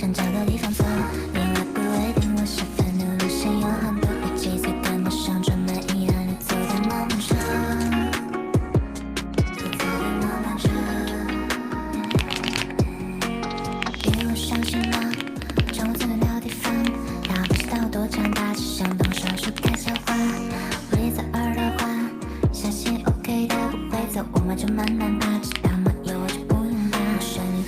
想找个地方坐，你会不会等我十分的路线有很多，一起在跟得上专门一样的坐在慢慢车，坐在慢慢车。别我相信吗？从这个老地方，他不知道多长大，只想动手术开笑话。我也在耳朵话，小心 OK 的，不会走，我们就慢慢爬，知道吗？有我就不用怕。我说你。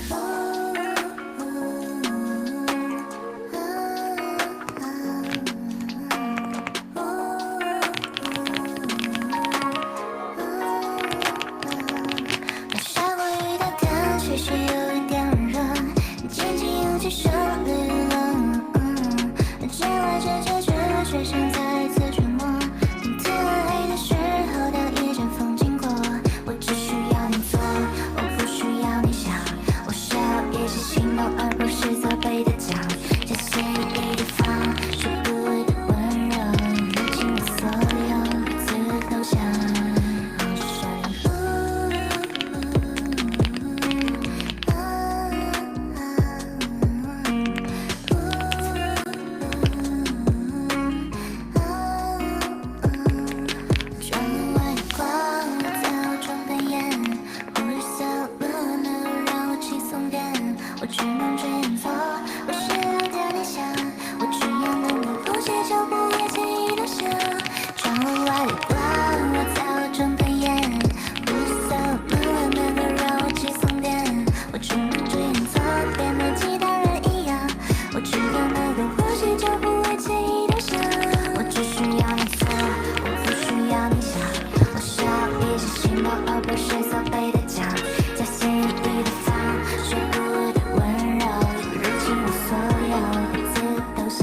下过雨的天，气息有一点热，紧紧拥起手里了。今晚这结局，却想再一次触摸。等天黑的时候，当一阵风经过，我只需要你做，我不需要你想，我需要一些行动，而不是责备的讲。这些意的放，是不会的温柔，入侵我所有，每次都想。窗外的光，我在我床边演，忽视色路能让我轻松点，我只能这样做，我需要点理想，我只要能够呼吸就不会轻易的想。窗外的光，我在我床边演，忽视色路能够让我轻松点，我只能这样做，别和其他人一样，我只要能够呼吸就不会轻易的想。我只需要你做，我不需要你想，我需要一些行动，而不是责备的讲。在心里的放，说不的温柔，入侵我所有，每次都想。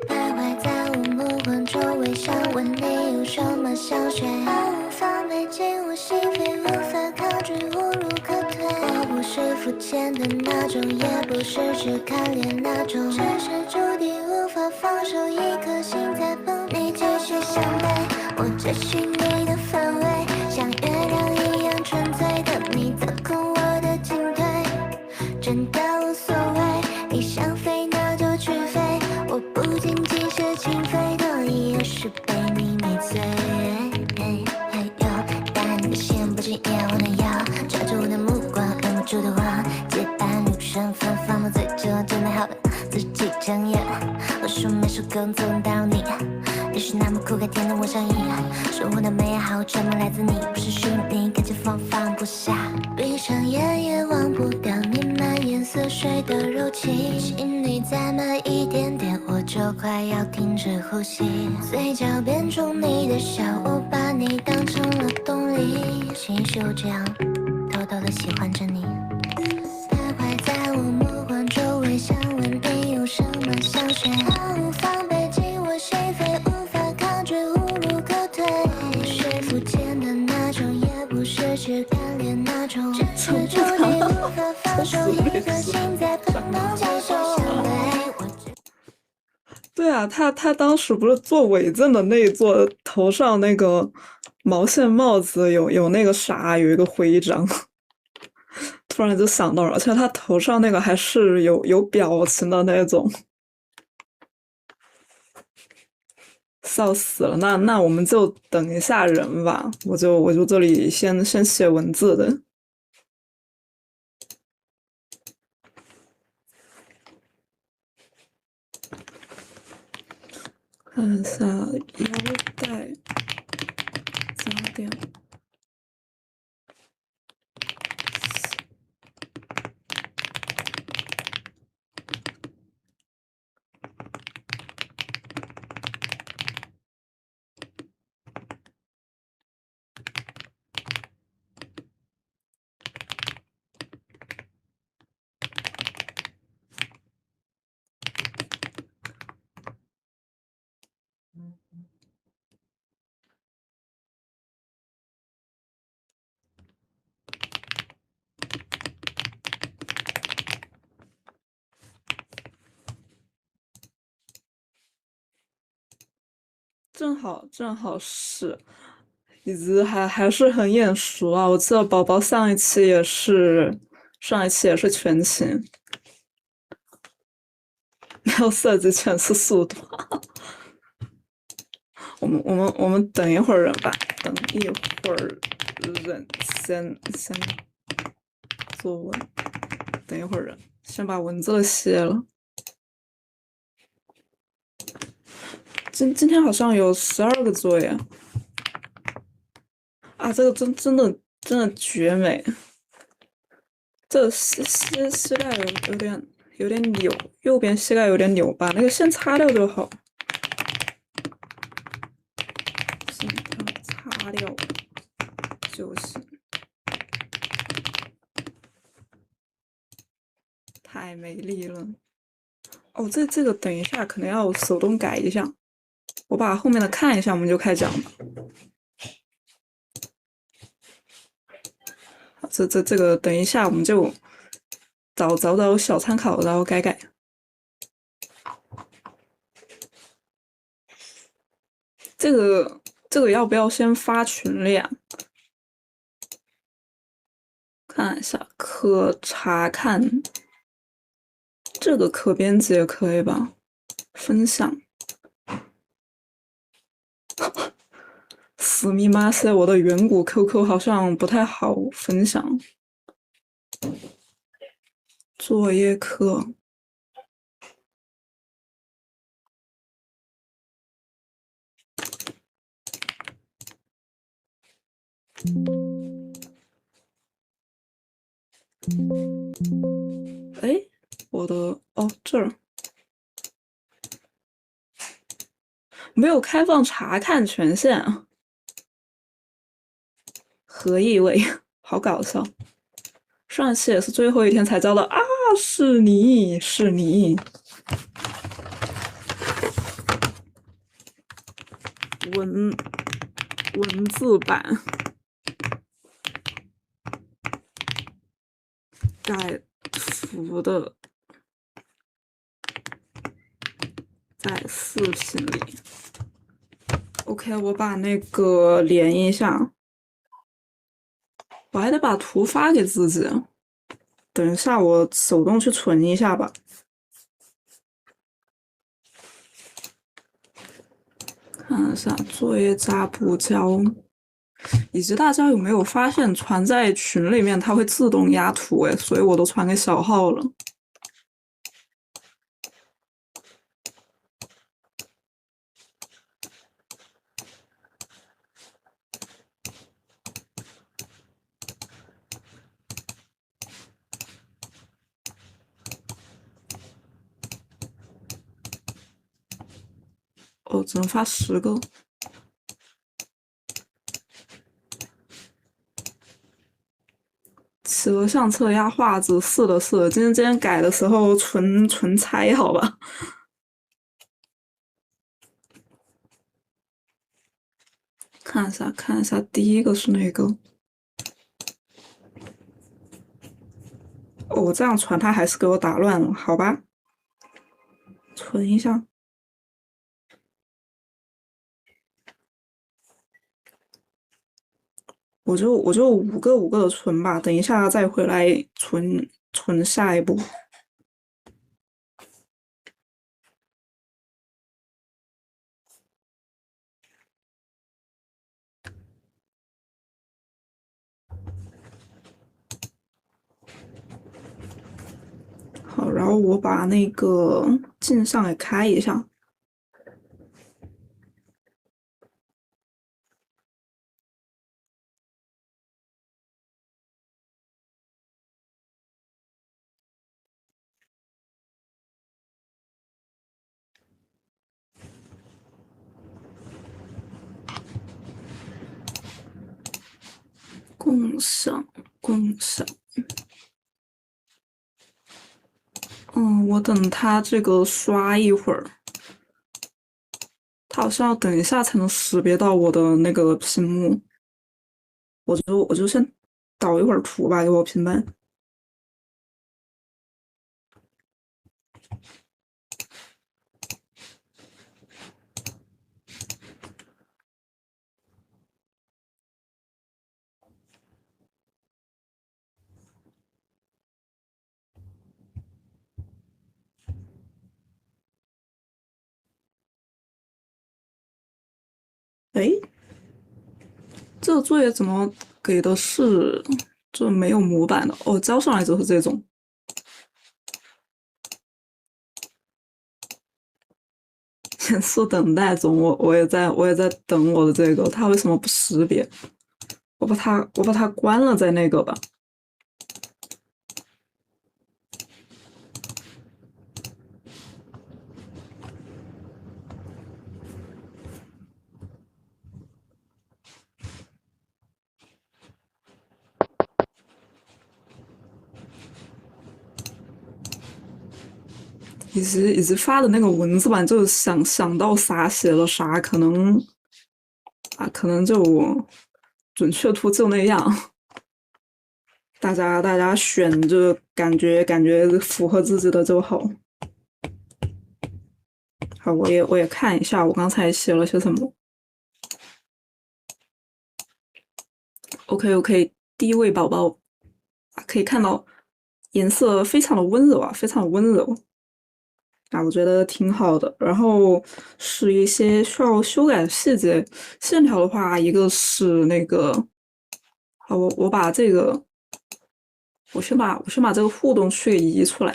徘徊在我目光周围，想问你有什么想学，毫无防备进我心扉，无法抗拒，无路可退。我不是肤浅的那种，也不是只看脸那种，只是注定无法放手，一颗心在等你继续相陪。我追寻你的氛围，像月亮一样纯粹的你，操控我的进退，真的无所谓。你想飞那就去飞，我不仅仅是情非得已，也是被你迷醉。带你的线不紧也我能要，抓住我的目光，忍不住的望，结伴女生芬芳的醉酒，准备好了自己睁眼。我说没说工作到你，你是那么酷该甜的我上瘾，说我的美好全部来自你，不是虚拟，感觉放不下。闭上眼也忘不掉你满眼似水的柔情，心里再慢一点点，我就快要停止呼吸。嘴角变出你的笑，我把你当成了动力，心就这样偷偷的喜欢着你。徘徊在我目光周围，想问你有什么想学，毫无防备进我心扉，无法抗拒，无路可退。不是肤浅的那种，也不是只看脸那种，只是注定无法放手，一颗心在奔跑，继续相对。对啊，他当时不是做伪证的那一座头上那个毛线帽子有那个啥，有一个徽章，突然就想到了，而且他头上那个还是有表情的那种，笑死了。那我们就等一下人吧，我就这里先写文字的。看一下腰带加点。正好是，以及还是很眼熟啊！我记得宝宝上一期也是全勤，没有色级，全是速度。我们等一会儿忍吧，等一会儿忍，先作文，等一会儿忍，先把文字写了。今天好像有12个作业啊，这个真的绝美。这膝盖有点扭，右边膝盖有点扭，把那个线擦掉就好。线擦掉就行。太美丽了。哦，这个等一下可能要手动改一下，我把后面的看一下，我们就开始讲吧。这个等一下我们就找小参考，然后改。这个要不要先发群里啊？看一下，可查看这个可编辑也可以吧？分享。死密码塞，我的远古 QQ 好像不太好分享。作业课。哎，我的这儿没有开放查看权限啊，何意味？好搞笑！上一期也是最后一天才交的啊，是你。文字版改图的在视频里。OK， 我把那个连一下，我还得把图发给自己。等一下，我手动去存一下吧。看一下作业咋补交，以及大家有没有发现传在群里面它会自动压图哎，所以我都传给小号了。只能发10个。企鹅相册压画质，是的。今天改的时候纯猜，好吧。看一下，第一个是哪个？我这样传他还是给我打乱了，好吧。存一下。我就5个5个的存吧，等一下再回来存下一步。好，然后我把那个镜像也开一下。共享。我等他这个刷一会儿，他好像要等一下才能识别到我的那个屏幕，我就先导一会儿图吧，给我平板。哎，这个作业怎么给的是这没有模板的？哦，交上来就是这种。严肃等待中，我也在等我的这个，它为什么不识别？我把它关了再那个吧。以及发的那个文字版，就是想到啥写了啥，可能就准确图就那样。大家选就感觉符合自己的就好。好，我也看一下我刚才写了些什么。OK，第一位宝宝可以看到颜色非常的温柔啊，非常的温柔。我觉得挺好的。然后是一些需要修改的细节，线条的话，一个是那个，好，我把这个，我先把这个互动区给移出来。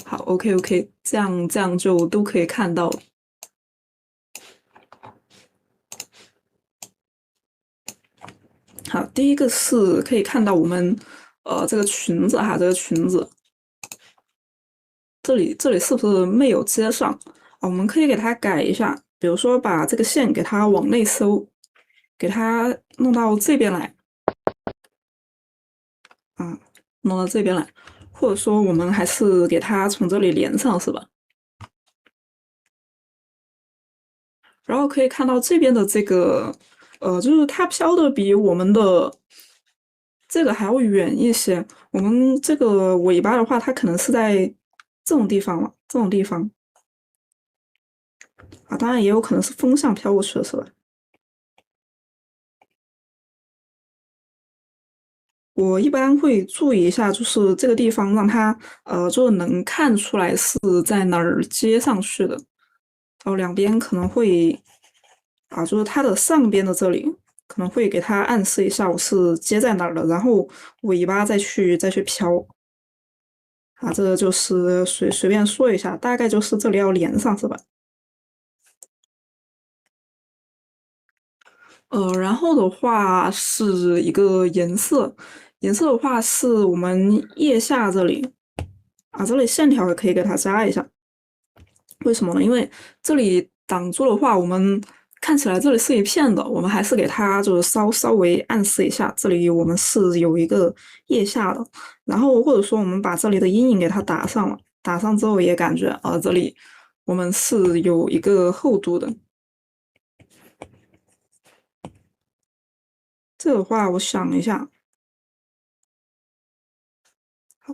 好，OK，这样就都可以看到了。好，第一个是可以看到我们这个裙子哈，这个裙子这里是不是没有接上啊？我们可以给它改一下，比如说把这个线给它往内收，给它弄到这边来啊，弄到这边来，或者说我们还是给它从这里连上，是吧？然后可以看到这边的这个，就是它飘的比我们的这个还要远一些。我们这个尾巴的话，它可能是在这种地方了，这种地方啊，当然也有可能是风向飘过去的，是吧？我一般会注意一下，就是这个地方让它就是能看出来是在哪儿接上去的，然后两边可能会就是它的上边的这里可能会给它暗示一下我是接在哪儿的，然后尾巴再去飘这个就是随便说一下，大概就是这里要连上是吧？然后的话是一个颜色，颜色的话是我们腋下这里这里线条也可以给它加一下。为什么呢？因为这里挡住的话，我们看起来这里是一片的，我们还是给它就是稍微暗示一下，这里我们是有一个腋下的，然后或者说我们把这里的阴影给它打上了，打上之后也感觉这里我们是有一个厚度的。这个话我想一下，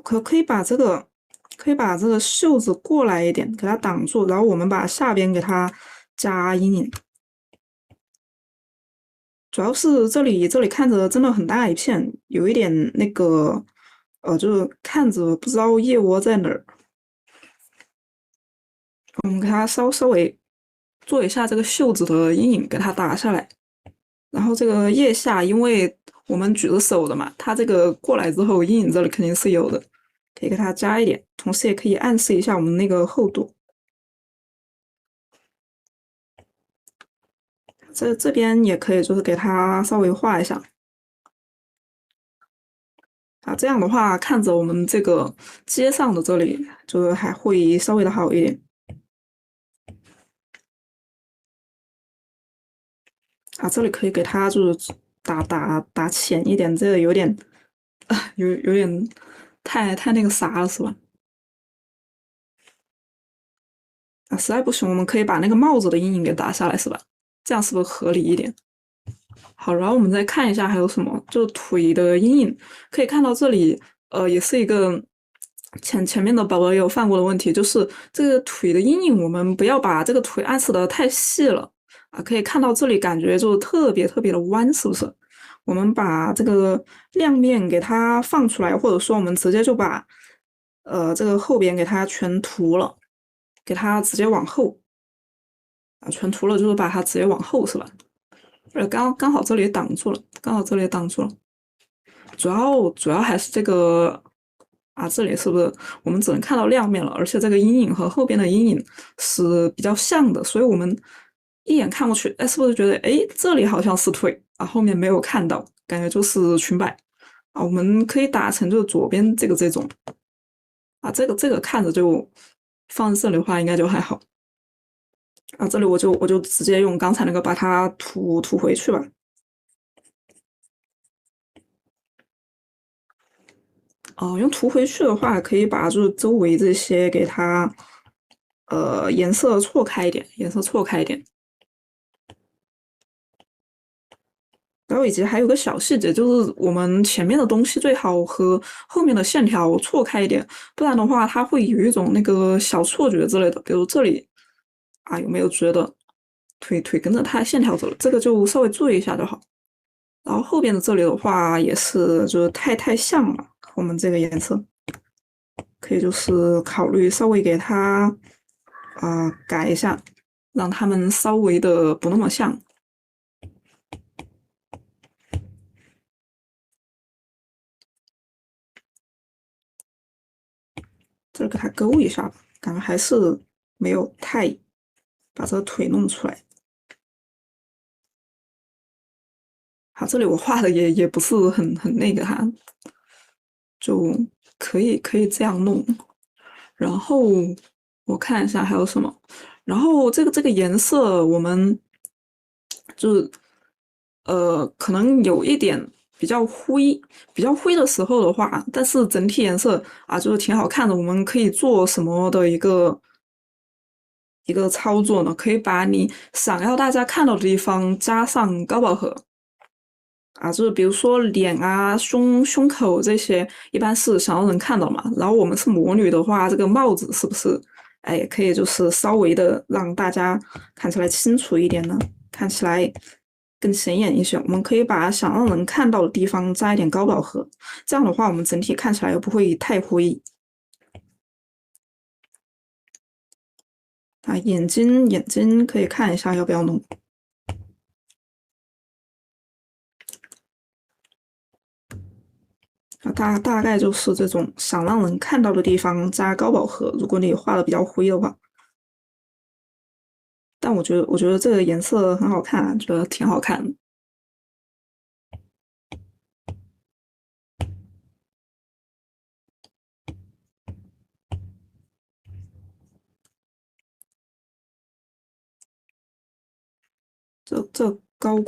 可以把这个袖子过来一点，给它挡住，然后我们把下边给它加阴影。主要是这里看着真的很大一片，有一点那个，就是看着不知道腋窝在哪儿。我们给它稍微做一下这个袖子的阴影，给它打下来。然后这个腋下，因为我们举着手的嘛，它这个过来之后，阴影这里肯定是有的，可以给它加一点，同时也可以暗示一下我们那个厚度。这边也可以，就是给它稍微画一下。这样的话，看着我们这个接上的这里，就是还会稍微的好一点。这里可以给它就是打浅一点，这个有点有点太那个啥了，是吧？实在不行，我们可以把那个帽子的阴影给打下来，是吧？这样是不是合理一点？好，然后我们再看一下还有什么，就是腿的阴影，可以看到这里，也是一个前面的宝宝也有犯过的问题，就是这个腿的阴影，我们不要把这个腿暗示的太细了可以看到这里感觉就特别的弯，是不是？我们把这个亮面给它放出来，或者说我们直接就把这个后边给它全涂了，给它直接往后。啊，全涂了就是把它直接往后是吧？刚好这里挡住了，刚好这里挡住了。主要还是这个啊，这里是不是我们只能看到亮面了？而且这个阴影和后边的阴影是比较像的，所以我们一眼看过去，哎，是不是觉得哎这里好像是腿啊，后面没有看到，感觉就是裙摆啊？我们可以打成就是左边这种啊，这个看着就放这里的话应该就还好啊。这里我就直接用刚才那个把它涂回去吧。用涂回去的话，可以把就是周围这些给它，颜色错开一点，颜色错开一点。然后以及还有个小细节，就是我们前面的东西最好和后面的线条错开一点，不然的话它会有一种那个小错觉之类的。比如这里啊，有没有觉得腿跟着它的线条走了？这个就稍微注意一下就好。然后后边的这里的话也是，就是太像了，我们这个颜色。可以就是考虑稍微给它改一下，让它们稍微的不那么像。这给它勾一下吧，感觉还是没有太把这个腿弄出来。好，这里我画的也不是很那个哈，就可以这样弄。然后我看一下还有什么，然后这个颜色我们就是可能有一点比较灰，比较灰的时候的话，但是整体颜色啊就是挺好看的。我们可以做什么的一个操作呢？可以把你想要大家看到的地方加上高饱和。啊，就是比如说脸啊、胸口这些，一般是想让人看到嘛。然后我们是魔女的话，这个帽子是不是，哎，可以就是稍微的让大家看起来清楚一点呢，看起来更显眼一些。我们可以把想让人看到的地方加一点高饱和，这样的话我们整体看起来又不会太灰。啊，眼睛可以看一下要不要弄。大概就是这种想让人看到的地方加高饱和。如果你画的比较灰的话，但我觉得这个颜色很好看，觉得挺好看的。这高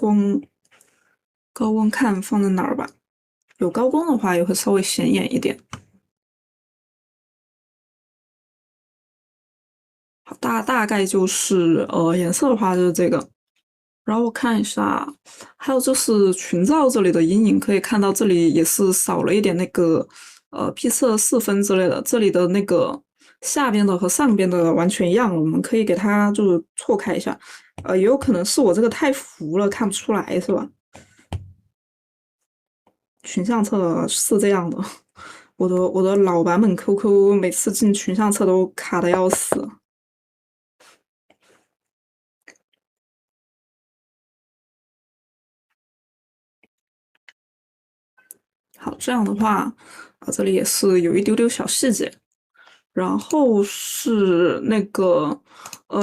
光看放在哪儿吧？有高光的话也会稍微显眼一点。好，大概就是颜色的话就是这个。然后我看一下，还有就是裙罩这里的阴影，可以看到这里也是少了一点那个闭塞4分之类的，这里的那个下边的和上边的完全一样，我们可以给它就是错开一下。也有可能是我这个太浮了，看不出来是吧？群相册是这样的，我的老版本 QQ 每次进群相册都卡的要死。好，这样的话，这里也是有一丢丢小细节，然后是那个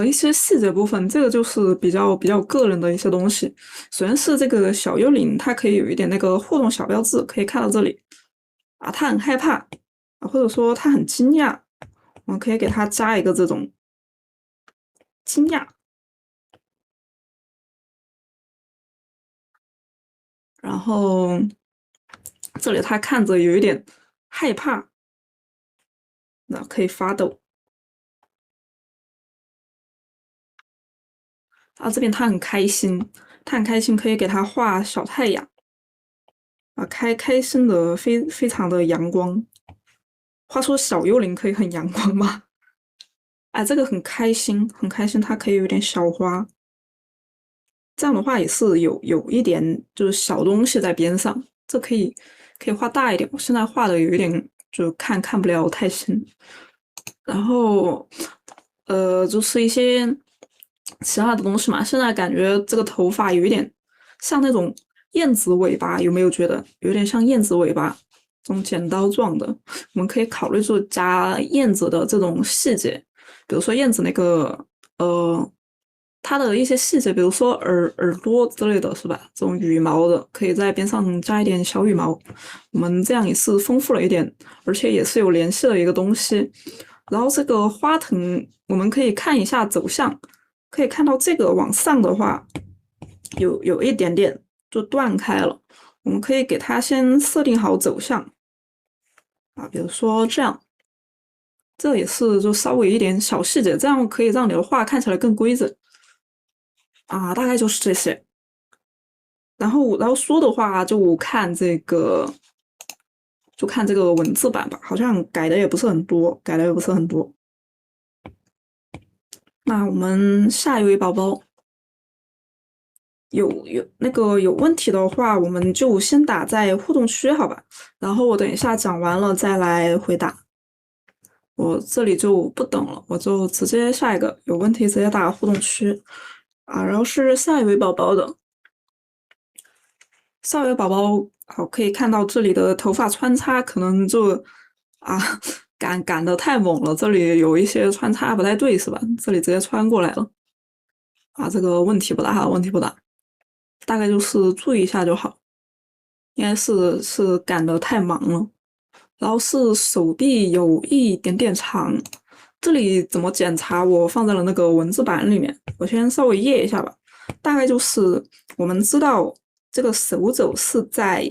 一些细节部分，这个就是比较个人的一些东西。首先是这个小幽灵，它可以有一点那个互动小标志，可以看到这里啊，它很害怕啊，或者说它很惊讶，我们可以给它加一个这种惊讶，然后这里它看着有一点害怕，那可以发抖。啊，这边他很开心，他很开心，可以给他画小太阳啊，开心的非常的阳光。话说小幽灵可以很阳光吗？哎，这个很开心，很开心，它可以有点小花。这样的话也是有一点就是小东西在边上，这可以画大一点。我现在画的有一点就看不了太清。然后就是一些其他的东西嘛。现在感觉这个头发有一点像那种燕子尾巴，有没有觉得有点像燕子尾巴这种剪刀状的？我们可以考虑就加燕子的这种细节，比如说燕子那个它的一些细节，比如说耳朵之类的是吧？这种羽毛的，可以在边上加一点小羽毛，我们这样也是丰富了一点，而且也是有联系的一个东西。然后这个花藤，我们可以看一下走向，可以看到这个往上的话，有一点点就断开了。我们可以给它先设定好走向啊，比如说这样，这也是就稍微一点小细节，这样可以让你的画看起来更规整啊。大概就是这些。然后说的话就看这个，就看这个文字版吧，好像改的也不是很多，改的也不是很多。那我们下一位宝宝有问题的话，我们就先打在互动区，好吧？然后我等一下讲完了再来回答。我这里就不等了，我就直接下一个，有问题直接打互动区啊。然后是下一位宝宝的，下一位宝宝好，可以看到这里的头发穿插可能就啊赶的太猛了，这里有一些穿插不太对是吧？这里直接穿过来了啊，这个问题不大哈，问题不大，大概就是注意一下就好。应该是赶得太忙了，然后是手臂有一点点长，这里怎么检查？我放在了那个文字版里面，我先稍微页一下吧。大概就是我们知道这个手肘是在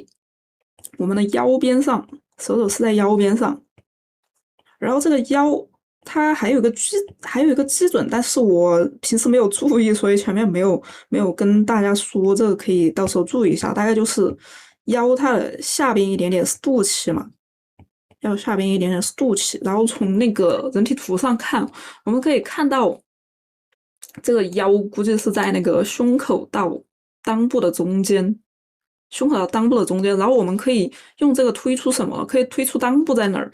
我们的腰边上，手肘是在腰边上，然后这个腰它还有一个基准，但是我平时没有注意，所以前面没有跟大家说，这个可以到时候注意一下。大概就是腰它的下边一点点是肚脐嘛，腰下边一点点是肚脐，然后从那个人体图上看，我们可以看到这个腰估计是在那个胸口到裆部的中间。胸口到裆部的中间，然后我们可以用这个推出什么？可以推出裆部在哪儿，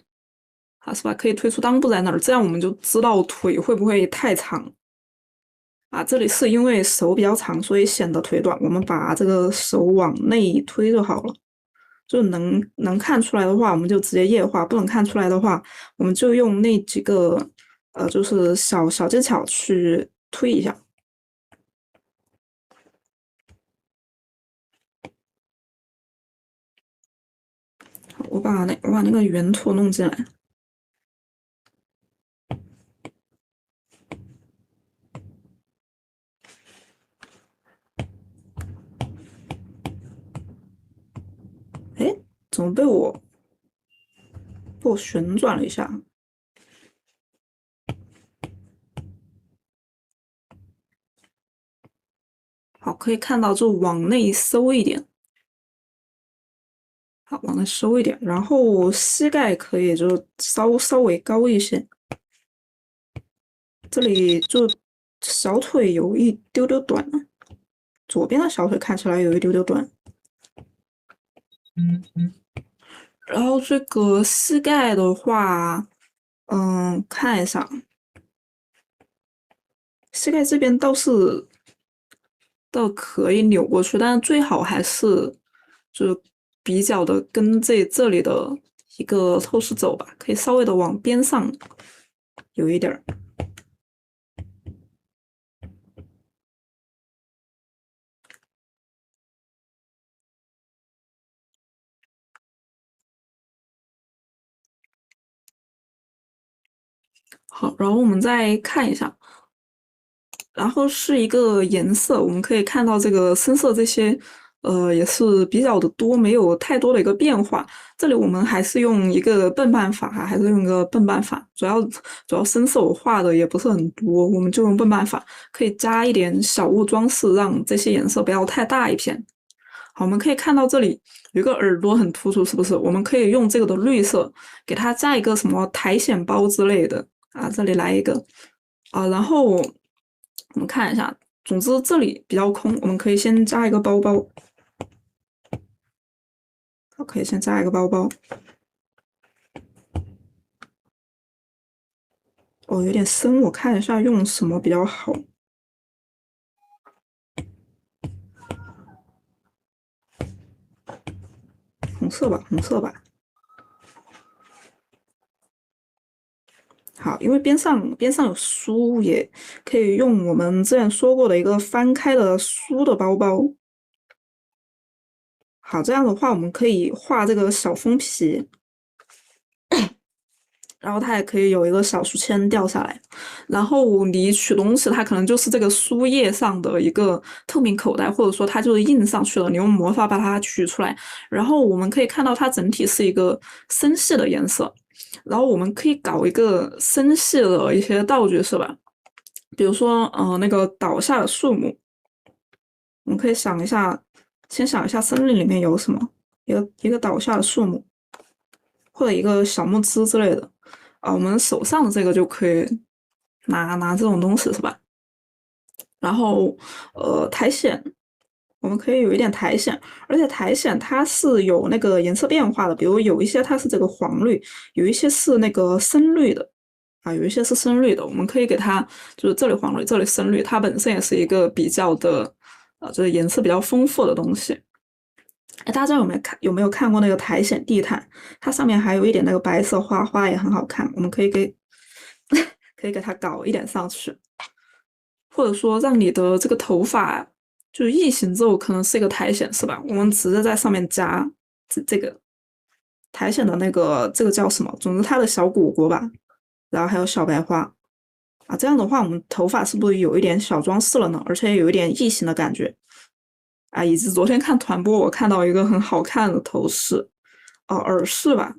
啊，是吧？可以推出裆部在哪儿，这样我们就知道腿会不会太长啊。这里是因为手比较长，所以显得腿短，我们把这个手往内推就好了。就能看出来的话，我们就直接液化；不能看出来的话，我们就用那几个就是小技巧去推一下。我把那个原图弄进来。哎，怎么被我旋转了一下？好，可以看到就往内收一点。好，往内收一点，然后膝盖可以就稍微高一些。这里就小腿有一丢丢短，左边的小腿看起来有一丢丢短。然后这个膝盖的话，看一下，膝盖这边倒可以扭过去，但是最好还是就比较的跟这里的一个透视走吧，可以稍微的往边上有一点儿。好，然后我们再看一下，然后是一个颜色，我们可以看到这个深色这些，也是比较的多，没有太多的一个变化。这里我们还是用一个笨办法哈，还是用个笨办法，主要深色我画的也不是很多，我们就用笨办法，可以加一点小物装饰，让这些颜色不要太大一片。好，我们可以看到这里有一个耳朵很突出，是不是？我们可以用这个的绿色给它加一个什么苔藓包之类的啊，这里来一个啊，然后我们看一下，总之这里比较空，我们可以先加一个包包，可以先加一个包包。哦，有点深，我看一下用什么比较好。色吧，红色吧。好，因为边上有书，也可以用我们之前说过的一个翻开的书的包包。好，这样的话我们可以画这个小封皮，然后它也可以有一个小书签掉下来。然后你取东西，它可能就是这个书页上的一个透明口袋，或者说它就是印上去了，你用魔法把它取出来。然后我们可以看到它整体是一个深系的颜色。然后我们可以搞一个深系的一些道具，是吧？比如说，那个倒下的树木，我们可以想一下，先想一下森林里面有什么，一个倒下的树木，或者一个小木枝之类的。我们手上的这个就可以拿这种东西，是吧？然后，苔藓，我们可以有一点苔藓，而且苔藓它是有那个颜色变化的，比如有一些它是这个黄绿，有一些是那个深绿的，有一些是深绿的，我们可以给它就是这里黄绿，这里深绿，它本身也是一个比较的，就是颜色比较丰富的东西。哎，大家有没有看过那个苔藓地毯？它上面还有一点那个白色花花，也很好看。我们可以给可以给它搞一点上去，或者说让你的这个头发就是异形之后可能是一个苔藓，是吧？我们直接在上面加这个苔藓的那个这个叫什么？总之它的小果果吧，然后还有小白花这样的话我们头发是不是有一点小装饰了呢？而且有一点异形的感觉以及昨天看团播我看到一个很好看的头饰耳饰吧，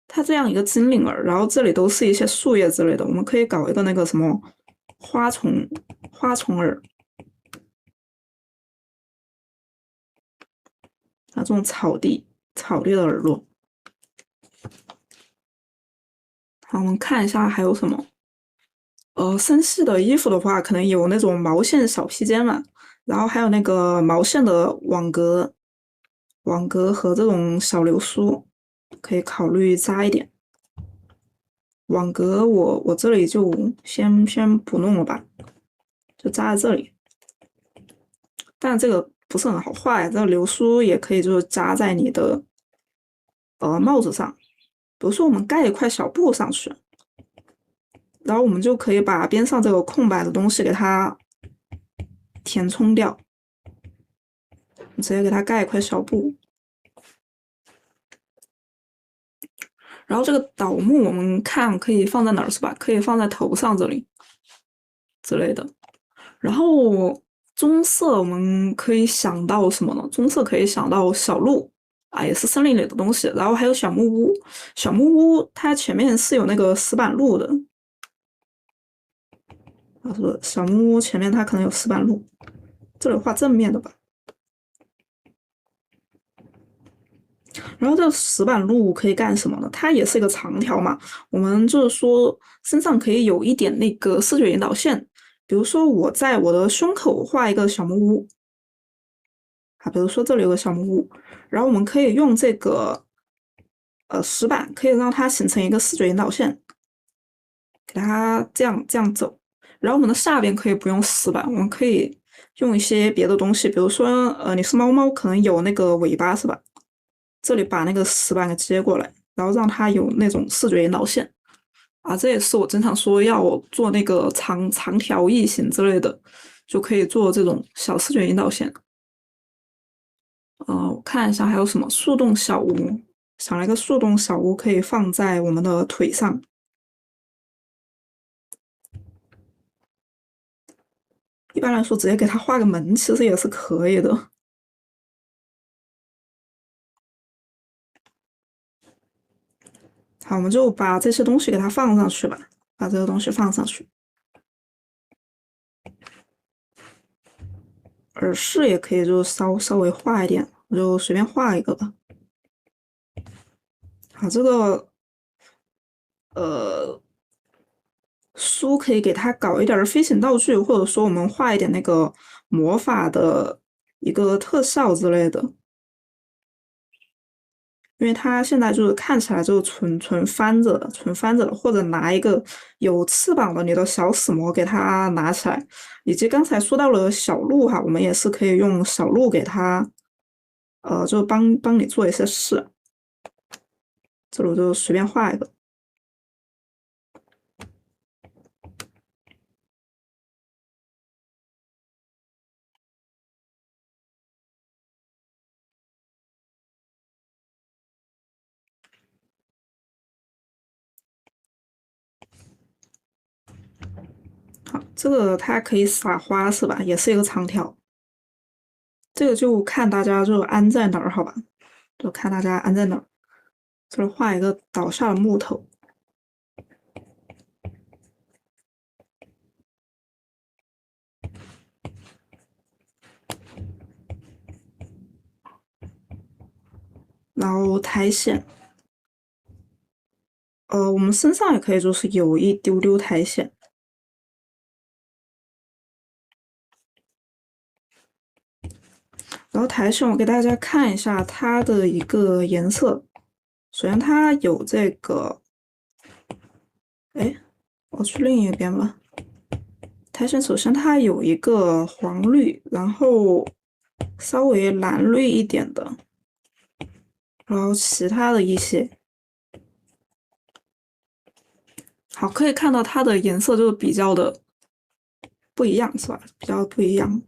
它这样一个精灵耳，然后这里都是一些树叶之类的，我们可以搞一个那个什么花虫耳这种草地的耳朵。好，我们看一下还有什么。深系的衣服的话，可能有那种毛线小披肩嘛，然后还有那个毛线的网格和这种小流苏，可以考虑扎一点。网格我这里就先不弄了吧，就扎在这里。但这个不是很好画呀，这个流苏也可以就是扎在你的帽子上，比如说我们盖一块小布上去，然后我们就可以把边上这个空白的东西给它填充掉，直接给它盖一块小布。然后这个倒木我们看可以放在哪儿是吧？可以放在头上这里之类的。然后棕色我们可以想到什么呢？棕色可以想到小鹿也是森林里的东西。然后还有小木屋，小木屋它前面是有那个石板路的。小木屋前面它可能有石板路，这里画正面的吧。然后这个石板路可以干什么呢？它也是一个长条嘛，我们就是说身上可以有一点那个视觉引导线，比如说我在我的胸口画一个小木屋，比如说这里有个小木屋，然后我们可以用这个石板，可以让它形成一个视觉引导线，给它这样走。然后我们的下边可以不用石板，我们可以用一些别的东西，比如说你是猫，可能有那个尾巴是吧？这里把那个石板给接过来，然后让它有那种视觉引导线这也是我经常说要做那个长条异形之类的，就可以做这种小视觉引导线。我看一下还有什么树洞小屋，想了一个树洞小屋可以放在我们的腿上。一般来说，直接给它画个门，其实也是可以的。好，我们就把这些东西给它放上去吧，把这个东西放上去。耳饰也可以，就稍微画一点，我就随便画一个吧。好，这个书可以给它搞一点飞行道具，或者说我们画一点那个魔法的一个特效之类的。因为它现在就是看起来就纯翻着的，或者拿一个有翅膀的你的小死魔给它拿起来，以及刚才说到了小鹿我们也是可以用小鹿给它，就帮你做一些事。这里我就随便画一个。好，这个它可以撒花是吧？也是一个长条。这个就看大家就安在哪儿，好吧？就看大家安在哪儿。这里画一个倒下的木头。然后苔藓，我们身上也可以就是有一丢丢苔藓。然后苔藓我给大家看一下它的一个颜色，首先它有这个，哎，我去另一边吧。苔藓首先它有一个黄绿，然后稍微蓝绿一点的，然后其他的一些，好，可以看到它的颜色就是比较的不一样，是吧？比较不一样。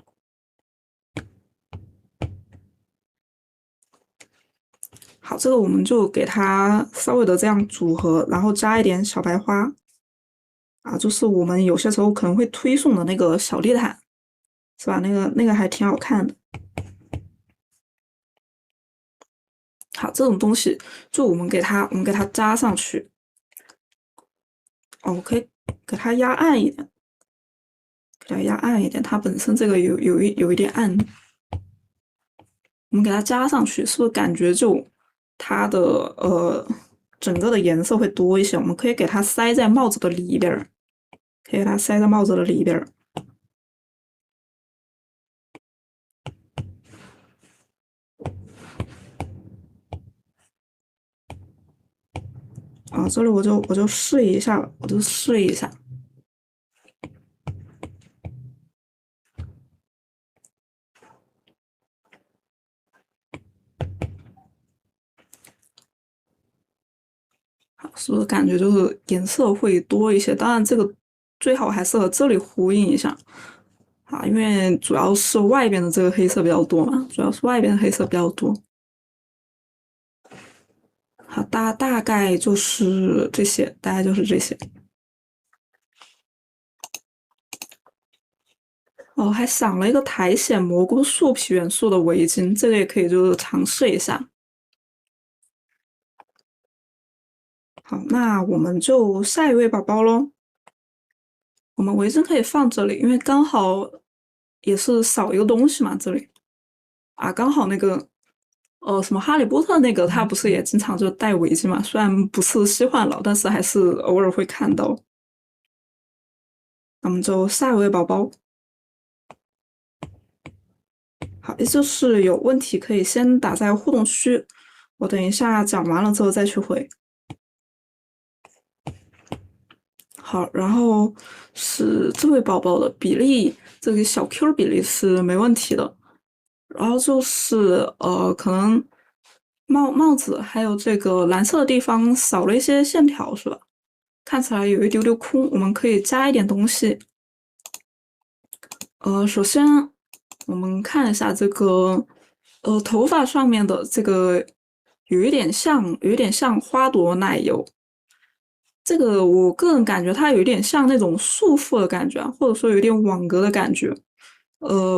好，这个我们就给它稍微的这样组合，然后加一点小白花，啊，就是我们有些时候可能会推送的那个小地毯，是吧？那个还挺好看的。好，这种东西就我们给它加上去。哦，我可以给它压暗一点，给它压暗一点，它本身这个有一点暗，我们给它加上去，是不是感觉就它的整个的颜色会多一些？我们可以给它塞在帽子的里边，可以给它塞在帽子的里边。啊，这里我就试一下，我就试一下。是不是感觉就是颜色会多一些？当然，这个最好还是和这里呼应一下啊，因为主要是外边的这个黑色比较多嘛，主要是外边的黑色比较多。好，大概就是这些，大概就是这些。哦，还想了一个苔藓蘑菇树皮元素的围巾，这个也可以就是尝试一下。好，那我们就下一位宝宝喽。我们围巾可以放这里，因为刚好也是少一个东西嘛，这里啊，刚好那个什么哈利波特那个他不是也经常就戴围巾嘛？虽然不是西幻老，但是还是偶尔会看到。那我们就下一位宝宝。好，也就是有问题可以先打在互动区，我等一下讲完了之后再去回。好，然后是这位宝宝的比例，这个小 Q 比例是没问题的。然后就是可能帽子还有这个蓝色的地方少了一些线条，是吧？看起来有一丢丢空，我们可以加一点东西。首先我们看一下这个头发上面的这个有一点像花朵奶油。这个我个人感觉它有一点像那种束缚的感觉啊，或者说有点网格的感觉。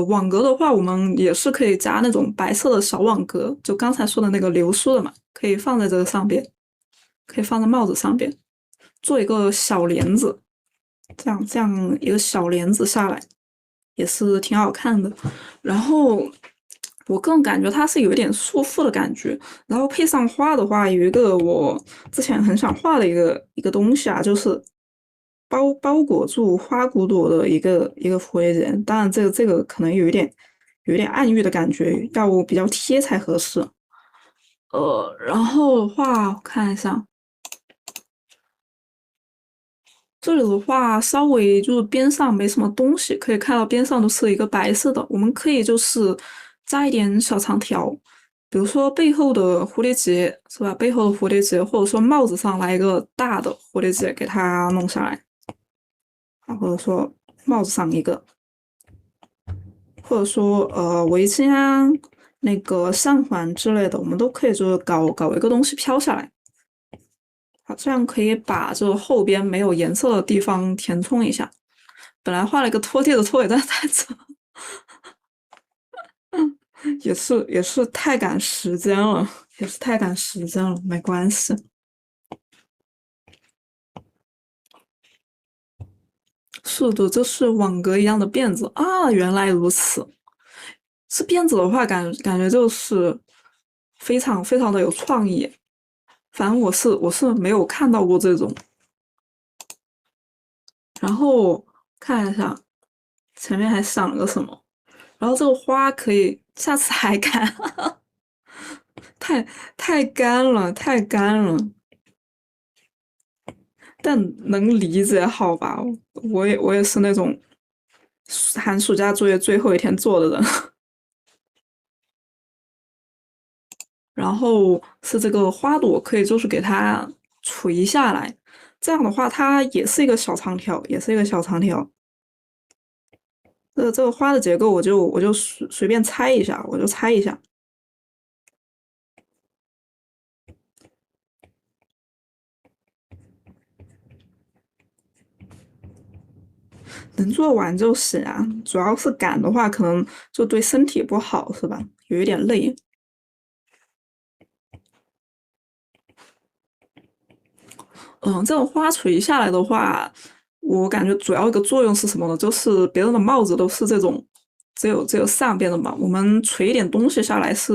网格的话，我们也是可以加那种白色的小网格，就刚才说的那个流苏的嘛，可以放在这个上边，可以放在帽子上边，做一个小帘子，这样一个小帘子下来，也是挺好看的。然后我个人感觉它是有一点束缚的感觉，然后配上花的话，有一个我之前很想画的一个东西啊，就是包裹住花骨朵的一个蝴蝶结。当然，这个可能有一点暗喻的感觉，要比较贴才合适。然后的话，我看一下。这里的话，稍微就是边上没什么东西，可以看到边上都是一个白色的。我们可以就是加一点小长条，比如说背后的蝴蝶结是吧？背后的蝴蝶结，或者说帽子上来一个大的蝴蝶结，给它弄下来，啊，或者说帽子上一个，或者说围巾啊、那个上环之类的，我们都可以就是搞一个东西飘下来，好，这样可以把这后边没有颜色的地方填充一下。本来画了一个拖地的拖尾，但是太长，也是太赶时间了，也是太赶时间了，没关系。是的，这是网格一样的辫子啊，原来如此。是辫子的话，感觉就是非常非常的有创意。反正我是没有看到过这种。然后看一下前面还想了个什么，然后这个花可以下次还看，太太干了，太干了。但能理解好吧？我也是那种寒暑假作业最后一天做的人。然后是这个花朵可以就是给它垂下来，这样的话它也是一个小长条，也是一个小长条。这个花的结构我就随便猜一下，我就猜一下，能做完就行啊。主要是赶的话，可能就对身体不好，是吧？有一点累。这种花垂下来的话，我感觉主要一个作用是什么呢？就是别人的帽子都是这种只有上边的嘛，我们垂一点东西下来是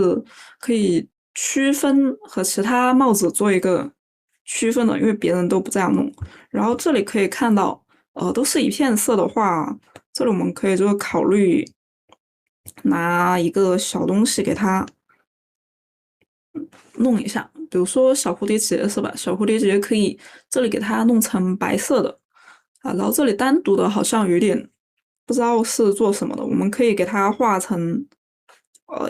可以区分和其他帽子做一个区分的，因为别人都不这样弄。然后这里可以看到，都是一片色的话，这里我们可以就是考虑拿一个小东西给它弄一下，比如说小蝴蝶结是吧？小蝴蝶结可以这里给它弄成白色的啊，然后这里单独的好像有点不知道是做什么的，我们可以给它画成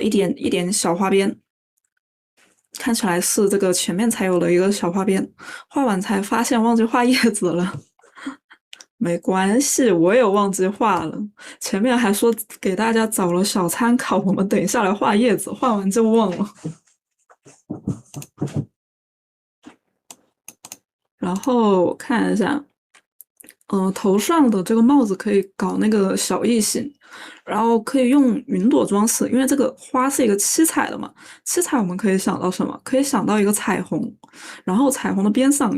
一点一点小花边，看起来是这个前面才有的一个小花边，画完才发现忘记画叶子了。没关系，我也忘记画了。前面还说给大家找了小参考，我们等一下来画叶子，画完就忘了。然后看一下，头上的这个帽子可以搞那个小异形，然后可以用云朵装饰，因为这个花是一个七彩的嘛。七彩我们可以想到什么？可以想到一个彩虹，然后彩虹的边上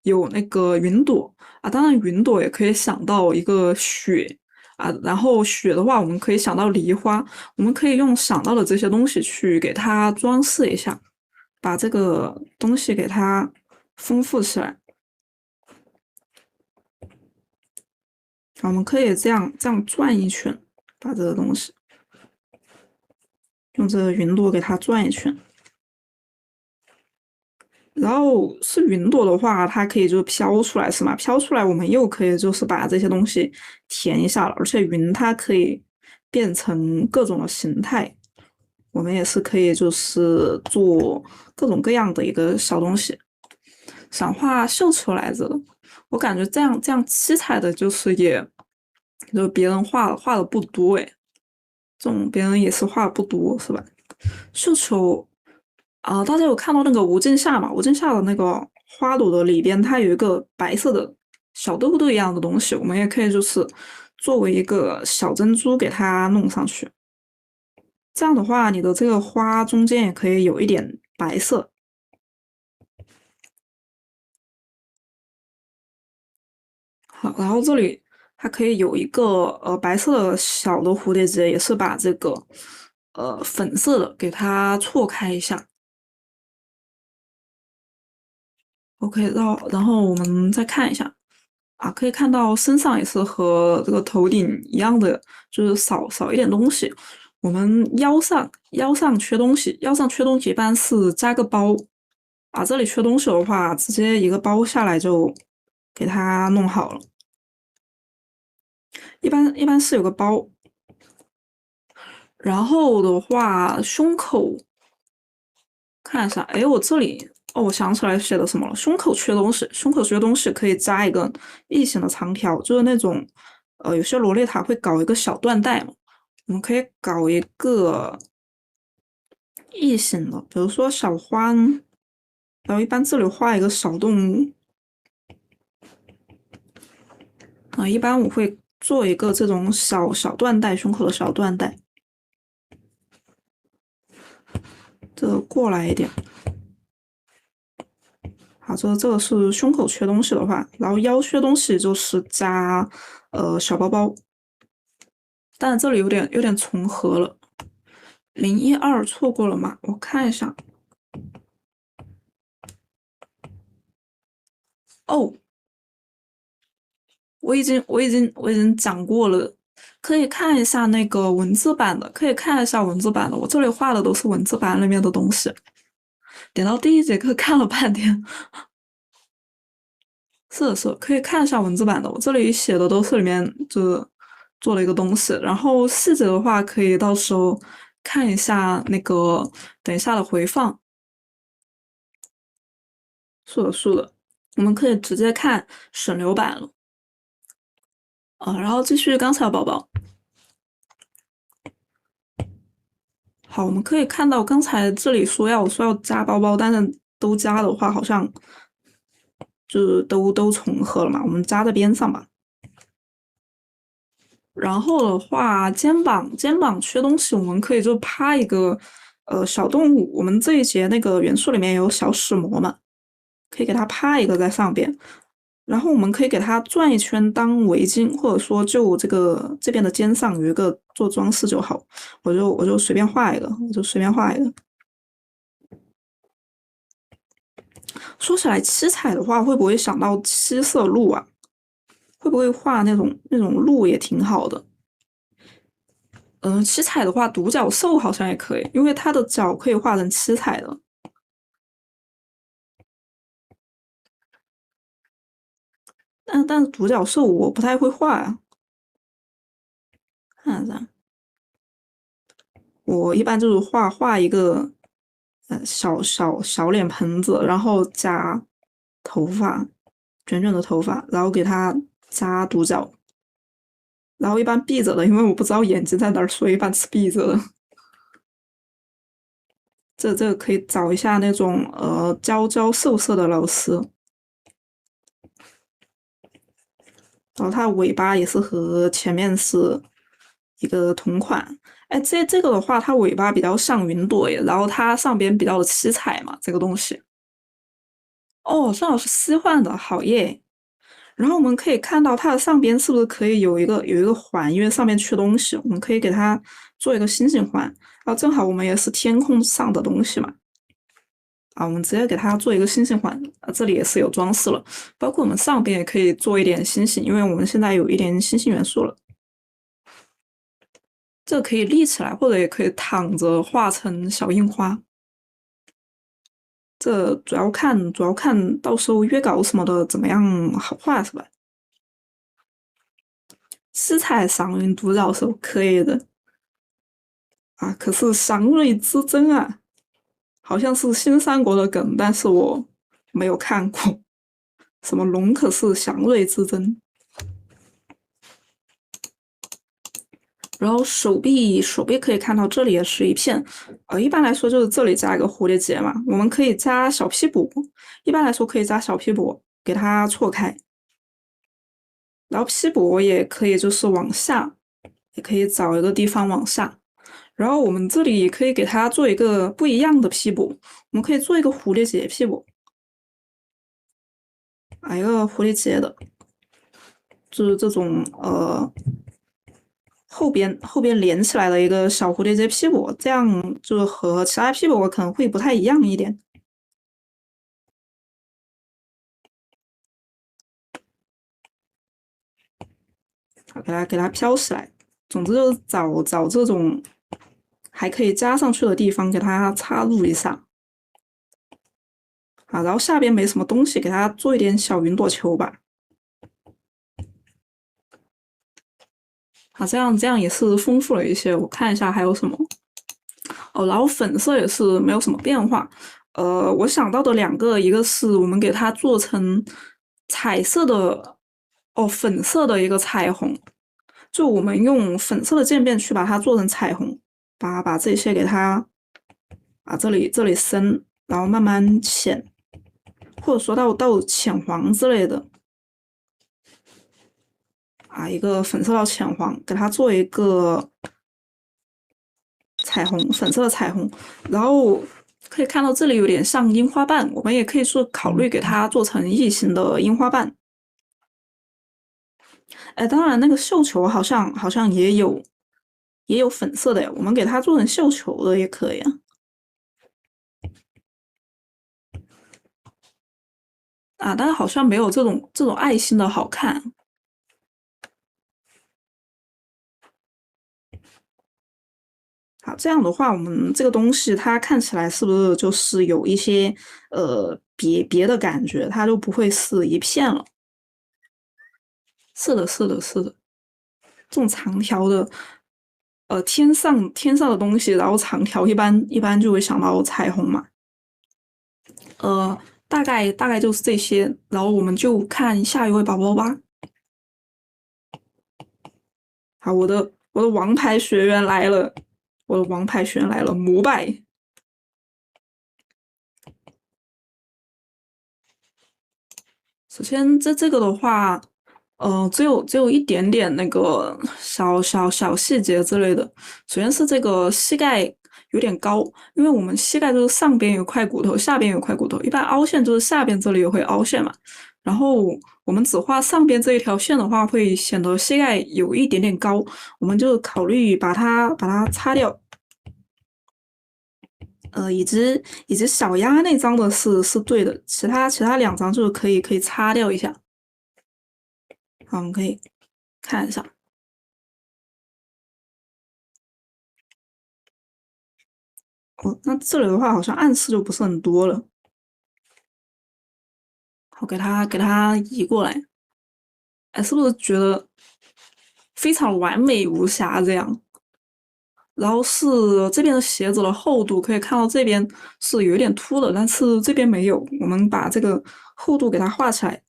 有那个云朵啊，当然云朵也可以想到一个雪啊，然后雪的话我们可以想到梨花，我们可以用想到的这些东西去给它装饰一下，把这个东西给它丰富起来。我们可以这样转一圈，把这个东西用这个云朵给它转一圈。然后是云朵的话，它可以就飘出来，是吗？飘出来，我们又可以就是把这些东西填一下了。而且云它可以变成各种的形态，我们也是可以就是做各种各样的一个小东西。想画绣球来着的，我感觉这样七彩的，就是就别人画的不多诶，这种别人也是画的不多，是吧？绣球啊，大家有看到那个无尽夏嘛？无尽夏的那个花朵的里边，它有一个白色的小豆豆一样的东西，我们也可以就是作为一个小珍珠给它弄上去。这样的话，你的这个花中间也可以有一点白色。好，然后这里它可以有一个白色的小的蝴蝶结，也是把这个粉色的给它错开一下。OK，然后我们再看一下啊，可以看到身上也是和这个头顶一样的，就是少一点东西。我们腰上缺东西，腰上缺东西一般是加个包啊，这里缺东西的话，直接一个包下来就给它弄好了。一般是有个包，然后的话胸口看一下，哎，我这里哦，我想起来写的什么了？胸口缺东西，胸口缺东西可以扎一个异形的长条，就是那种有些洛丽塔会搞一个小缎带嘛，我们可以搞一个异形的，比如说小花，然后一般这里画一个小动物啊，一般我会做一个这种小缎带，胸口的小缎带，这过来一点。好，这个是胸口缺东西的话，然后腰缺东西就是加小包包，但这里有点重合了。012错过了吗？我看一下。哦，我已经讲过了，可以看一下那个文字版的，可以看一下文字版的。我这里画的都是文字版里面的东西。点到第一节课看了半天，是可以看一下文字版的。我这里写的都是里面就是做了一个东西，然后细节的话可以到时候看一下那个等一下的回放。是的，我们可以直接看省流版了。然后继续刚才的宝宝。好，我们可以看到刚才这里说要加包包，但是都加的话好像就是都重合了嘛，我们加在边上吧。然后的话，肩膀缺东西，我们可以就趴一个小动物。我们这一节那个元素里面有小使魔嘛，可以给它趴一个在上边。然后我们可以给它转一圈当围巾，或者说就这边的肩上有一个做装饰就好。我就随便画一个，说起来七彩的话，会不会想到七色鹿啊？会不会画那种鹿也挺好的？七彩的话，独角兽好像也可以，因为它的脚可以画成七彩的。但是独角兽我不太会画呀，看一下，我一般就是画一个小脸盆子，然后加头发，卷卷的头发，然后给它加独角，然后一般闭着的，因为我不知道眼睛在哪儿，所以一般是闭着的。这个可以找一下那种娇瘦色的老师，然后它的尾巴也是和前面是一个同款。哎，这个的话，它尾巴比较像云朵耶，然后它上边比较的七彩嘛，这个东西。哦，正好是西幻的，好耶。然后我们可以看到它的上边是不是可以有一个环，因为上面缺东西，我们可以给它做一个星星环。然后正好我们也是天空上的东西嘛，我们直接给它做一个星星环，这里也是有装饰了，包括我们上边也可以做一点星星，因为我们现在有一点星星元素了。这个可以立起来，或者也可以躺着画成小樱花。这主要看到时候约稿什么的怎么样好画是吧？七彩祥云独角兽可以的可是祥瑞之争啊，好像是新三国的梗，但是我没有看过。什么龙可是祥瑞之争？然后手臂可以看到这里也是一片，一般来说就是这里加一个蝴蝶结嘛，我们可以加小屁股，一般来说可以加小屁股，给它错开，然后屁股也可以就是往下，也可以找一个地方往下，然后我们这里可以给它做一个不一样的屁股，我们可以做一个蝴蝶结屁股，一个蝴蝶结的，就是这种后边连起来的一个小蝴蝶结屁股，这样就和其他屁股可能会不太一样一点。好，给它飘起来。总之就是找这种还可以加上去的地方，给它插入一下。然后下边没什么东西，给它做一点小云朵球吧。这样也是丰富了一些。我看一下还有什么。哦，然后粉色也是没有什么变化。我想到的两个，一个是我们给它做成彩色的，哦，粉色的一个彩虹，就我们用粉色的渐变去把它做成彩虹，把这些给它，把这里深，然后慢慢浅，或者说到浅黄之类的，啊，一个粉色到浅黄，给它做一个彩虹，粉色的彩虹，然后可以看到这里有点像樱花瓣，我们也可以说考虑给它做成异形的樱花瓣。哎，当然那个绣球好像也有粉色的呀，我们给它做成绣球的也可以啊。啊，但是好像没有这种爱心的好看。好，这样的话，我们这个东西它看起来是不是就是有一些别的感觉，它就不会是一片了。是的，是的，是的，这种长条的，天上的东西，然后长条一般就会想到彩虹嘛。呃，大概就是这些，然后我们就看下一位宝宝吧。好，我的王牌学员来了，我的王牌学员来了，膜拜。首先这个的话，只有一点点那个小细节之类的。首先是这个膝盖有点高，因为我们膝盖就是上边有块骨头，下边有块骨头，一般凹陷就是下边这里也会凹陷嘛。然后我们只画上边这一条线的话，会显得膝盖有一点点高，我们就考虑把它擦掉。以及小鸭那张的是对的，其他两张就是可以擦掉一下。好，我们可以看一下。哦，那这里的话好像暗示就不是很多了。好，给它移过来。哎，是不是觉得非常完美无瑕这样？然后是这边的鞋子的厚度，可以看到这边是有一点凸的，但是这边没有。我们把这个厚度给它画起来，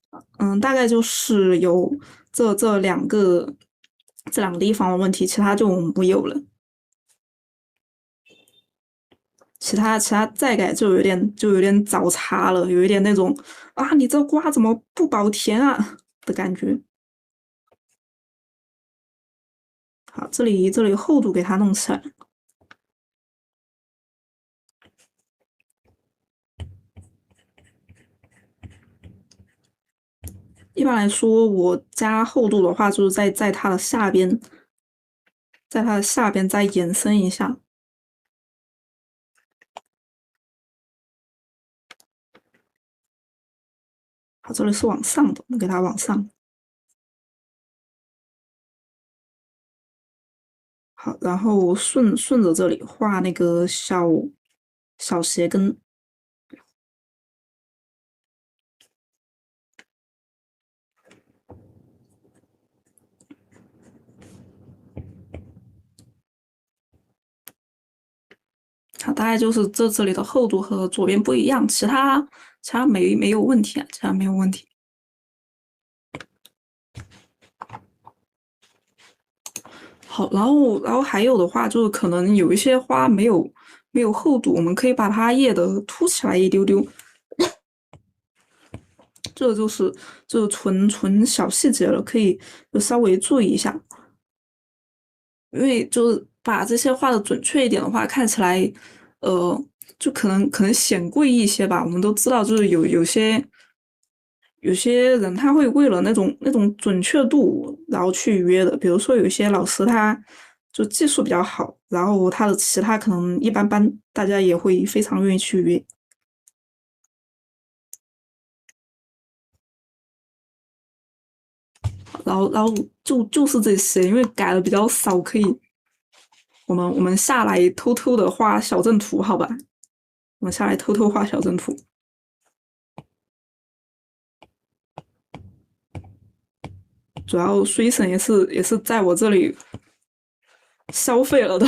大概就是有这两个地方的问题，其他就没有了。其他再改就有点找茬了，有一点那种啊，你这瓜怎么不保甜啊的感觉。好，这里厚度给它弄起来。一般来说，我加厚度的话，就是在它的下边，在它的下边再延伸一下。好，这里是往上的，我们给它往上。好，然后顺着这里画那个小鞋跟。好，大概就是这里的厚度和左边不一样，其他没有问题啊，其他没有问题。好，然后还有的话，就是可能有一些花没有厚度，我们可以把它叶的凸起来一丢丢。这就是纯小细节了，可以就稍微注意一下。因为就是把这些画的准确一点的话，看起来，就可能显贵一些吧。我们都知道，就是有些人他会为了那种准确度，然后去约的。比如说有一些老师他就技术比较好，然后他的其他可能一般般，大家也会非常愿意去约。然后就是这些，因为改的比较少，可以我们下来偷偷的画小正图，好吧？我们下来偷偷画小正图。主要水省也是在我这里消费了的，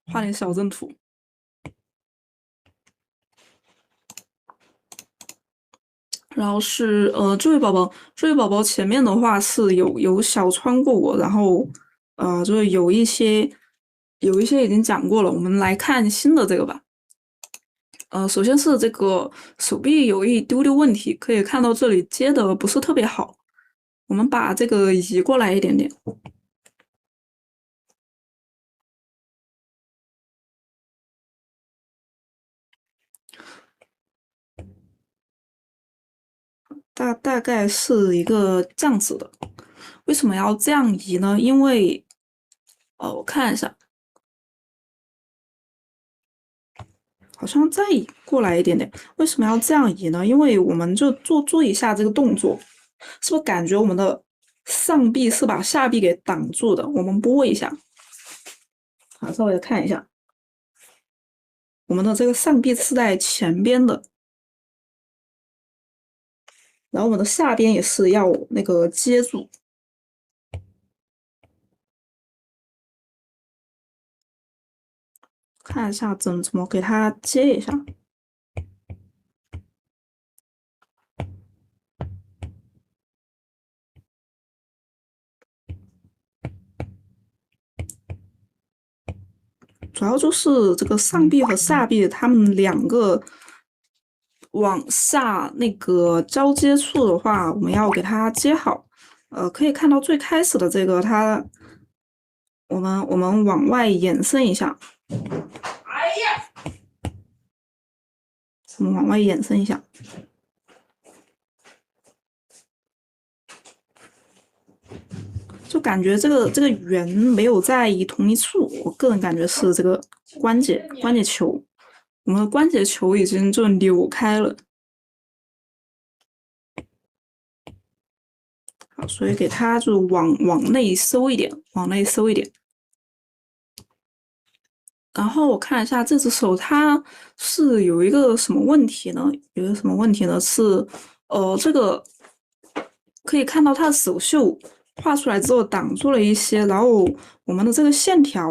画点小正图。然后是这位宝宝前面的话是有小穿过我，然后就是有一些已经讲过了，我们来看新的这个吧。首先是这个手臂有一丢丢问题，可以看到这里接的不是特别好，我们把这个移过来一点点。大概是一个这样子的。为什么要这样移呢？因为，我看一下，好像再移过来一点点。为什么要这样移呢？因为我们就做一下这个动作，是不是感觉我们的上臂是把下臂给挡住的？我们拨一下，好，稍微看一下，我们的这个上臂是在前边的。然后我们的下边也是要那个接住，看一下怎么给它接一下。主要就是这个上臂和下臂，它们两个往下那个交接处的话，我们要给它接好。可以看到最开始的这个，我们往外延伸一下。哎呀，我们往外延伸一下。就感觉这个圆没有在同一处，我个人感觉是这个关节球，我们的关节球已经就扭开了。好，所以给它就往内收一点，往内收一点。然后我看一下这只手，它是有一个什么问题呢？有一个什么问题呢？是这个可以看到它的手袖画出来之后挡住了一些，然后我们的这个线条，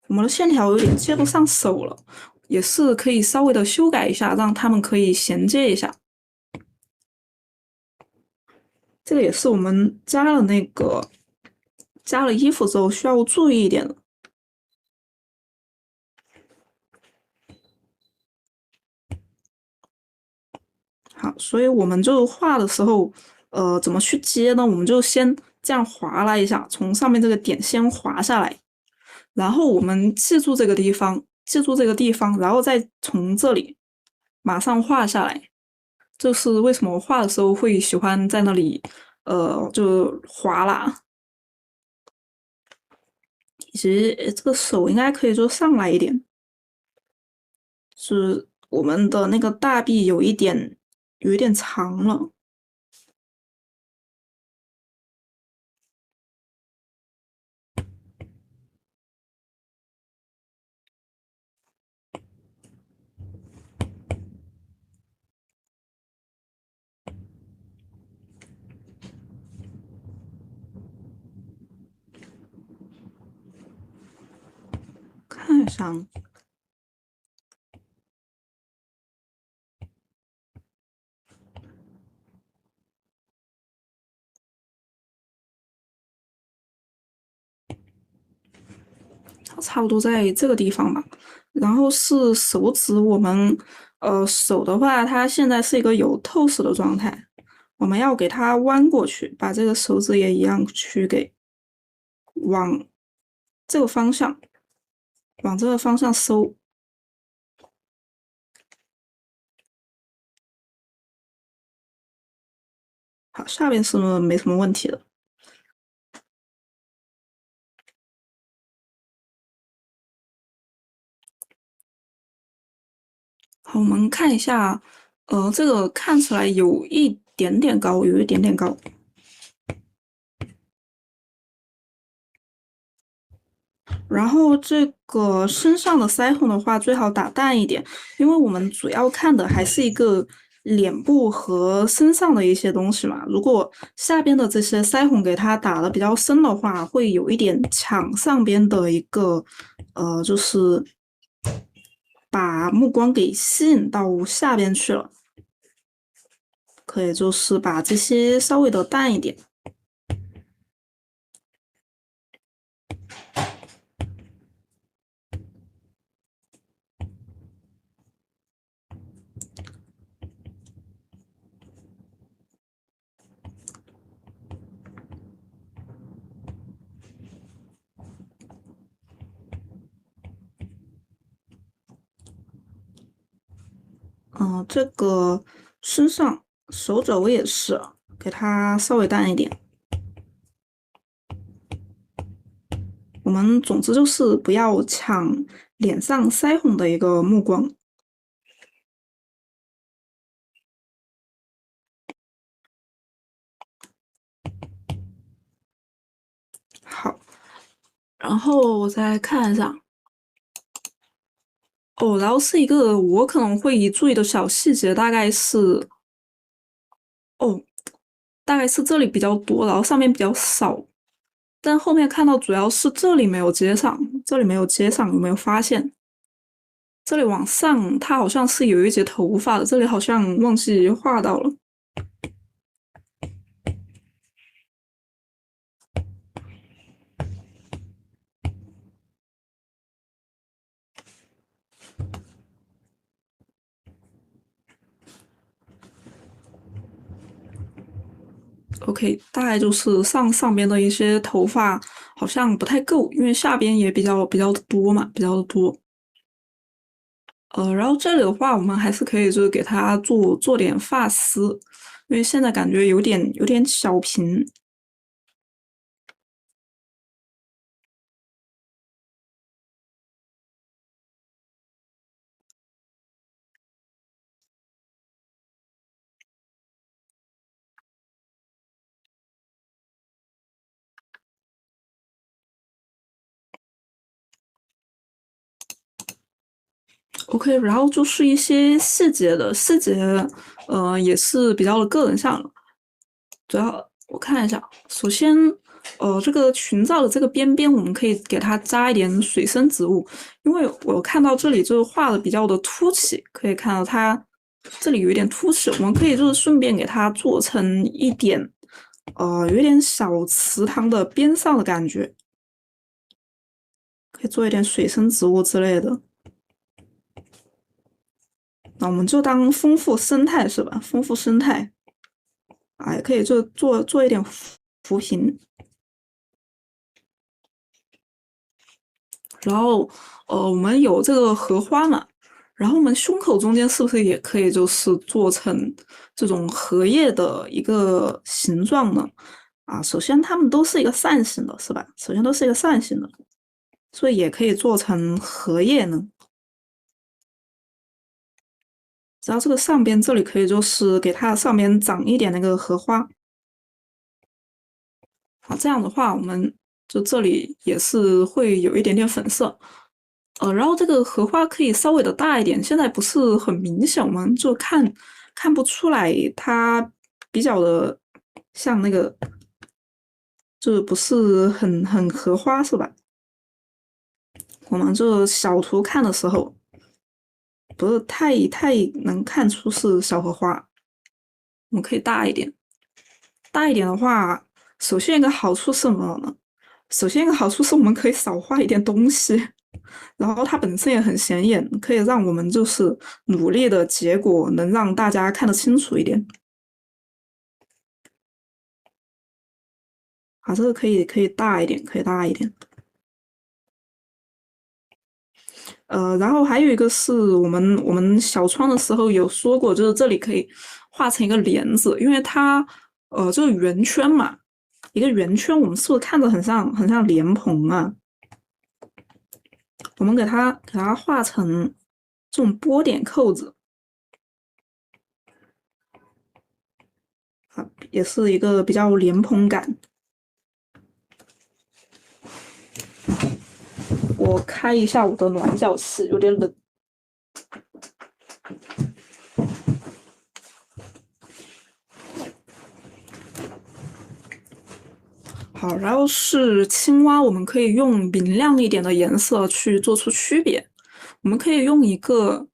我们的线条有点接不上手了，也是可以稍微的修改一下，让它们可以衔接一下。这个也是我们加了衣服之后需要注意一点的。好，所以我们就画的时候，怎么去接呢？我们就先这样划拉一下，从上面这个点先划下来，然后我们记住这个地方，然后再从这里马上画下来。这是为什么我画的时候会喜欢在那里，就划拉，以及这个手应该可以就上来一点，是我们的那个大臂有一点长了。看一下，差不多在这个地方吧。然后是手指，我们手的话，它现在是一个有透视的状态，我们要给它弯过去，把这个手指也一样去给往这个方向收。好，下边是没什么问题的。好，我们看一下，这个看起来有一点点高，然后这个身上的腮红的话，最好打淡一点，因为我们主要看的还是一个脸部和身上的一些东西嘛。如果下边的这些腮红给它打的比较深的话，会有一点抢上边的一个，就是把目光给吸引到下边去了。可以就是把这些稍微的淡一点。这个身上手肘也是，给它稍微淡一点。我们总之就是不要抢脸上腮红的一个目光。好，然后我再看一下。哦，然后是一个我可能会注意的小细节，大概是，大概是这里比较多，然后上面比较少。但后面看到主要是这里没有接上，这里没有接上，有没有发现？这里往上，它好像是有一节头发的，这里好像忘记画到了。OK，大概就是上边的一些头发好像不太够，因为下边也比较多嘛，比较多。然后这里的话，我们还是可以就是给它做点发丝，因为现在感觉有点小平。OK，然后就是一些细节，也是比较的个人向了。主要我看一下，首先，这个裙罩的这个边边，我们可以给它扎一点水生植物，因为我看到这里就是画的比较的凸起，可以看到它这里有一点凸起，我们可以就是顺便给它做成一点，有一点小池塘的边上的感觉，可以做一点水生植物之类的。那我们就当丰富生态是吧？丰富生态，也可以就做一点浮萍。然后，我们有这个荷花嘛，然后我们胸口中间是不是也可以就是做成这种荷叶的一个形状呢？首先它们都是一个扇形的，是吧？首先都是一个扇形的，所以也可以做成荷叶呢。然后这个上边这里可以就是给它上面长一点那个荷花。好，这样的话，我们就这里也是会有一点点粉色。然后这个荷花可以稍微的大一点，现在不是很明显，我们就看不出来它比较的像那个，就不是很荷花是吧？我们这小图看的时候，不是太能看出是小荷花，我们可以大一点。大一点的话，首先一个好处是什么呢？首先一个好处是我们可以少画一点东西，然后它本身也很显眼，可以让我们就是努力的结果能让大家看得清楚一点。好，这个可以大一点，可以大一点。然后还有一个是我们小窗的时候有说过，就是这里可以画成一个帘子，因为它这个圆圈嘛，一个圆圈，我们是不是看着很像莲蓬啊？我们给它画成这种波点扣子，也是一个比较莲蓬感。我开一下我的暖脚器，有点冷。好，然后是青蛙，我们可以用明亮一点的颜色去做出区别。我们可以用一个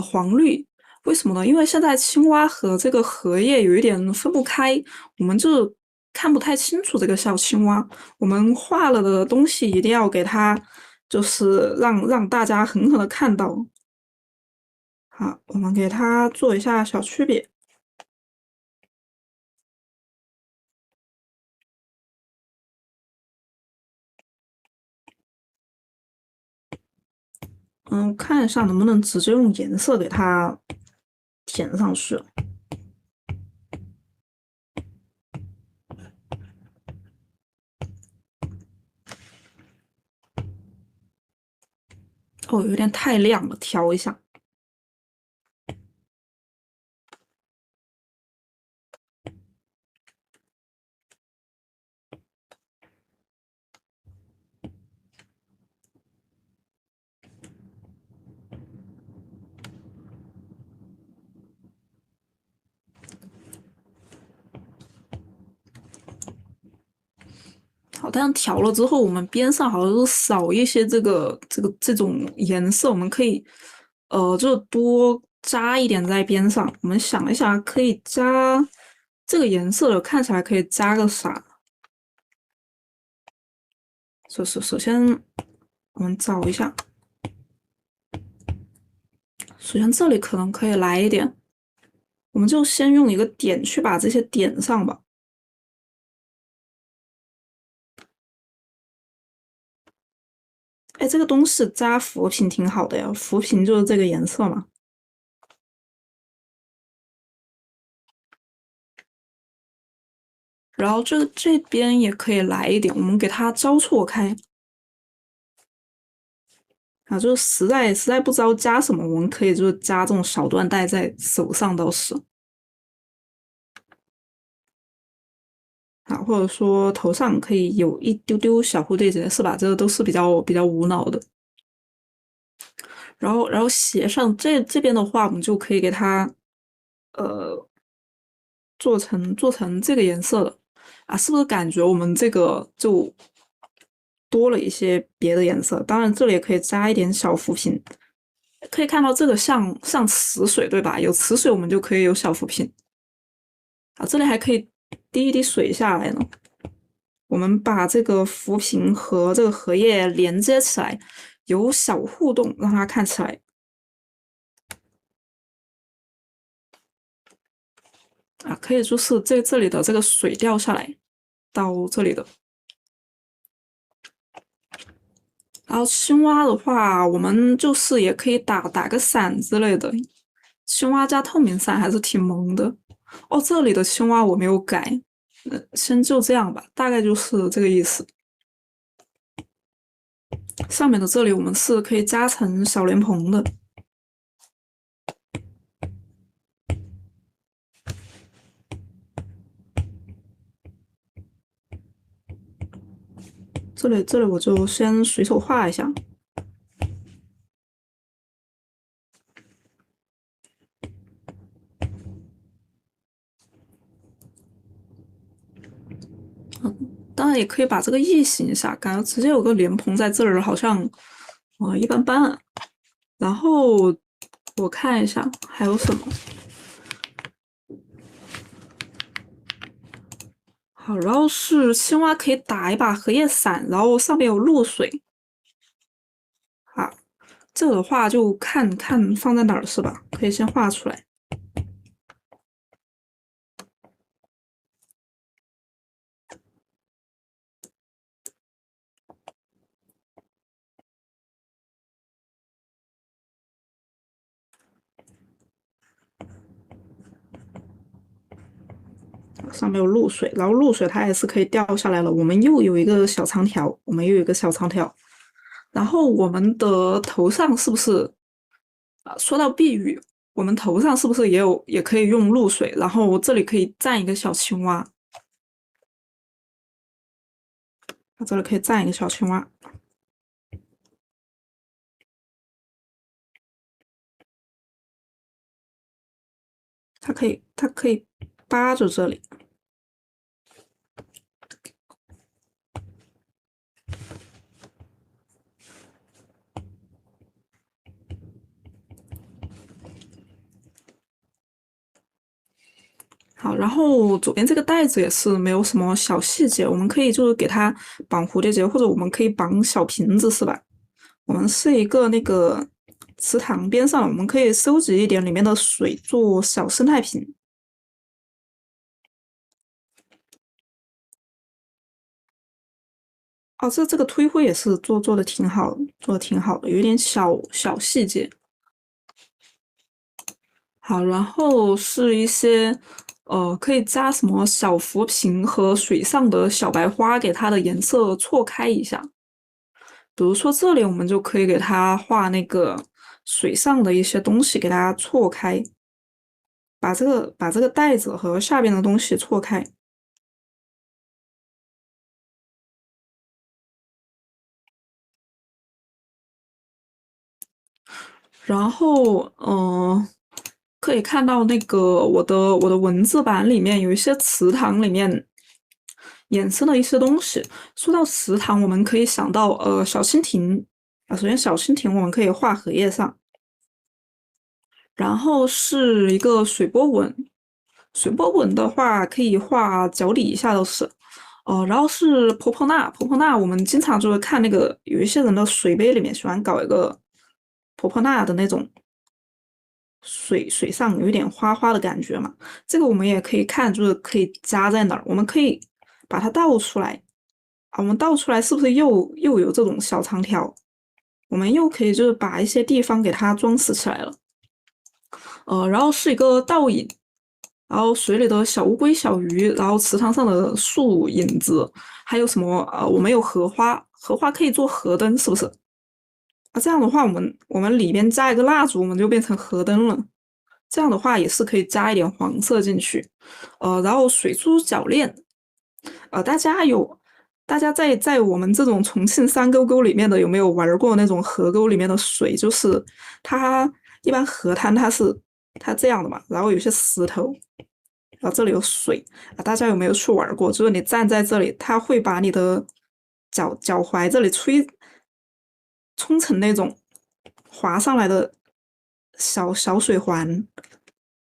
黄绿，为什么呢？因为现在青蛙和这个荷叶有一点分不开，我们就看不太清楚这个小青蛙。我们画了的东西一定要给它，就是让大家狠狠的看到。好，我们给它做一下小区别。看一下能不能直接用颜色给它填上去。哦，有点太亮了，调一下。好，但调了之后，我们边上好像是少一些这种颜色，我们可以就多加一点在边上。我们想一下，可以加这个颜色的，看起来可以加个啥？首先我们找一下，首先这里可能可以来一点，我们就先用一个点去把这些点上吧。哎，这个东西加浮萍挺好的呀，浮萍就是这个颜色嘛。然后这边也可以来一点，我们给它交错开。啊，就是实在不知道加什么，我们可以就是加这种小缎带在手上倒是。啊，或者说头上可以有一丢丢小蝴蝶结，是吧？这个都是比较无脑的。然后鞋上这边的话，我们就可以给它呃做成这个颜色的啊，是不是感觉我们这个就多了一些别的颜色？当然这里也可以加一点小浮萍，可以看到这个像池水对吧？有池水我们就可以有小浮萍啊，这里还可以滴一滴水下来呢。我们把这个浮萍和这个荷叶连接起来，有小互动，让它看起来啊，可以就是这里的这个水掉下来到这里的。然后青蛙的话，我们就是也可以打个伞之类的。青蛙加透明伞还是挺萌的。哦，这里的青蛙我没有改，先就这样吧，大概就是这个意思。上面的这里我们是可以加成小莲蓬的。这里我就先随手画一下。当然也可以把这个异形一下，感觉直接有个莲蓬在这儿，好像一般般啊。然后我看一下还有什么。好，然后是青蛙可以打一把荷叶伞，然后上面有露水。啊，这个的话就看看放在哪儿是吧？可以先画出来。上面有露水，然后露水它还是可以掉下来了。我们又有一个小长条，然后我们的头上是不是啊？说到避雨，我们头上是不是也可以用露水？然后这里可以站一个小青蛙，这里可以站一个小青蛙，它可以扒着这里。好，然后左边这个带子也是没有什么小细节，我们可以就是给它绑蝴蝶结，或者我们可以绑小瓶子，是吧？我们是一个那个池塘边上，我们可以收集一点里面的水做小生态瓶。哦，这个推灰也是做的挺好的，做的挺好的，有一点小小细节。好，然后是一些可以加什么小浮萍和水上的小白花，给它的颜色错开一下。比如说这里，我们就可以给它画那个水上的一些东西，给它错开，把这个袋子和下边的东西错开。然后，可以看到那个我的文字版里面有一些池塘里面衍生的一些东西。说到池塘，我们可以想到小蜻蜓啊。首先小蜻蜓我们可以画荷叶上，然后是一个水波纹。水波纹的话可以画脚底下的是。然后是婆婆纳，婆婆纳我们经常就会看那个有一些人的水杯里面喜欢搞一个婆婆纳的那种水上有一点花花的感觉嘛。这个我们也可以看，就是可以加在哪儿，我们可以把它倒出来啊。我们倒出来是不是又有这种小长条？我们又可以就是把一些地方给它装饰起来了。然后是一个倒影，然后水里的小乌龟、小鱼，然后池塘上的树影子，还有什么我们有荷花，荷花可以做河灯，是不是？啊，这样的话，我们里边加一个蜡烛，我们就变成河灯了。这样的话也是可以加一点黄色进去。然后水珠铰链，大家在我们这种重庆山沟沟里面的有没有玩过那种河沟里面的水？就是它一般河滩它这样的嘛，然后有些石头，然后这里有水啊。大家有没有去玩过？就是你站在这里，它会把你的脚踝这里冲成那种滑上来的小小水环，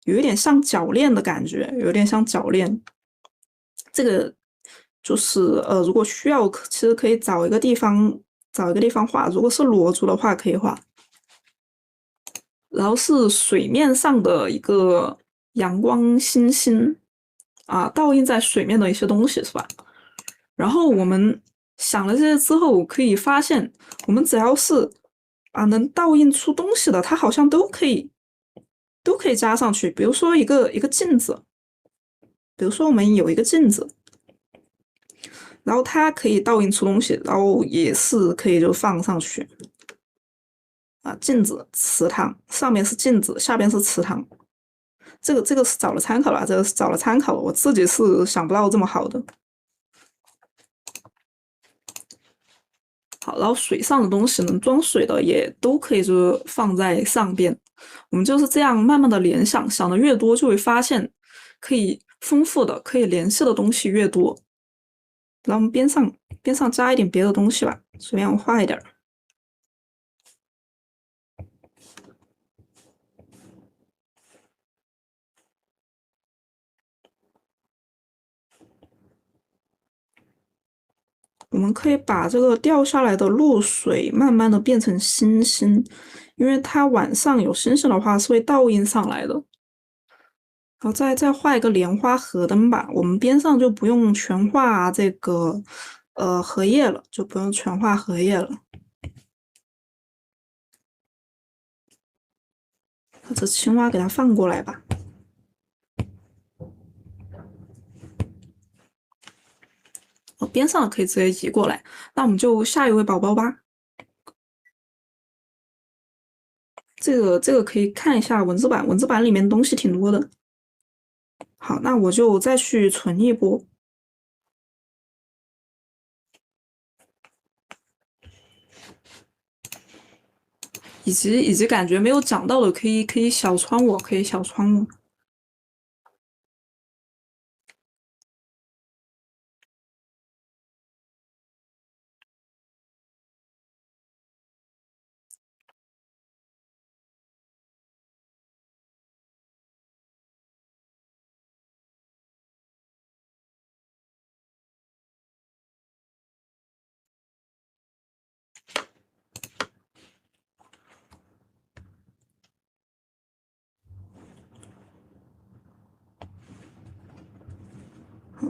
有一点像铰链的感觉，有点像铰链。这个就是如果需要，其实可以找一个地方画。如果是裸足的话，可以画。然后是水面上的一个阳光星星啊，倒映在水面的一些东西是吧？然后我们想了这些之后，可以发现，我们只要是能倒映出东西的，它好像都可以加上去。比如说一个镜子，比如说我们有一个镜子，然后它可以倒映出东西，然后也是可以就放上去啊。镜子、池塘，上面是镜子，下边是池塘。这个是找了参考了，这个是找了参考了，我自己是想不到这么好的。好，然后水上的东西能装水的也都可以就是放在上边。我们就是这样慢慢的联想，想的越多，就会发现可以丰富的、可以联系的东西越多。然后我们边上加一点别的东西吧，随便我画一点。我们可以把这个掉下来的露水慢慢的变成星星，因为它晚上有星星的话是会倒映上来的。然后再画一个莲花河灯吧，我们边上就不用全画这个荷叶了，就不用全画荷叶了。把这青蛙给它放过来吧。边上可以直接移过来。那我们就下一位宝宝吧。这个可以看一下文字版，文字版里面东西挺多的。好，那我就再去存一波。以及感觉没有讲到的，可以小窗我，可以小窗我。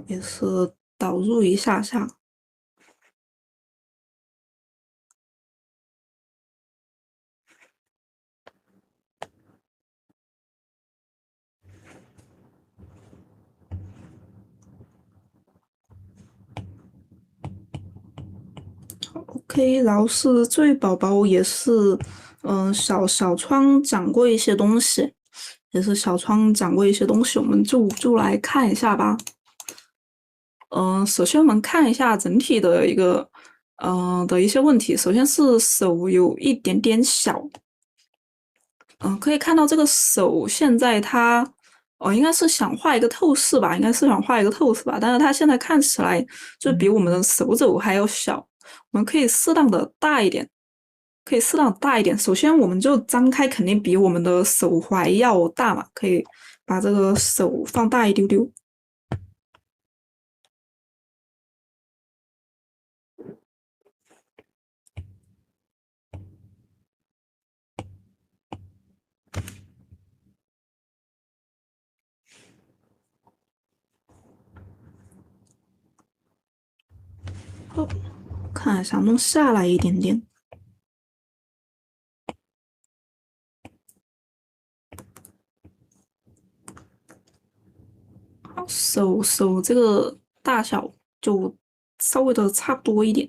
也是导入一下下。OK，然后是这位宝宝也是，小窗讲过一些东西，也是小窗讲过一些东西，我们就来看一下吧。首先我们看一下整体的一些问题。首先是手有一点点小，可以看到这个手现在它，应该是想画一个透视吧，但是它现在看起来就比我们的手肘还要小。我们可以适当的大一点，首先我们就张开，肯定比我们的手踝要大嘛，可以把这个手放大一丢丢。好，看一下，弄下来一点点。好，手这个大小就稍微的差不多一点。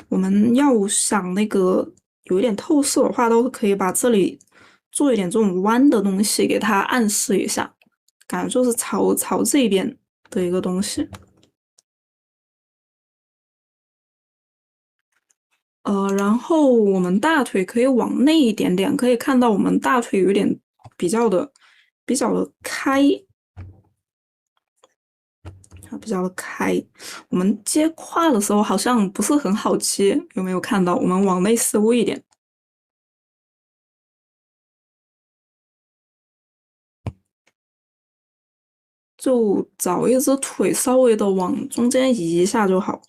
我们要想那个有一点透视的话，都可以把这里做一点这种弯的东西，给它暗示一下，感觉就是朝这边的一个东西。然后我们大腿可以往内一点点，可以看到我们大腿有点比较的开，比较的开。我们接胯的时候好像不是很好接，有没有看到？我们往内收一点。就找一只腿稍微的往中间移一下就好。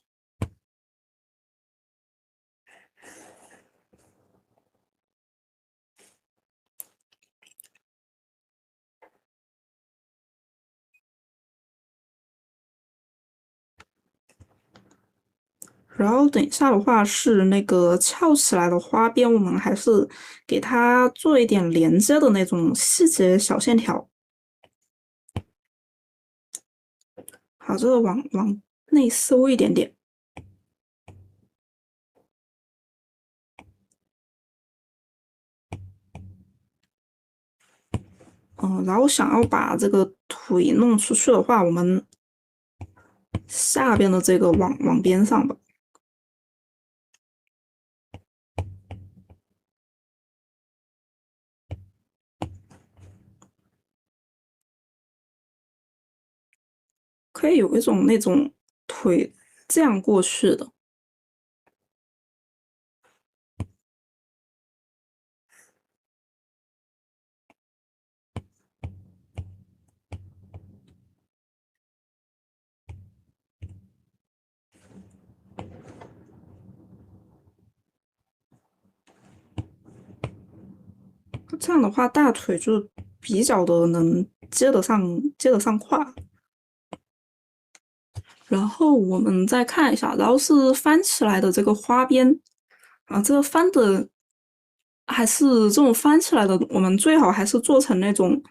然后等一下的话是那个翘起来的花边，我们还是给它做一点连接的那种细节小线条。好，这个往内收一点点。然后想要把这个腿弄出去的话，我们下边的这个往边上吧。可以有一种那种腿这样过去的。这样的话，大腿就比较的能接得上胯。然后我们再看一下，然后是翻起来的这个花边啊，这个翻的还是这种翻起来的，我们最好还是做成那种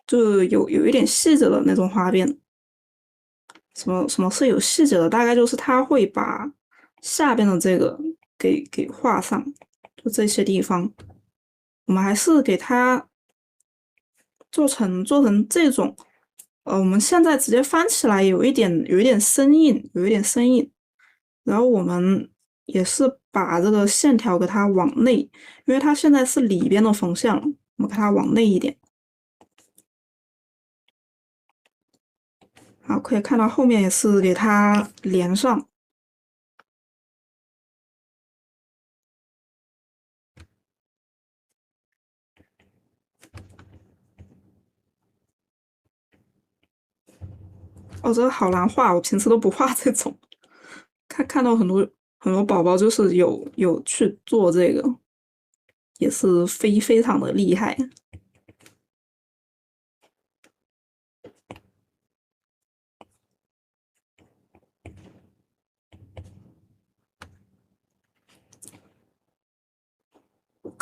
就有一点细节的那种花边。什么是有细节的？大概就是它会把下边的这个给画上，就这些地方，我们还是给它做成这种。我们现在直接翻起来有一点生硬，然后我们也是把这个线条给它往内，因为它现在是里边的缝线了，我们给它往内一点。好，可以看到后面也是给它连上。哦，这个好难画，我平时都不画这种。看到很多宝宝就是有去做这个，也是非常的厉害。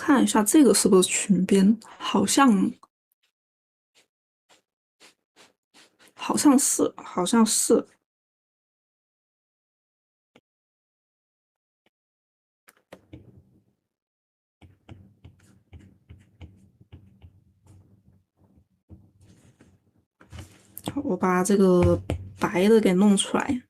看一下这个是不是裙边，好像是。我把这个白的给弄出来。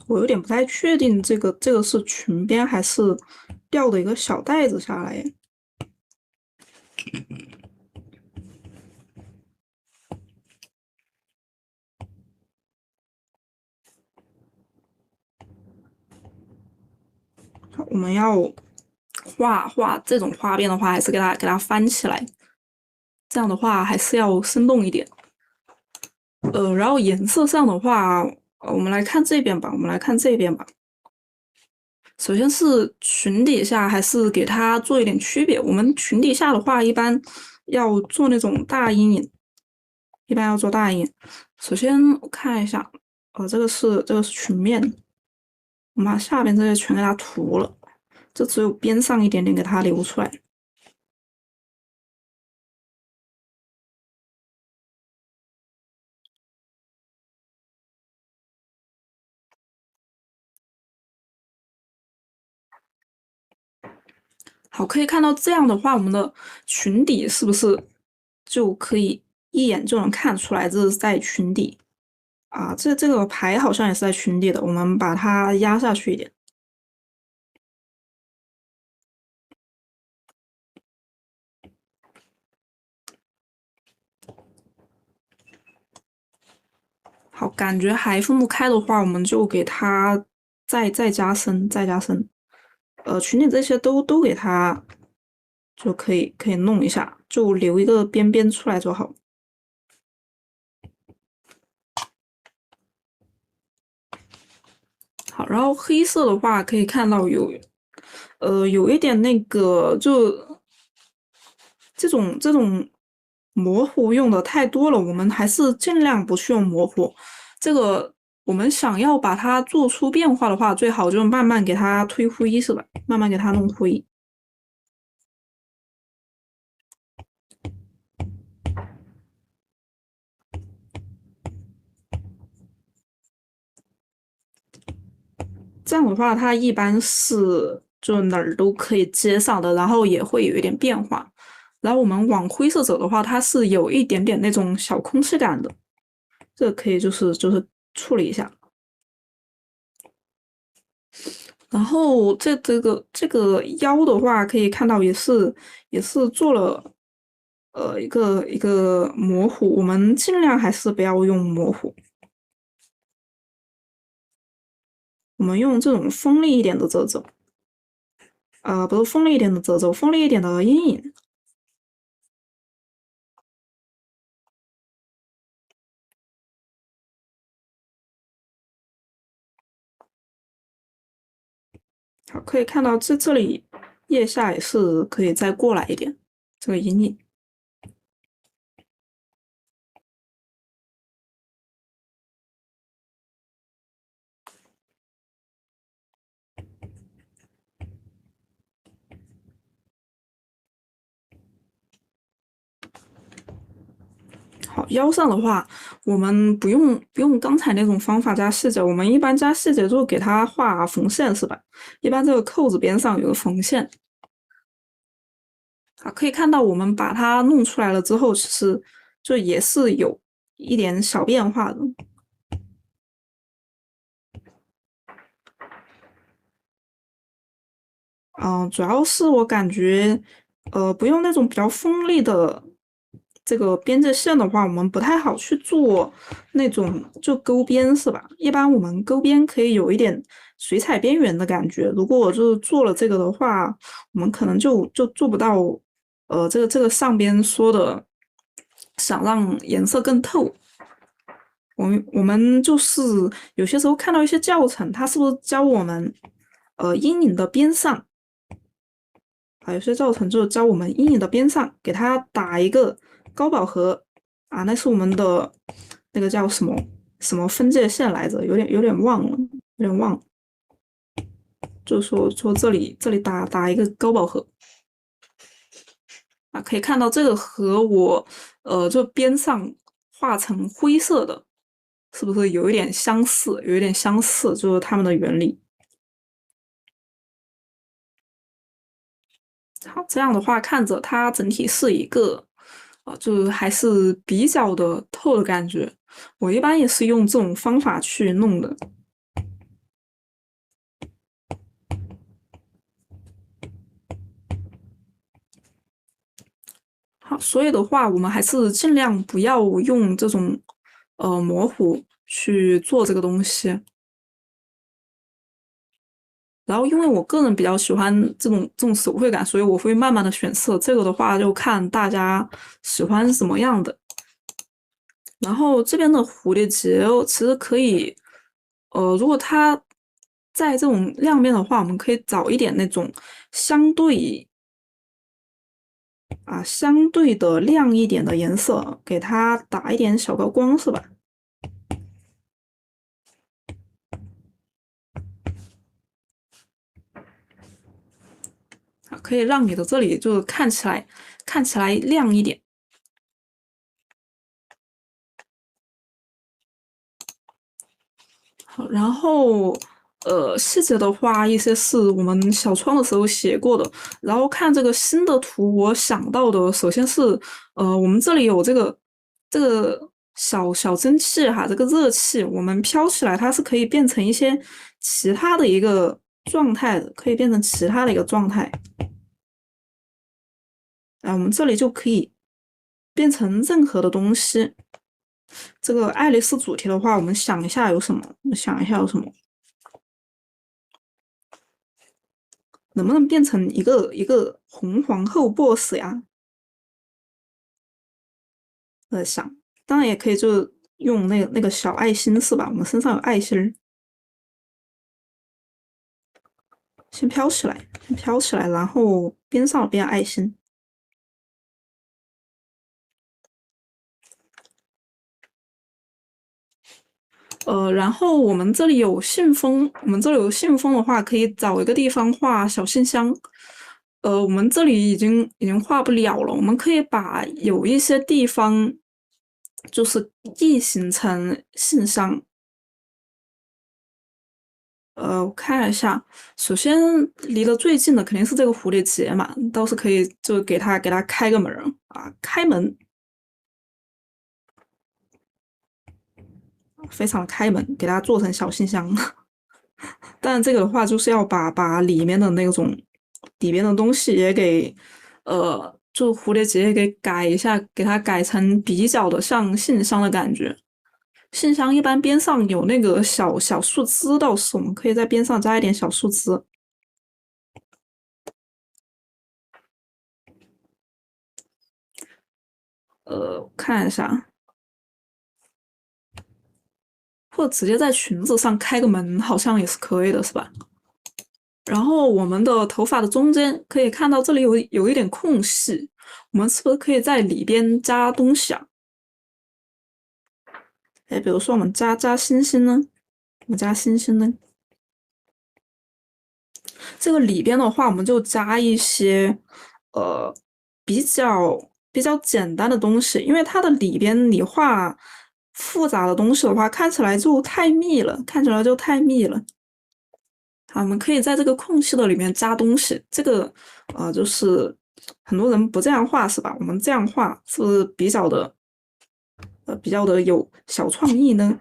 我有点不太确定这个是裙边还是吊的一个小带子下来。我们要画这种花边的话，还是给它翻起来，这样的话还是要生动一点。然后颜色上的话，我们来看这边吧。首先是裙底下还是给它做一点区别。我们裙底下的话，一般要做那种大阴影，首先我看一下，这个是裙面，我们把下边这些全给它涂了，这只有边上一点点给它留出来。好，可以看到这样的话，我们的裙底是不是就可以一眼就能看出来这是在裙底啊？这个牌好像也是在裙底的，我们把它压下去一点。好，感觉还分不开的话，我们就给它再加深。裙底这些都给它就可以弄一下，就留一个边边出来就好。好，然后黑色的话可以看到有一点那个就这种模糊用的太多了，我们还是尽量不去用模糊。这个我们想要把它做出变化的话，最好就慢慢给它推灰，是吧？慢慢给它弄灰。这样的话，它一般是就哪儿都可以接上的，然后也会有一点变化。然后我们往灰色走的话，它是有一点点那种小空气感的，这个可以就是处理一下。然后这个腰的话，可以看到也是做了一个模糊，我们尽量还是不要用模糊，我们用这种锋利一点的褶皱，不是锋利一点的褶皱，锋利一点的阴影。好，可以看到这里腋下也是可以再过来一点，这个阴影。好，腰上的话，我们不用刚才那种方法加细节，我们一般加细节就给它画缝线，是吧？一般这个扣子边上有个缝线。好，可以看到我们把它弄出来了之后，其实就也是有一点小变化的。主要是我感觉，不用那种比较锋利的这个边界线的话，我们不太好去做那种就勾边，是吧？一般我们勾边可以有一点水彩边缘的感觉。如果我就是做了这个的话，我们可能就做不到，这个上边说的想让颜色更透。我们就是有些时候看到一些教程，它是不是教我们阴影的边上啊？有些教程就是教我们阴影的边上给它打一个高饱和啊，那是我们的那个叫什么分界线来着？有点忘了，有点忘了。就是说这里打一个高饱和啊，可以看到这个和我就边上画成灰色的，是不是有一点相似？有一点相似，就是它们的原理。好，这样的话看着它整体是一个就是还是比较的透的感觉。我一般也是用这种方法去弄的。好，所以的话，我们还是尽量不要用这种模糊去做这个东西。然后，因为我个人比较喜欢这种手绘感，所以我会慢慢的选色。这个的话，就看大家喜欢什么样的。然后这边的蝴蝶结其实可以，如果它在这种亮面的话，我们可以找一点那种相对的亮一点的颜色，给它打一点小高光，是吧？可以让你的这里就看起来亮一点。好，然后细节的话，一些是我们小创的时候写过的。然后看这个新的图，我想到的首先是我们这里有这个小蒸汽哈，这个热气，我们飘起来，它是可以变成一些其他的一个状态的，可以变成其他的一个状态。我们这里就可以变成任何的东西。这个爱丽丝主题的话，我们想一下有什么？能不能变成一个红皇后 boss 呀？想，当然也可以，就用那个小爱心是吧？我们身上有爱心，先飘起来，然后边上变爱心。然后我们这里有信封，的话，可以找一个地方画小信箱。我们这里已经画不了了，我们可以把有一些地方就是异形成信箱。我看一下，首先离得最近的肯定是这个蝴蝶结嘛，倒是可以就给它开个门啊，开门。非常的开门，给它做成小信箱。但这个的话，就是要把里面的那种里面的东西也给，就蝴蝶结也给改一下，给它改成比较的像信箱的感觉。信箱一般边上有那个小树枝，倒是我们可以在边上加一点小树枝。看一下。或者直接在裙子上开个门，好像也是可以的，是吧？然后我们的头发的中间可以看到这里有一点空隙，我们是不是可以在里边加东西啊？比如说我们加星星呢？我们加星星呢？这个里边的话，我们就加一些比较简单的东西，因为它的里边你画复杂的东西的话，看起来就太密了。好，我们可以在这个空隙的里面加东西。这个就是很多人不这样画是吧？我们这样画是不是比较的有小创意呢？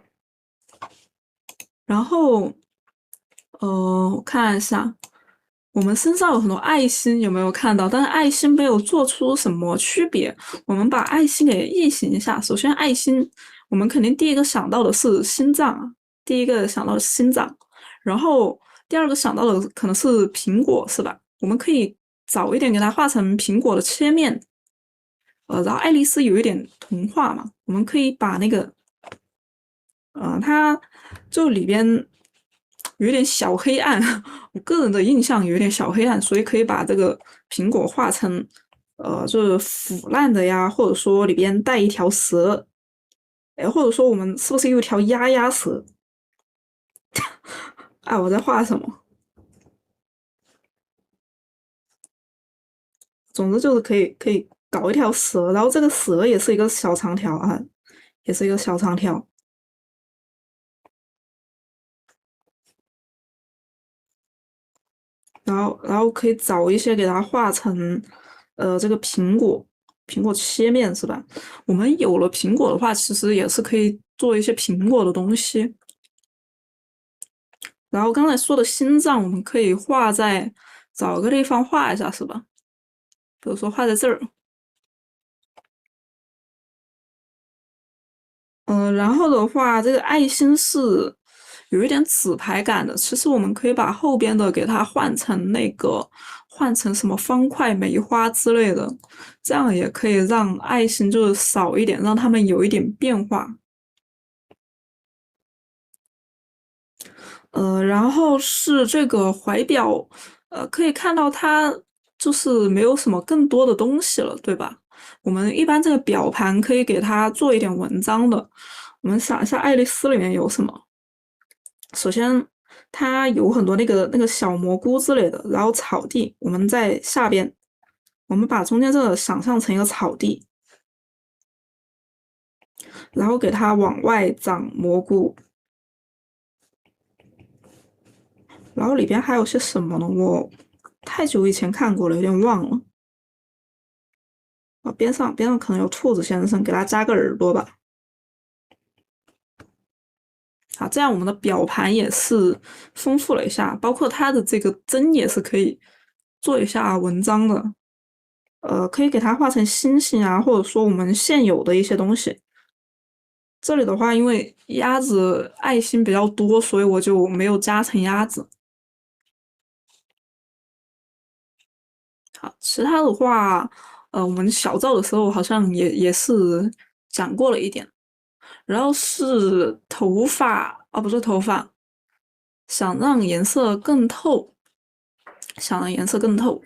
然后我看一下，我们身上有很多爱心，有没有看到？但是爱心没有做出什么区别。我们把爱心给异形一下。首先，爱心我们肯定第一个想到的是心脏，然后第二个想到的可能是苹果，是吧？我们可以早一点给它画成苹果的切面。然后爱丽丝有一点童话嘛，我们可以把那个，它就里边有一点小黑暗，我个人的印象有一点小黑暗，所以可以把这个苹果画成，就是腐烂的呀，或者说里边带一条蛇，哎，或者说我们是不是有一条鸭鸭蛇？啊，我在画什么？总之就是可以搞一条蛇，然后这个蛇也是一个小长条啊，也是一个小长条。然后可以找一些给它画成，这个苹果切面是吧？我们有了苹果的话，其实也是可以做一些苹果的东西。然后刚才说的心脏，我们可以画在找个地方画一下是吧？比如说画在这儿。然后的话，这个爱心是有一点纸牌感的。其实我们可以把后边的给它换成什么方块、梅花之类的，这样也可以让爱心就是少一点，让它们有一点变化。然后是这个怀表，可以看到它就是没有什么更多的东西了，对吧？我们一般这个表盘可以给它做一点文章的。我们想一下，爱丽丝里面有什么？首先，它有很多那个小蘑菇之类的，然后草地，我们在下边，我们把中间这个想象成一个草地，然后给它往外长蘑菇，然后里边还有些什么呢？我太久以前看过了，有点忘了。边上可能有兔子先生，给它加个耳朵吧。好，这样我们的表盘也是丰富了一下，包括它的这个针也是可以做一下文章的。可以给它画成星星啊，或者说我们现有的一些东西。这里的话，因为鸭子爱心比较多，所以我就没有加成鸭子。好，其他的话，我们小灶的时候好像也是讲过了一点。然后是头发，哦，不是头发，想让颜色更透，想让颜色更透。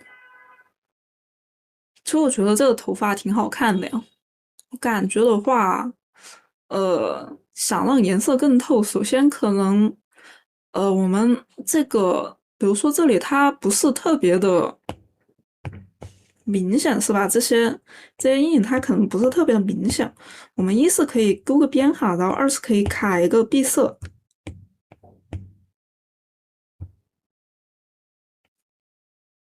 其实我觉得这个头发挺好看的呀。我感觉的话，想让颜色更透，首先可能，我们这个，比如说这里它不是特别的明显，是吧？这些阴影它可能不是特别的明显。我们一是可以勾个边哈，然后二是可以卡一个闭塞。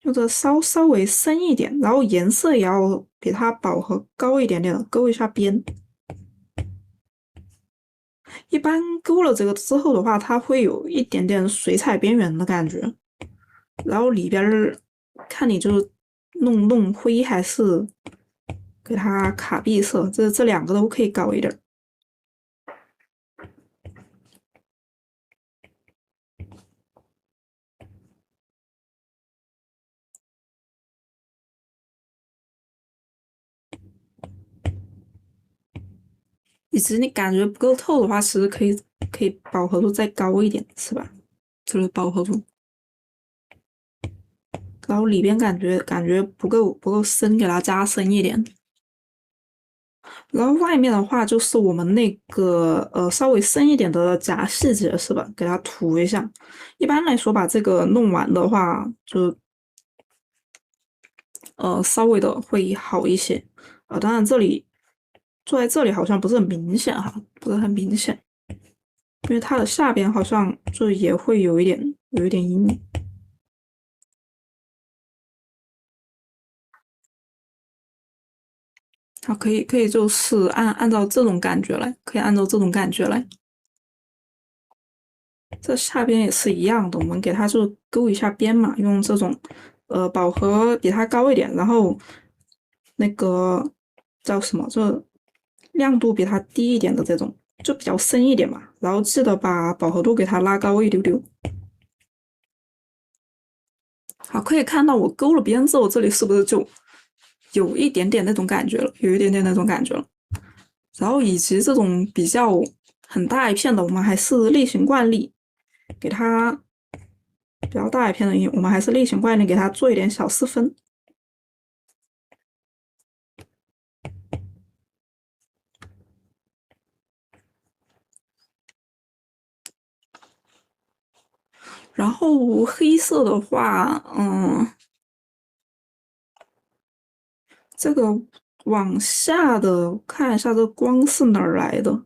用的稍微深一点，然后颜色也要比它饱和高一点点，勾一下边。一般勾了这个之后的话，它会有一点点水彩边缘的感觉。然后里边看你就弄灰还是给它卡闭塞，这两个都可以搞一点。以及你感觉不够透的话，其实可以饱和度再高一点，是吧？这个饱和度。然后里边感觉不够深，给它加深一点。然后外面的话就是我们那个稍微深一点的假细节是吧？给它涂一下。一般来说把这个弄完的话，就稍微的会好一些。当然这里坐在这里好像不是很明显哈，不是很明显，因为它的下边好像就也会有一点阴影。好，可以就是按照这种感觉来，可以按照这种感觉来。这下边也是一样的，我们给它就勾一下边嘛，用这种饱和比它高一点，然后那个叫什么，就亮度比它低一点的这种，就比较深一点嘛。然后记得把饱和度给它拉高一丢丢。好，可以看到我勾了边之后，这里是不是就有一点点那种感觉了，有一点点那种感觉了。然后以及这种比较很大一片的，我们还是例行惯例，给它比较大一片的，我们还是例行惯例给它做一点小丝分。然后黑色的话，这个往下的看一下，这光是哪儿来的？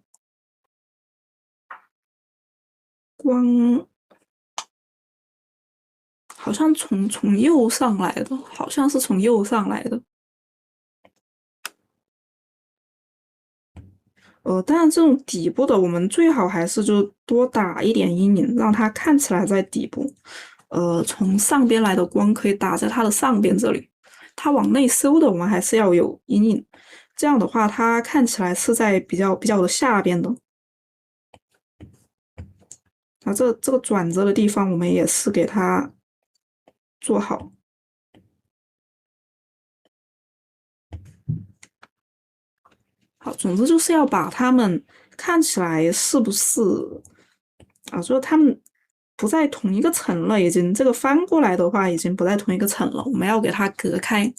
光好像从右上来的，好像是从右上来的。当然这种底部的，我们最好还是就多打一点阴影，让它看起来在底部。从上边来的光可以打在它的上边这里，它往内收的，我们还是要有阴影。这样的话，它看起来是在比较的下边的。啊，这个转折的地方，我们也是给它做好。好，总之就是要把它们看起来是不是啊？就是它们不在同一个层了，已经这个翻过来的话，已经不在同一个层了，我们要给它隔开。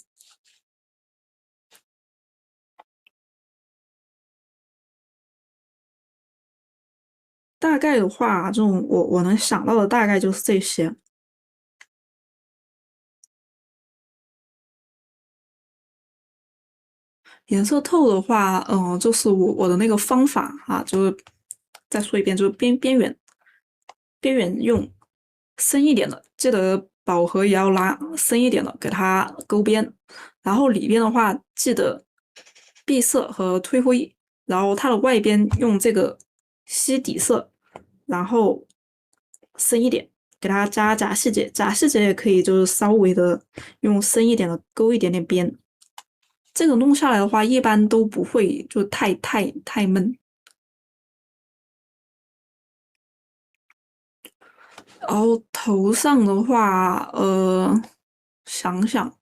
大概的话，这种我能想到的大概就是这些。颜色透的话，就是我的那个方法啊，就是再说一遍，就是边缘用深一点的，记得饱和也要拉深一点的，给它勾边。然后里边的话，记得闭色和推灰，然后它的外边用这个吸底色，然后深一点，给它加假细节，假细节也可以就是稍微的用深一点的勾一点点边。这个弄下来的话，一般都不会就太闷。然后头上的话，想想，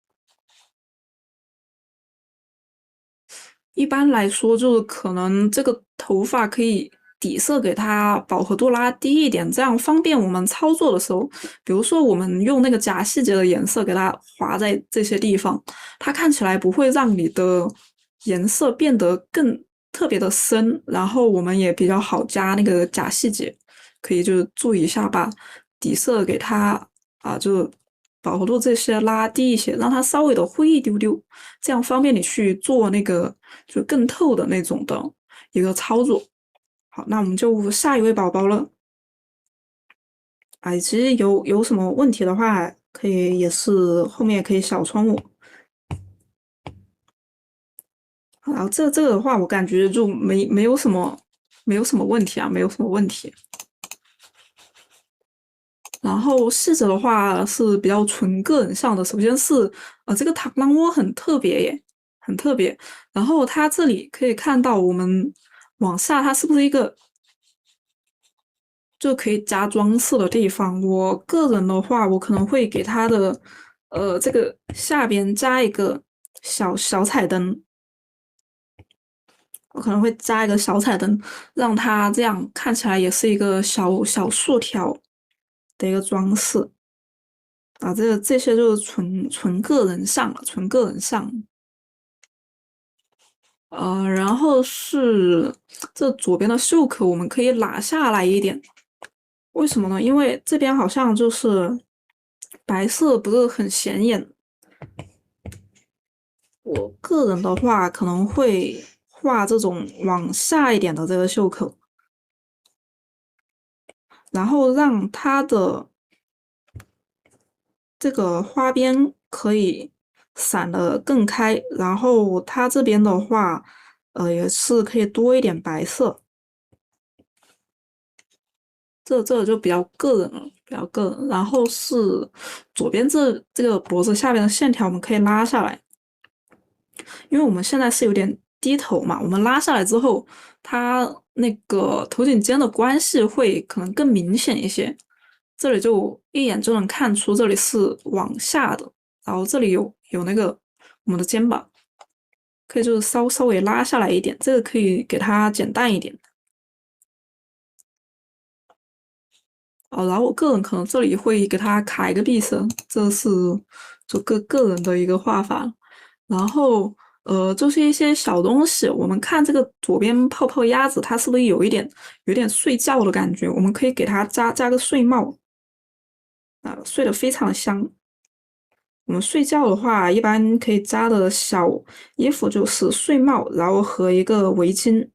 一般来说就是可能这个头发可以底色给它饱和度拉低一点，这样方便我们操作的时候。比如说我们用那个假细节的颜色给它划在这些地方，它看起来不会让你的颜色变得更特别的深，然后我们也比较好加那个假细节，可以就是注意一下把底色给它就饱和度这些拉低一些，让它稍微的灰一丢丢，这样方便你去做那个就更透的那种的一个操作。好，那我们就下一位宝宝了。其实有什么问题的话，可以也是后面也可以小窗我。然后这个的话，我感觉就没有什么问题啊，没有什么问题。然后细节的话是比较纯个人上的，首先是这个螳螂窝很特别耶，很特别。然后它这里可以看到我们往下，它是不是一个就可以加装饰的地方？我个人的话，我可能会给它的这个下边加一个小彩灯，我可能会加一个小彩灯，让它这样看起来也是一个小竖条的一个装饰。这些就是纯个人上了，纯个人上。然后是这左边的袖口，我们可以拉下来一点。为什么呢？因为这边好像就是白色不是很显眼。我个人的话可能会画这种往下一点的这个袖口，然后让它的这个花边可以散得更开，然后它这边的话，也是可以多一点白色。这就比较个人了，比较个人。然后是左边这个脖子下边的线条，我们可以拉下来，因为我们现在是有点低头嘛，我们拉下来之后，它那个头颈间的关系会可能更明显一些。这里就一眼就能看出这里是往下的，然后这里有那个我们的肩膀，可以就是稍微拉下来一点，这个可以给它减淡一点。然后我个人可能这里会给它卡一个闭声，这是就个人的一个画法。然后就是一些小东西，我们看这个左边泡泡鸭子，它是不是有点睡觉的感觉？我们可以给它加个睡帽，睡得非常的香。我们睡觉的话，一般可以扎的小衣服就是睡帽，然后和一个围巾。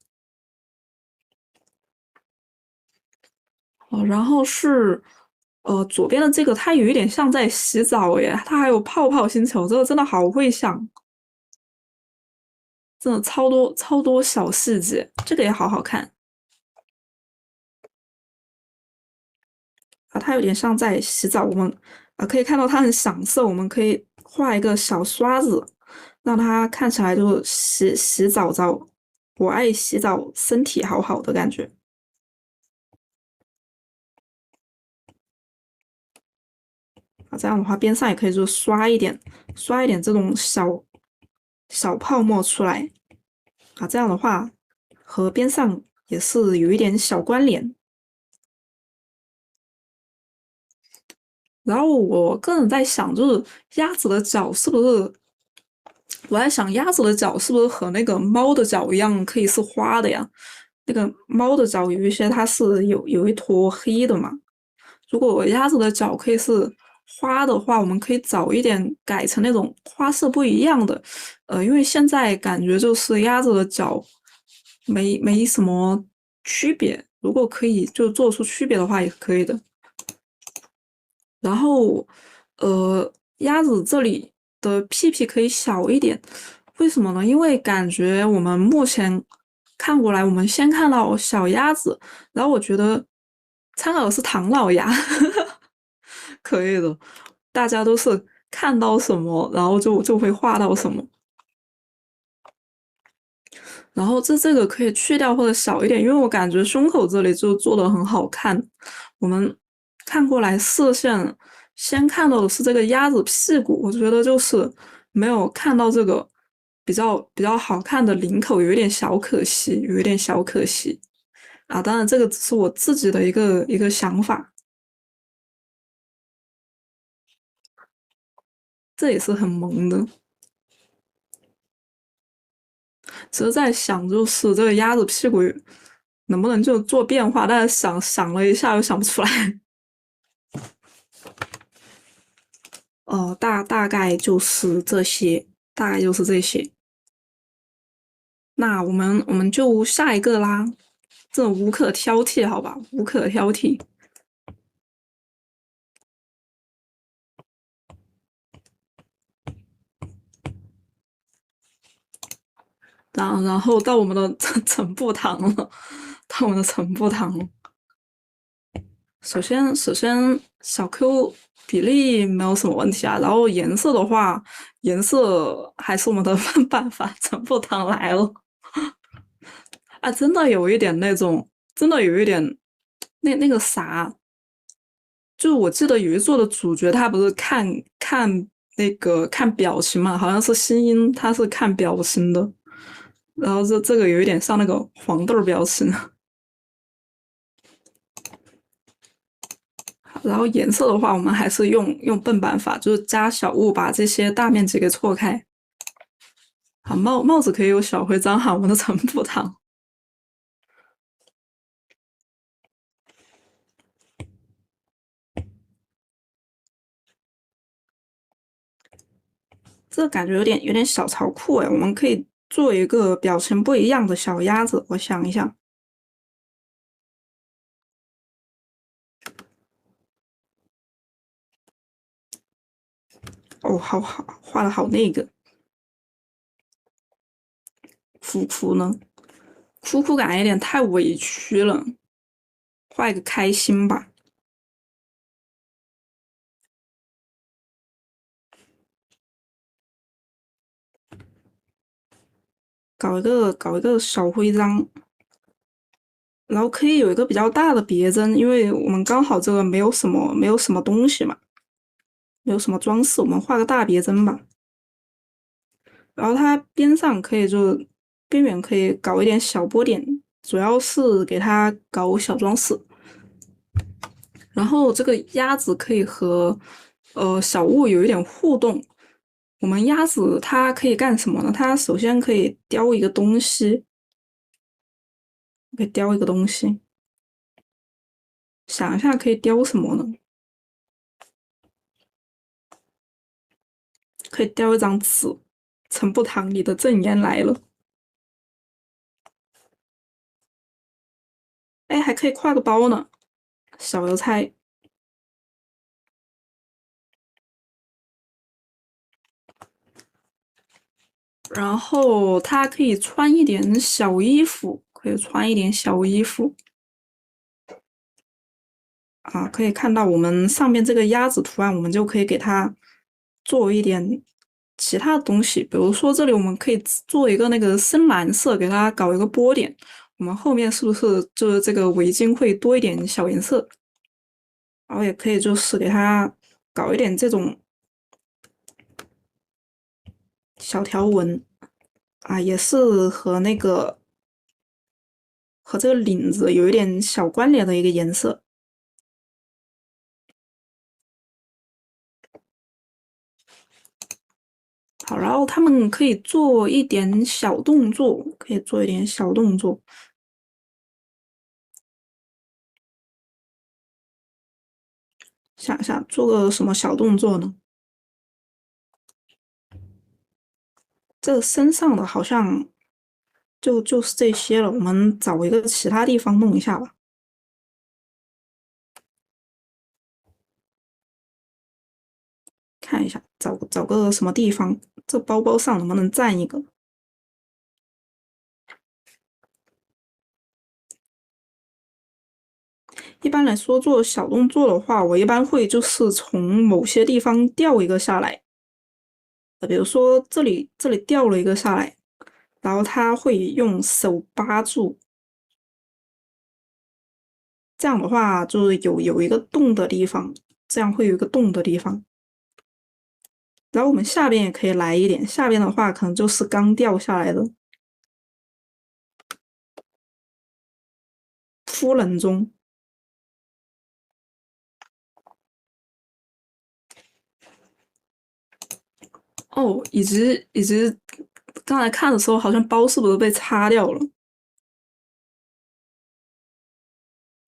然后是左边的这个，它有一点像在洗澡耶，它还有泡泡星球，这个真的好会想，真的超多小细节，这个也好好看它有点像在洗澡，我们可以看到它很享受，我们可以画一个小刷子，让它看起来就洗澡澡，我爱洗澡，身体好好的感觉。这样的话边上也可以就刷一点这种小泡沫出来这样的话和边上也是有一点小关联。然后我个人在想，就是鸭子的脚是不是？我在想鸭子的脚是不是和那个猫的脚一样，可以是花的呀？那个猫的脚有一些它是有一坨黑的嘛。如果鸭子的脚可以是花的话，我们可以早一点改成那种花色不一样的。因为现在感觉就是鸭子的脚没什么区别，如果可以就做出区别的话，也可以的。然后，鸭子这里的屁屁可以小一点，为什么呢？因为感觉我们目前看过来，我们先看到小鸭子，然后我觉得参考的是唐老鸭，可以的。大家都是看到什么，然后就会画到什么。然后这个可以去掉或者小一点，因为我感觉胸口这里就做的很好看。我们看过来视线先看到的是这个鸭子屁股，我觉得就是没有看到这个比较好看的领口，有一点小可惜，有一点小可惜当然这个只是我自己的一个想法，这也是很萌的。只是在想，就是这个鸭子屁股能不能就做变化，但是想了一下又想不出来。大概就是这些，大概就是这些。那我们就下一个啦，这无可挑剔，好吧，无可挑剔。然后到我们的整部堂了，到我们的整部堂了。首先小 Q 比例没有什么问题然后颜色的话，颜色还是我们的办法，整部堂来了。真的有一点那种，真的有一点那个啥，就是我记得有一座的主角他不是看表情嘛，好像是新音，他是看表情的，然后这个有一点像那个黄豆表情。然后颜色的话，我们还是用笨办法，就是加小物把这些大面积给错开。好，帽子可以有小徽章哈，我们的陈步堂。这感觉有点小潮酷哎，我们可以做一个表情不一样的小鸭子。我想一下，好，画的好那个，哭呢，哭感有点太委屈了，画一个开心吧。搞一个小徽章，然后可以有一个比较大的别针，因为我们刚好这个没有什么东西嘛，没有什么装饰，我们画个大别针吧。然后它边上可以就边缘可以搞一点小波点，主要是给它搞小装饰。然后这个鸭子可以和小物有一点互动。我们鸭子它可以干什么呢？它首先可以叼一个东西，可以叼一个东西。想一下可以叼什么呢？可以叼一张纸。陈步堂，你的赠言来了。哎，还可以挎个包呢，小邮差。然后它可以穿一点小衣服，可以穿一点小衣服。啊，可以看到我们上面这个鸭子图案，我们就可以给它做一点其他的东西，比如说这里我们可以做一个那个深蓝色，给它搞一个波点。我们后面是不是就是这个围巾会多一点小颜色？然后也可以就是给它搞一点这种小条纹啊，也是和那个和这个领子有一点小关联的一个颜色。好，然后他们可以做一点小动作，可以做一点小动作。想一下，做个什么小动作呢？这身上的好像就是这些了，我们找一个其他地方弄一下吧。看一下，找个什么地方，这包包上能不能站一个？一般来说，做小动作的话，我一般会就是从某些地方掉一个下来，比如说这里掉了一个下来，然后他会用手扒住，这样的话就是有一个洞的地方，这样会有一个洞的地方。然后我们下边也可以来一点，下边的话可能就是刚掉下来的。夫人中。哦，以及刚才看的时候，好像包是不是被擦掉了？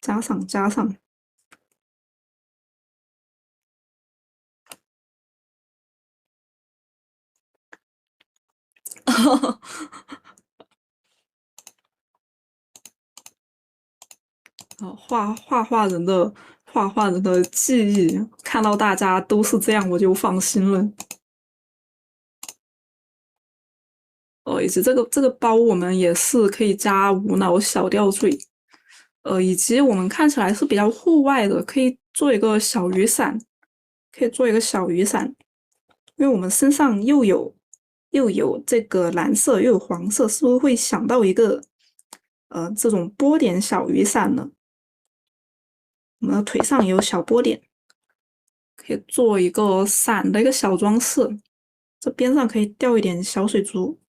加上。画画人的记忆，看到大家都是这样，我就放心了。以及这个包，我们也是可以加无脑小吊坠。以及我们看起来是比较户外的，可以做一个小雨伞，可以做一个小雨伞，因为我们身上又有这个蓝色，又有黄色，是不是会想到一个这种波点小雨伞呢？我们的腿上有小波点，可以做一个伞的一个小装饰。这边上可以吊一点小水珠，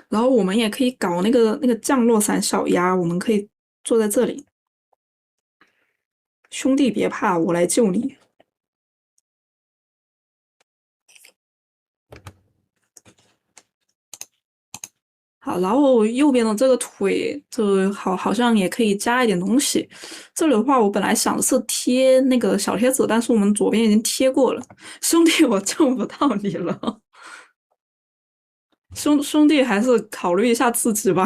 然后我们也可以搞那个降落伞小鸭，我们可以坐在这里。兄弟别怕，我来救你。好，然后右边的这个腿，这好像也可以加一点东西。这里的话，我本来想的是贴那个小贴纸，但是我们左边已经贴过了。兄弟，我救不到你了。兄弟，还是考虑一下自己吧。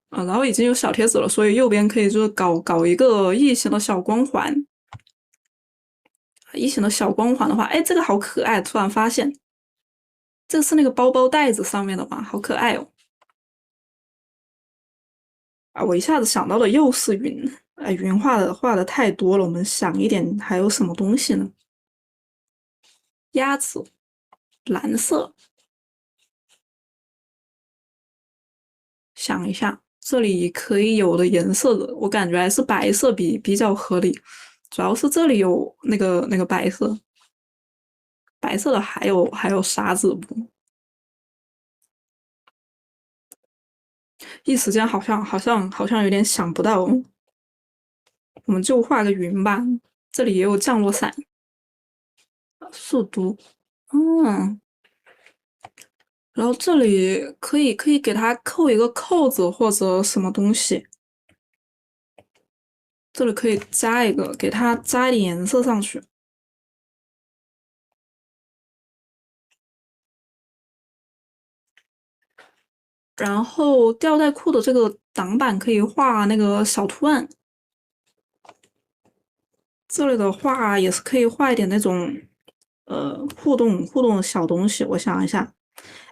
啊，然后已经有小贴纸了，所以右边可以就是搞一个异形的小光环。异形的小光环的话，哎，这个好可爱！突然发现，这是那个包包袋子上面的吗？好可爱哦！啊，我一下子想到的又是云，云画的太多了，我们想一点还有什么东西呢？鸭子，蓝色，想一下，这里可以有的颜色的，我感觉还是白色比较合理。主要是这里有那个白色，白色的还有沙子布，一时间好像有点想不到，我们就画个云吧。这里也有降落伞，速读，嗯，然后这里可以给它扣一个扣子或者什么东西，这里可以加一个，给它加一点颜色上去。然后吊带裤的这个挡板可以画那个小图案，这里的话也是可以画一点那种互动的小东西。我想一下，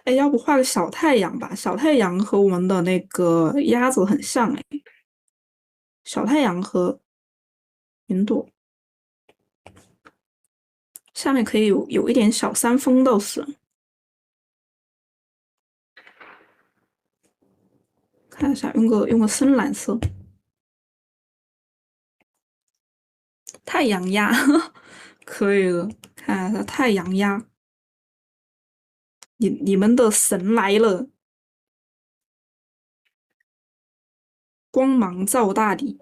哎，要不画个小太阳吧？小太阳和我们的那个鸭子很像哎，小太阳和云朵，下面可以有一点小山峰倒是。看一下，用个深蓝色，太阳鸭可以的。看一下太阳鸭，你们的神来了，光芒照大地。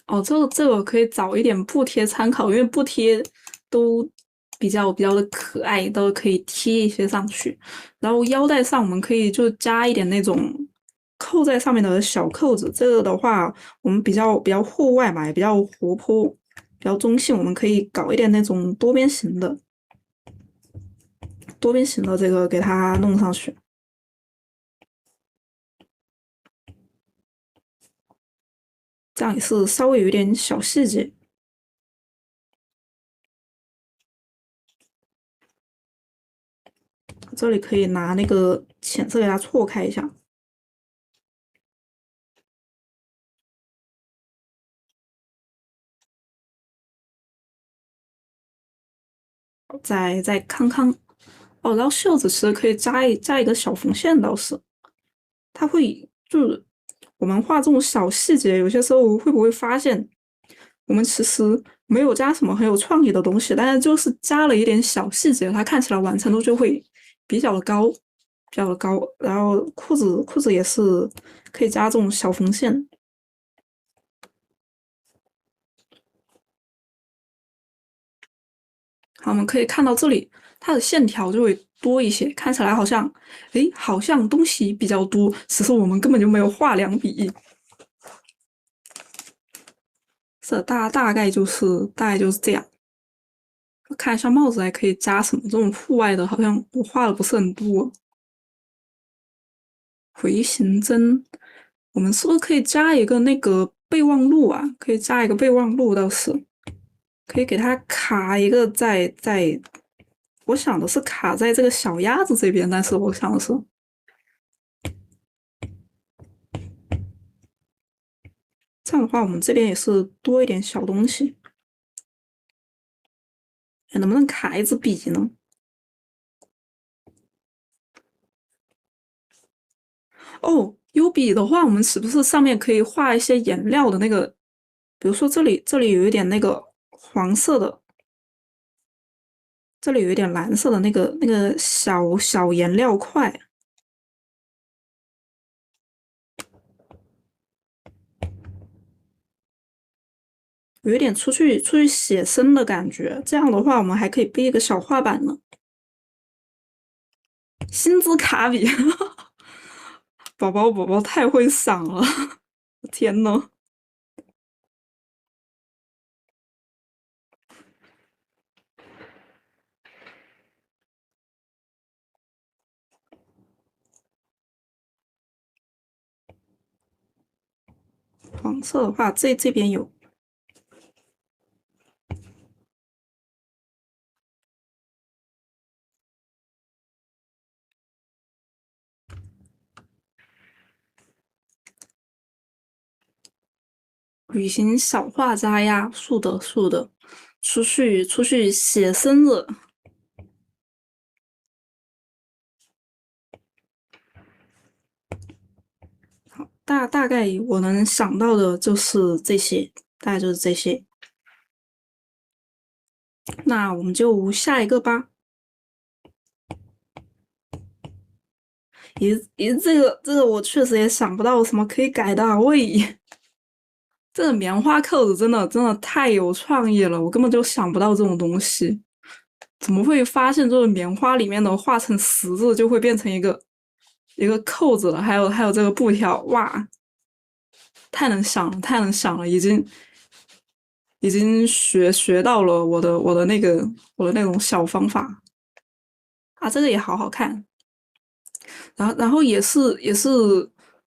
哦，这个可以找一点布贴参考，因为布贴都比较的可爱，都可以贴一些上去。然后腰带上我们可以就加一点那种扣在上面的小扣子，这个的话我们比较户外嘛，也比较活泼，比较中性，我们可以搞一点那种多边形的，这个给它弄上去。这样也是稍微有一点小细节。这里可以拿那个浅色给它错开一下。再康康哦，然后袖子其实可以加一个小缝线，倒是它会就是我们画这种小细节，有些时候会不会发现我们其实没有加什么很有创意的东西，但是就是加了一点小细节，它看起来完成度就会比较的高，然后裤子也是可以加这种小缝线。好，我们可以看到这里它的线条就会多一些，看起来好像，诶，好像东西比较多，其实我们根本就没有画两笔。这大概就是这样。看一下帽子还可以加什么？这种户外的，好像我画的不是很多。回形针，我们是不是可以加一个那个备忘录啊？可以加一个备忘录，倒是可以给它卡一个在。我想的是卡在这个小鸭子这边，但是我想的是这样的话，我们这边也是多一点小东西。能不能卡一支笔呢？哦，有笔的话，我们是不是上面可以画一些颜料的那个？比如说这里有一点那个黄色的，这里有一点蓝色的那个小小颜料块，有一点出去写生的感觉。这样的话，我们还可以背一个小画板呢。星之卡比，宝宝太会赏了，天呐！黄色的话，这边有旅行小画家呀，是的，出去写生日。大概我能想到的就是这些，大概就是这些。那我们就下一个吧。这个我确实也想不到什么可以改的啊喂，这个棉花扣子真的太有创意了，我根本就想不到这种东西。怎么会发现这个棉花里面的画成十字就会变成一个扣子了？还有这个布条，哇，太能想了，太能想了，已经学到了我的那种小方法啊，这个也好好看。然后也是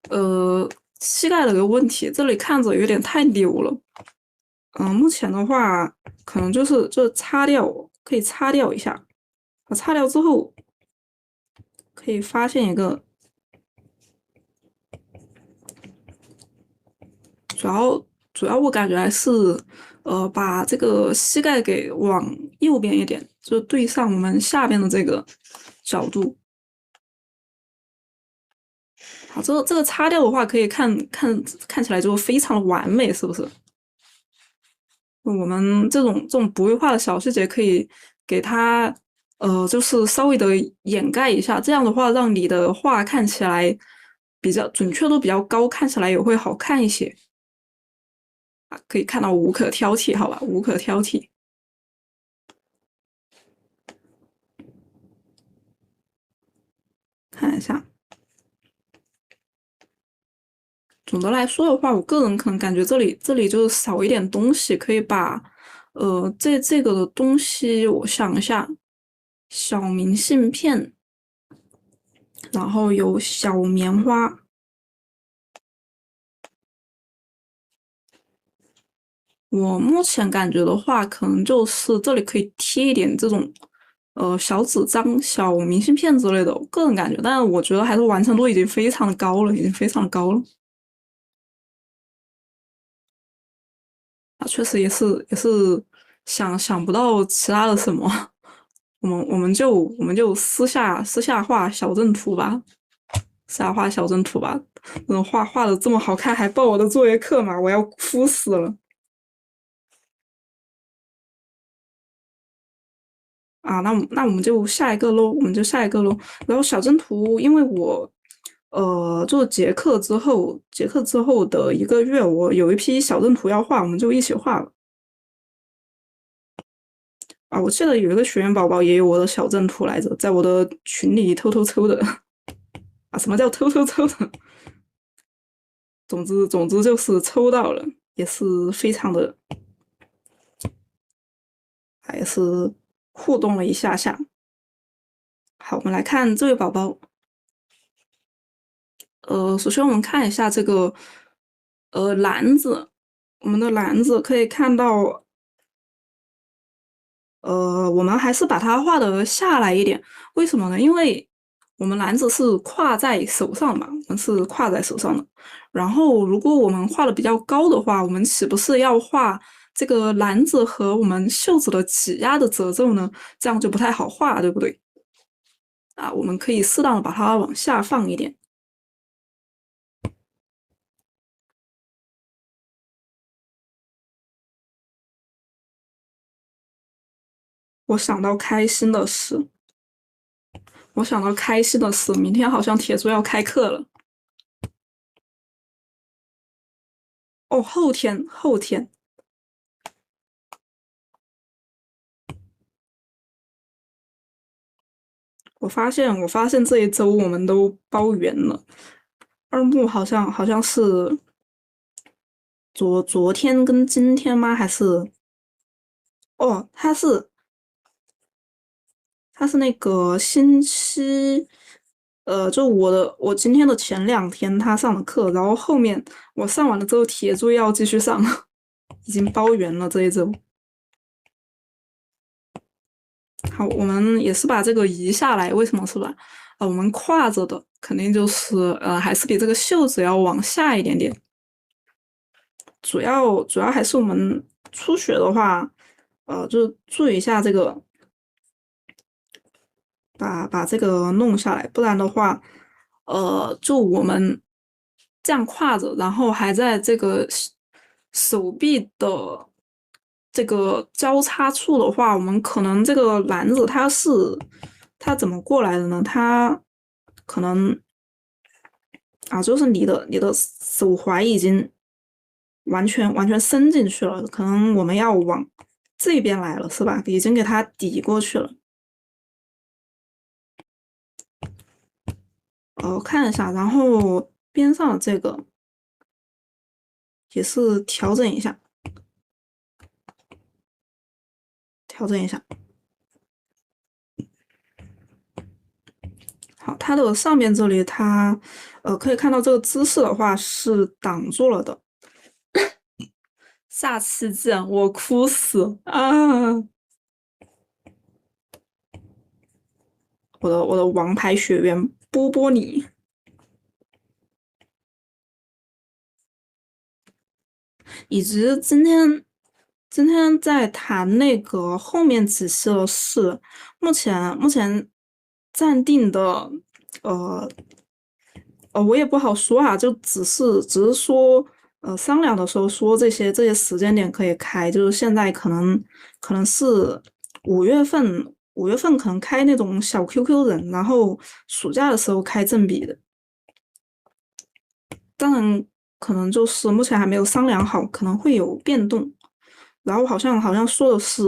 呃膝盖的一个问题，这里看着有点太扭了。目前的话可能就是擦掉，可以擦掉一下。擦掉之后可以发现一个，主要主要我感觉还是把这个膝盖给往右边一点，就对上我们下边的这个角度。好，这个擦掉的话，可以看起来就非常的完美，是不是？我们这种不会画的小细节，可以给它就是稍微的掩盖一下，这样的话，让你的画看起来比较准确度比较高，看起来也会好看一些。啊，可以看到无可挑剔，好吧，无可挑剔。看一下，总的来说的话，我个人可能感觉这里就是少一点东西，可以把这个的东西，我想一下，小明信片，然后有小棉花。我目前感觉的话，可能就是这里可以贴一点这种小纸张、小明信片之类的，我个人感觉，但是我觉得还是完成度已经非常的高了，已经非常的高了。啊，确实也是想不到其他的什么，我们就私下画小正图吧，私下画小正图吧。画的这么好看，还报我的作业课嘛？我要哭死了啊！那我们就下一个喽，我们就下一个喽。然后小正图，因为我做结课之后的一个月，我有一批小正图要画，我们就一起画了。啊，我记得有一个学员宝宝也有我的小正图来着，在我的群里偷偷抽的。啊，什么叫偷偷抽的？总之就是抽到了，也是非常的，还是互动了一下下。好，我们来看这位宝宝。首先我们看一下这个篮子，我们的篮子可以看到，我们还是把它画的下来一点。为什么呢？因为我们篮子是挎在手上嘛，我们是挎在手上的。然后，如果我们画的比较高的话，我们岂不是要画这个篮子和我们袖子的挤压的褶皱呢？这样就不太好画，对不对？啊，我们可以适当的把它往下放一点。我想到开心的事，明天好像铁柱要开课了。哦，后天，我发现这一周我们都包圆了。二木好像是昨天跟今天吗？还是哦，他是那个星期，就我今天的前2天他上的课，然后后面我上完了之后，铁柱要继续上，已经包圆了这一周。好，我们也是把这个移下来，为什么是吧？我们挎着的肯定就是还是比这个袖子要往下一点点。主要还是我们初学的话，就注意一下这个，把这个弄下来，不然的话，就我们这样挎着，然后还在这个手臂的这个交叉处的话，我们可能这个篮子它怎么过来的呢？它可能就是你的手踝已经完全伸进去了，可能我们要往这边来了，是吧？已经给它抵过去了。我看一下，然后边上的这个也是调整一下，调整一下。好，它的上面这里它可以看到这个姿势的话是挡住了的。下期见，我哭死啊！我的王牌学员波波你，以及今天在谈那个后面几期的事，目前暂定的我也不好说啊，就只是说商量的时候说这些时间点可以开，就是现在可能是五月份可能开那种小 QQ 人，然后暑假的时候开正比的。当然，可能就是目前还没有商量好，可能会有变动。然后好像说的是，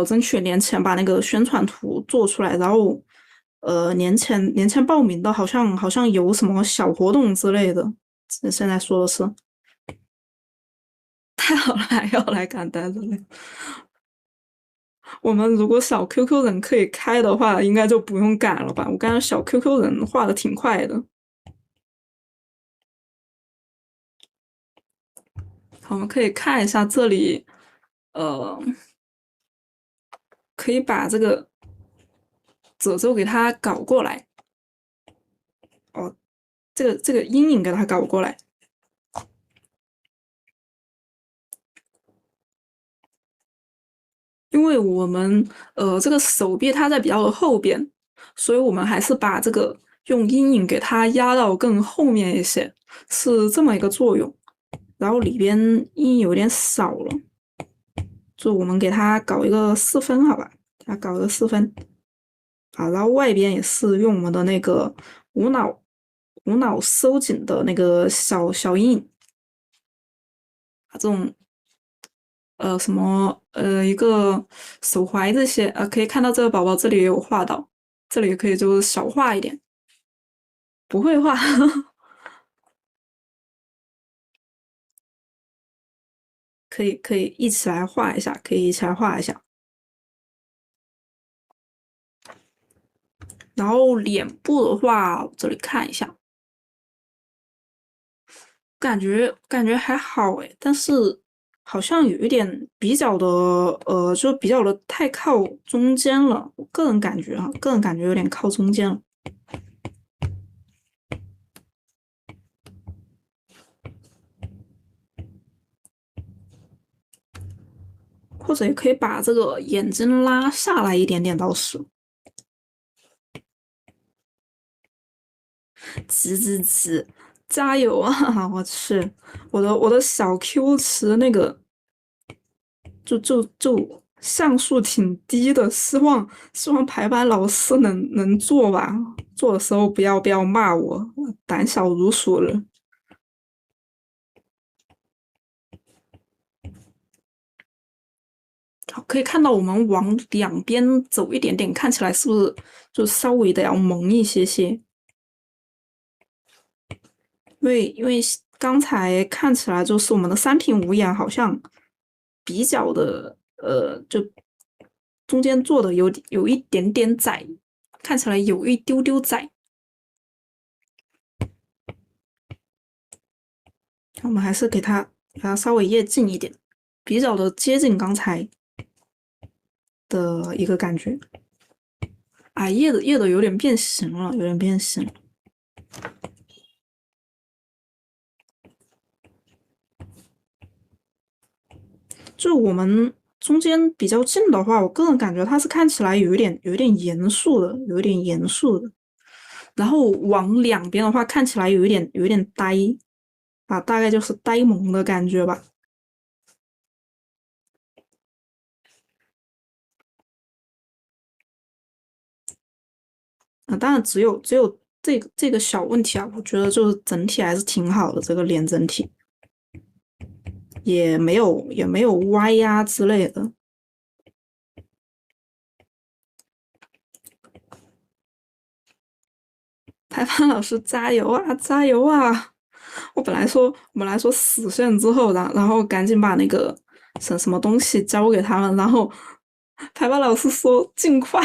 争取年前把那个宣传图做出来，然后，年前报名的好像有什么小活动之类的。现在说的是，太好了，还要来赶单子了。我们如果小 QQ 人可以开的话，应该就不用赶了吧？我感觉小 QQ 人画的挺快的。我们可以看一下这里，呃，可以把这个褶皱给它搞过来。这个阴影给它搞过来。因为我们这个手臂它在比较的后边，所以我们还是把这个用阴影给它压到更后面一些，是这么一个作用。然后里边阴影有点少了，就我们给它搞一个4分，好吧？给它搞一个4分。好，然后外边也是用我们的那个无脑收紧的那个小阴影，这种什么一个手踝这些可以看到这个宝宝这里也有画到，这里也可以就是小画一点，不会画可以一起来画一下，可以一起来画一下。然后脸部的话，这里看一下，感觉还好诶，但是好像有一点比较的就比较的太靠中间了，我个人感觉有点靠中间了。或者也可以把这个眼睛拉下来一点点，倒是。急，加油啊！我去，我的小 Q 池那个就像素挺低的，希望排版老师能做吧，做的时候不要骂我，胆小如鼠了。可以看到我们往两边走一点点，看起来是不是就稍微的要萌一些些？因为刚才看起来就是我们的三庭五眼好像比较的就中间做的有一点点窄，看起来有一丢丢窄。我们还是给它稍微越近一点，比较的接近刚才的一个感觉。叶的有点变形了，有点变形。就我们中间比较近的话，我个人感觉它是看起来有一点严肃的，有一点严肃的。然后往两边的话看起来有一点呆啊，大概就是呆萌的感觉吧。当然只有这个小问题啊，我觉得就是整体还是挺好的，这个脸整体也没有歪呀之类的。排班老师加油啊，加油啊！我本来说死线之后，然后赶紧把那个什么东西交给他们，然后排班老师说尽快，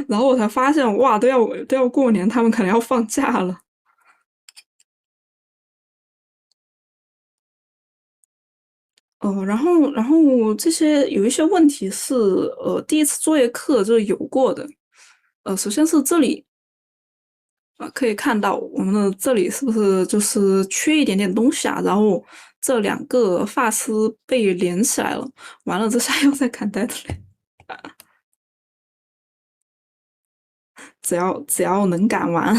然后我才发现哇，都要过年，他们可能要放假了。然后这些有一些问题是第一次作业课就有过的。首先是这里可以看到我们的这里是不是就是缺一点点东西啊？然后这两个发丝被连起来了，完了这下又在砍呆的脸。只要能赶完，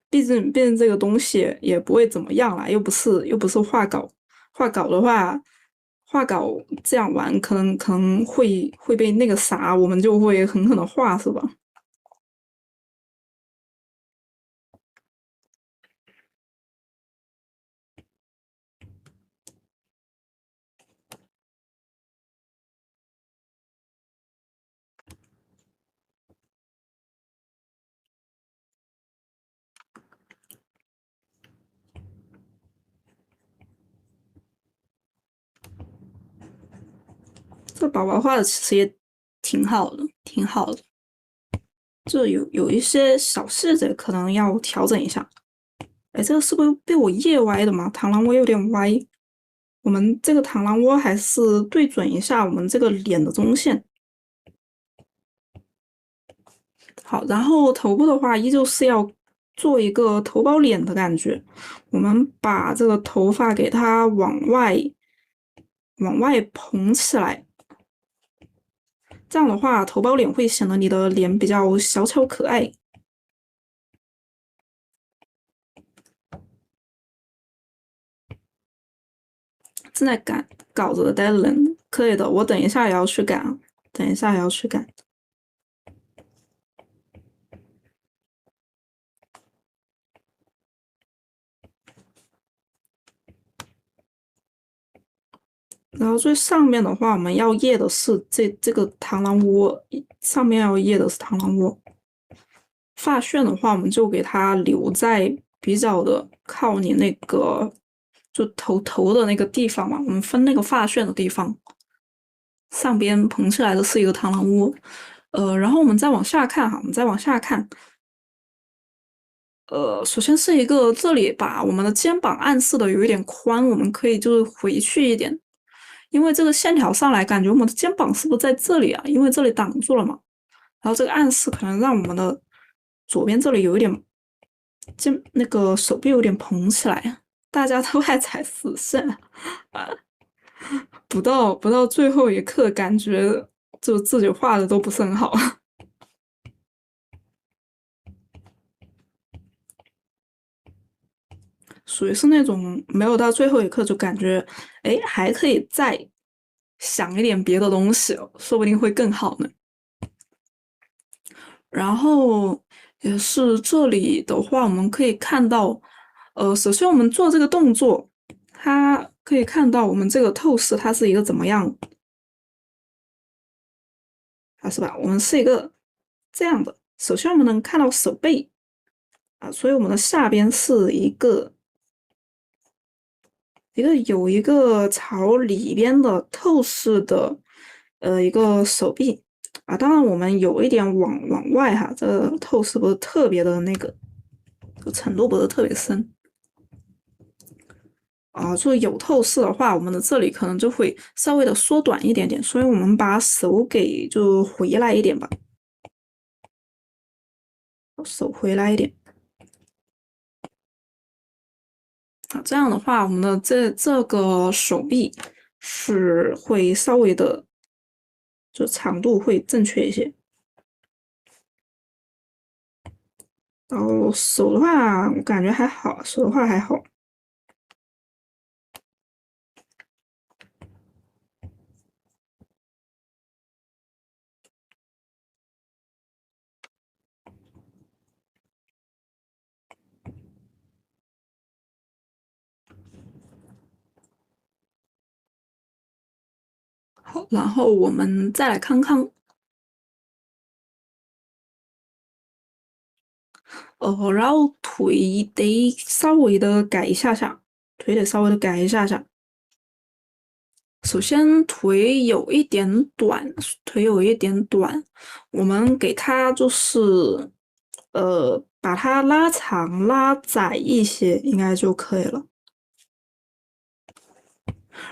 毕竟这个东西也不会怎么样啦，又不是画稿，画稿的话，画稿这样玩可能会被那个啥，我们就会狠狠的画，是吧？这宝宝画的其实也挺好的，挺好的，就有一些小细节可能要调整一下。哎，这个是不是被我夜歪的嘛？螳螂窝有点歪，我们这个螳螂窝还是对准一下我们这个脸的中线。好，然后头部的话，依旧是要做一个头包脸的感觉。我们把这个头发给它往外蓬起来，这样的话，头包脸会显得你的脸比较小巧可爱。正在赶稿子的 Dylan，可以的，我等一下也要去赶，等一下也要去赶。然后最上面的话，我们要掖的是这个螳螂窝，上面要掖的是螳螂窝。发旋的话，我们就给它留在比较的靠你那个就头的那个地方嘛，我们分那个发旋的地方，上边蓬起来的是一个螳螂窝。然后我们再往下看哈，我们再往下看。首先是一个这里把我们的肩膀暗示的有一点宽，我们可以就是回去一点，因为这个线条上来感觉我们的肩膀是不是在这里啊？因为这里挡住了嘛，然后这个暗示可能让我们的左边这里有一点那个手臂有点蓬起来，大家都爱踩死线啊，不到最后一刻，感觉就自己画的都不是很好。属于是那种没有到最后一刻就感觉，哎，还可以再想一点别的东西，说不定会更好呢。然后也是这里的话，我们可以看到，首先我们做这个动作，它可以看到我们这个透视它是一个怎么样啊，是吧？我们是一个这样的，首先我们能看到手背啊，所以我们的下边是有一个朝里边的透视的一个手臂啊，当然我们有一点往外哈，这个透视不是特别的那个，程度不是特别深啊。就有透视的话，我们的这里可能就会稍微的缩短一点点，所以我们把手给就回来一点吧，手回来一点。啊，这样的话，我们的这个手臂是会稍微的，就长度会正确一些。然后手的话，我感觉还好，手的话还好。好，然后我们再来看看，然后腿得稍微的改一下下，腿得稍微的改一下下。首先腿有一点短，腿有一点短，我们给它就是把它拉长拉窄一些，应该就可以了。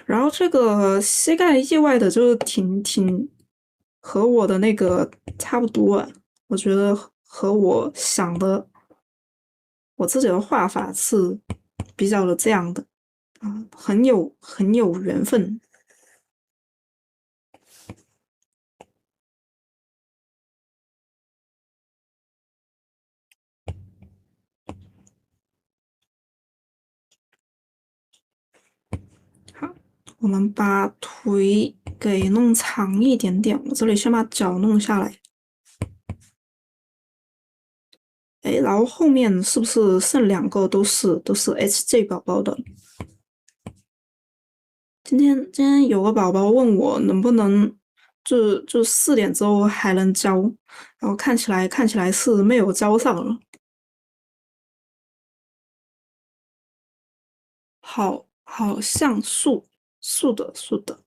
然后这个膝盖意外的就挺和我的那个差不多啊，我觉得和我想的我自己的画法是比较的这样的啊，很有缘分。好，我们把腿给弄长一点点，我这里先把脚弄下来。哎，然后后面是不是剩2个都是 HJ 宝宝的？今天有个宝宝问我能不能就4点之后还能交，然后看起来是没有交上了。好像是的。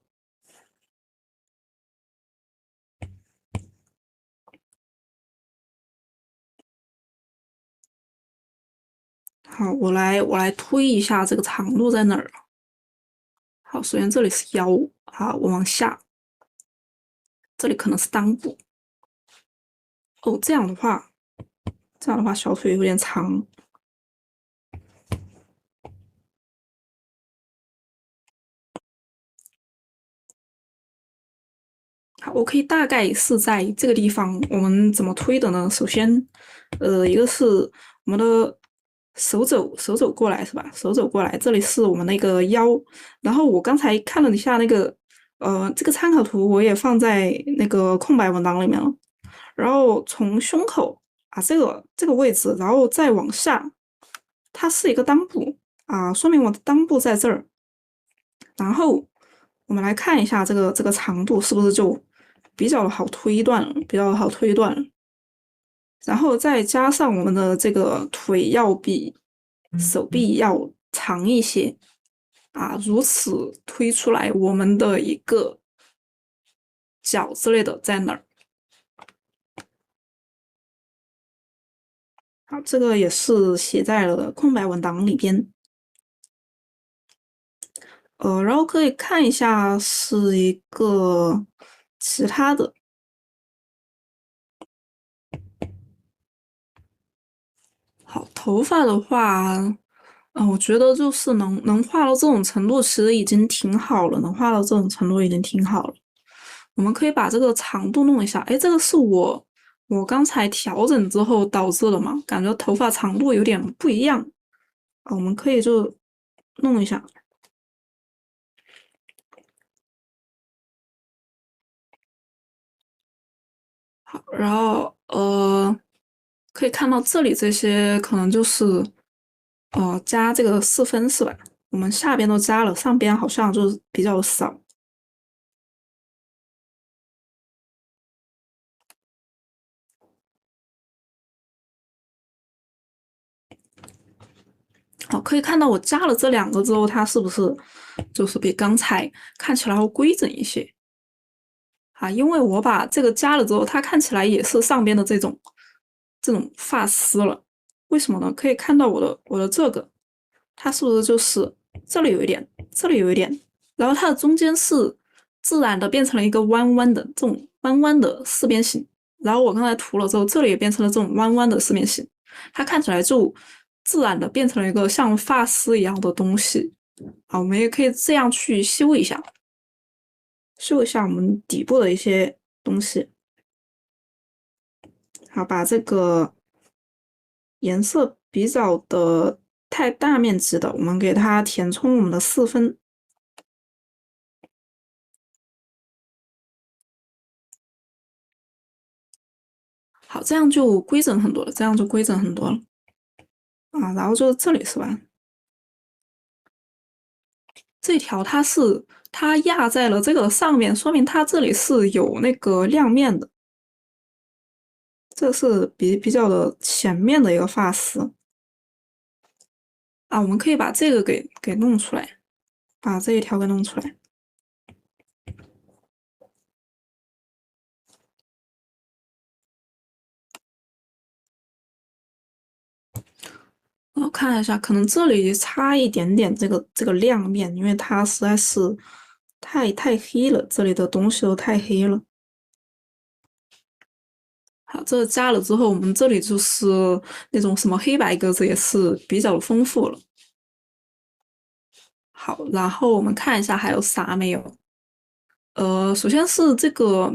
好，我来推一下这个长度在哪儿。好，首先这里是腰，好，我往下，这里可能是裆部。哦，这样的话小腿有点长。好，我可以大概是在这个地方，我们怎么推的呢？首先，一个是我们的手肘过来是吧？手肘过来，这里是我们那个腰。然后我刚才看了一下那个，这个参考图我也放在那个空白文档里面了。然后从胸口啊这个位置，然后再往下，它是一个裆部啊，说明我的裆部在这儿。然后我们来看一下这个长度是不是就比较好推断了，比较好推断了。然后再加上我们的这个腿要比手臂要长一些啊，如此推出来我们的一个脚之类的在哪儿？好，这个也是写在了空白文档里边。然后可以看一下是一个其他的。好，头发的话，我觉得就是能画到这种程度，其实已经挺好了。能画到这种程度已经挺好了。我们可以把这个长度弄一下。哎，这个是我刚才调整之后导致的嘛？感觉头发长度有点不一样啊。我们可以就弄一下。好，然后可以看到这里这些可能就是加这个4分是吧？我们下边都加了，上边好像就是比较少。好，可以看到我加了这2个之后，它是不是就是比刚才看起来要规整一些啊？因为我把这个加了之后，它看起来也是上边的这种发丝了。为什么呢？可以看到我的这个，它是不是就是这里有一点，这里有一点，然后它的中间是自然的变成了一个弯弯的这种弯弯的四边形。然后我刚才涂了之后，这里也变成了这种弯弯的四边形，它看起来就自然的变成了一个像发丝一样的东西。好，我们也可以这样去修一下，修一下我们底部的一些东西。好，把这个颜色比较的太大面积的，我们给它填充我们的4分。好，这样就规整很多了，这样就规整很多了。啊，然后就这里是吧？这条它压在了这个上面，说明它这里是有那个亮面的。这是比较的前面的一个发丝啊，我们可以把这个给弄出来，把这一条给弄出来。我看一下，可能这里差一点点这个亮面，因为它实在是太黑了，这里的东西都太黑了。好，这加了之后，我们这里就是那种什么黑白格子也是比较丰富了。好，然后我们看一下还有啥没有。首先是这个，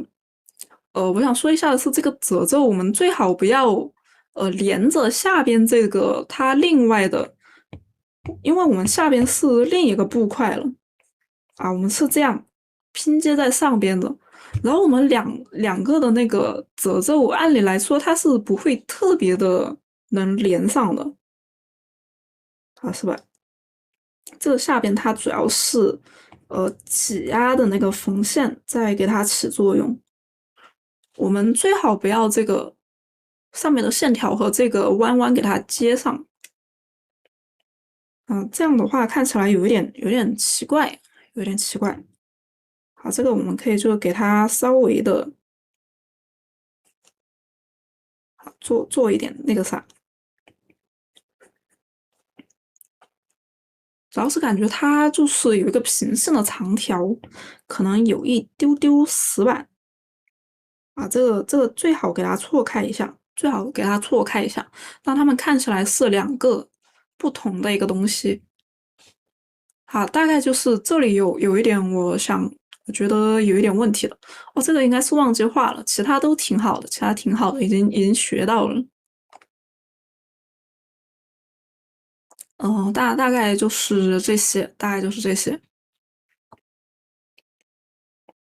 我想说一下的是这个褶皱，我们最好不要连着下边这个它另外的，因为我们下边是另一个布块了啊，我们是这样拼接在上边的。然后我们两个的那个褶皱，按理来说它是不会特别的能连上的，啊，是吧？这个下边它主要是挤压的那个缝线在给它起作用。我们最好不要这个上面的线条和这个弯弯给它接上，这样的话看起来有点奇怪，有点奇怪。好，这个我们可以就给它稍微的做一点那个啥。主要是感觉它就是有一个平线的长条，可能有一丢丢死板啊，这个最好给它错开一下，最好给它错开一下，让它们看起来是2个不同的一个东西。好，大概就是这里有一点，我觉得有一点问题了。哦，这个应该是忘记画了，其他都挺好的，其他挺好的，已经学到了。大概就是这些，大概就是这些。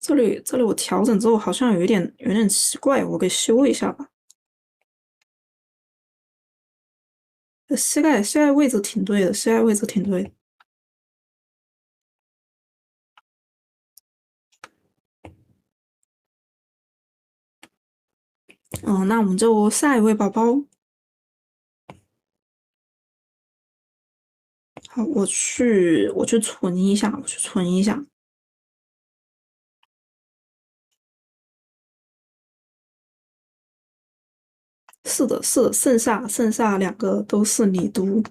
这里我调整之后好像有点奇怪，我给修一下吧。膝盖位置挺对的，膝盖位置挺对的。那我们就下一位宝宝。好，我去存一下，我去存一下。是的，是的，剩下2个都是你读。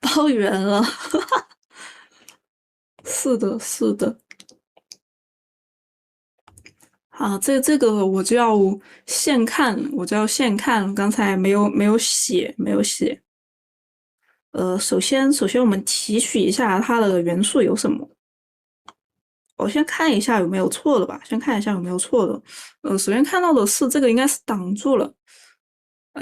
包圆了，是的，是的。啊，这个我就要现看，刚才没有写，没有写。首先我们提取一下它的元素有什么。我先看一下有没有错的吧，先看一下有没有错的。首先看到的是这个应该是挡住了，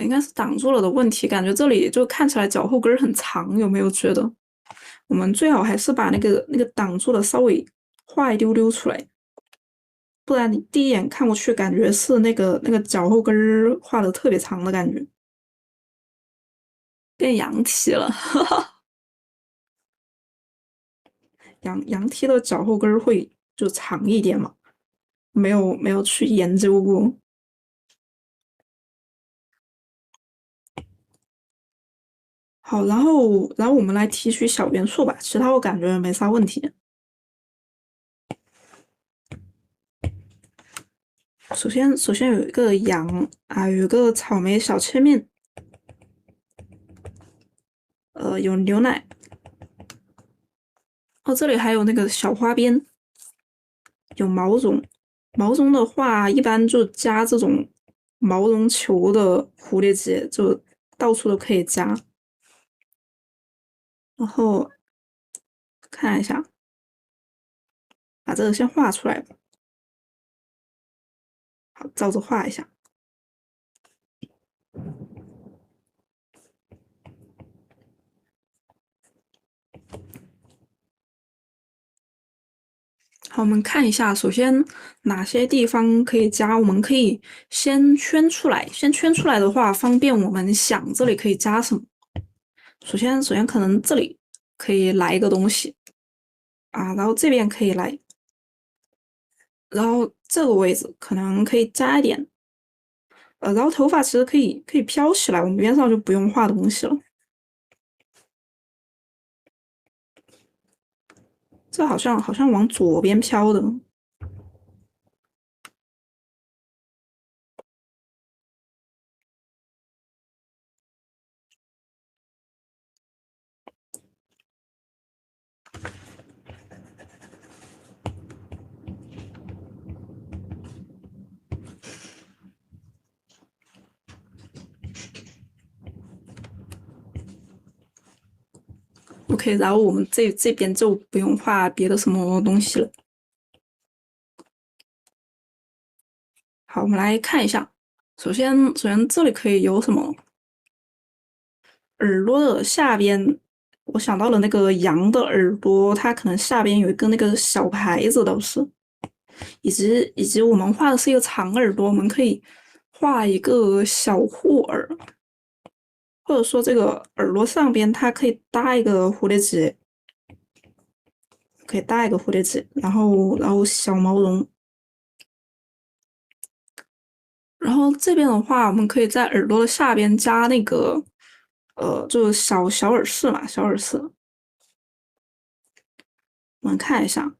应该是挡住了的问题。感觉这里就看起来脚后跟很长，有没有觉得？我们最好还是把那个挡住的稍微画一丢丢出来，不然你第一眼看过去感觉是那个脚后跟画的特别长的感觉，变羊蹄了。羊蹄的脚后跟会就长一点嘛？没有去研究过。好，然后我们来提取小元素吧，其他我感觉没啥问题。首先有一个羊啊，有一个草莓小切面，有牛奶，哦，这里还有那个小花边，有毛绒，毛绒的话，一般就加这种毛绒球的蝴蝶结，就到处都可以加。然后看一下，把这个先画出来吧。好，照着画一下。好，我们看一下，首先哪些地方可以加，我们可以先圈出来。先圈出来的话，方便我们想这里可以加什么。首先可能这里可以来一个东西啊，然后这边可以来，然后这个位置可能可以加一点，然后头发其实可以飘起来，我们边上就不用画东西了。这好像往左边飘的。OK，然后我们这边就不用画别的什么东西了。好，我们来看一下，首先这里可以有什么？耳朵的下边，我想到了那个羊的耳朵，它可能下边有一个那个小牌子，都是，以及我们画的是一个长耳朵，我们可以画一个小护耳，或者说这个耳朵上边它可以搭一个蝴蝶结，然后小毛绒。然后这边的话，我们可以在耳朵的下边加那个，就是小耳饰嘛，小耳饰。我们看一下，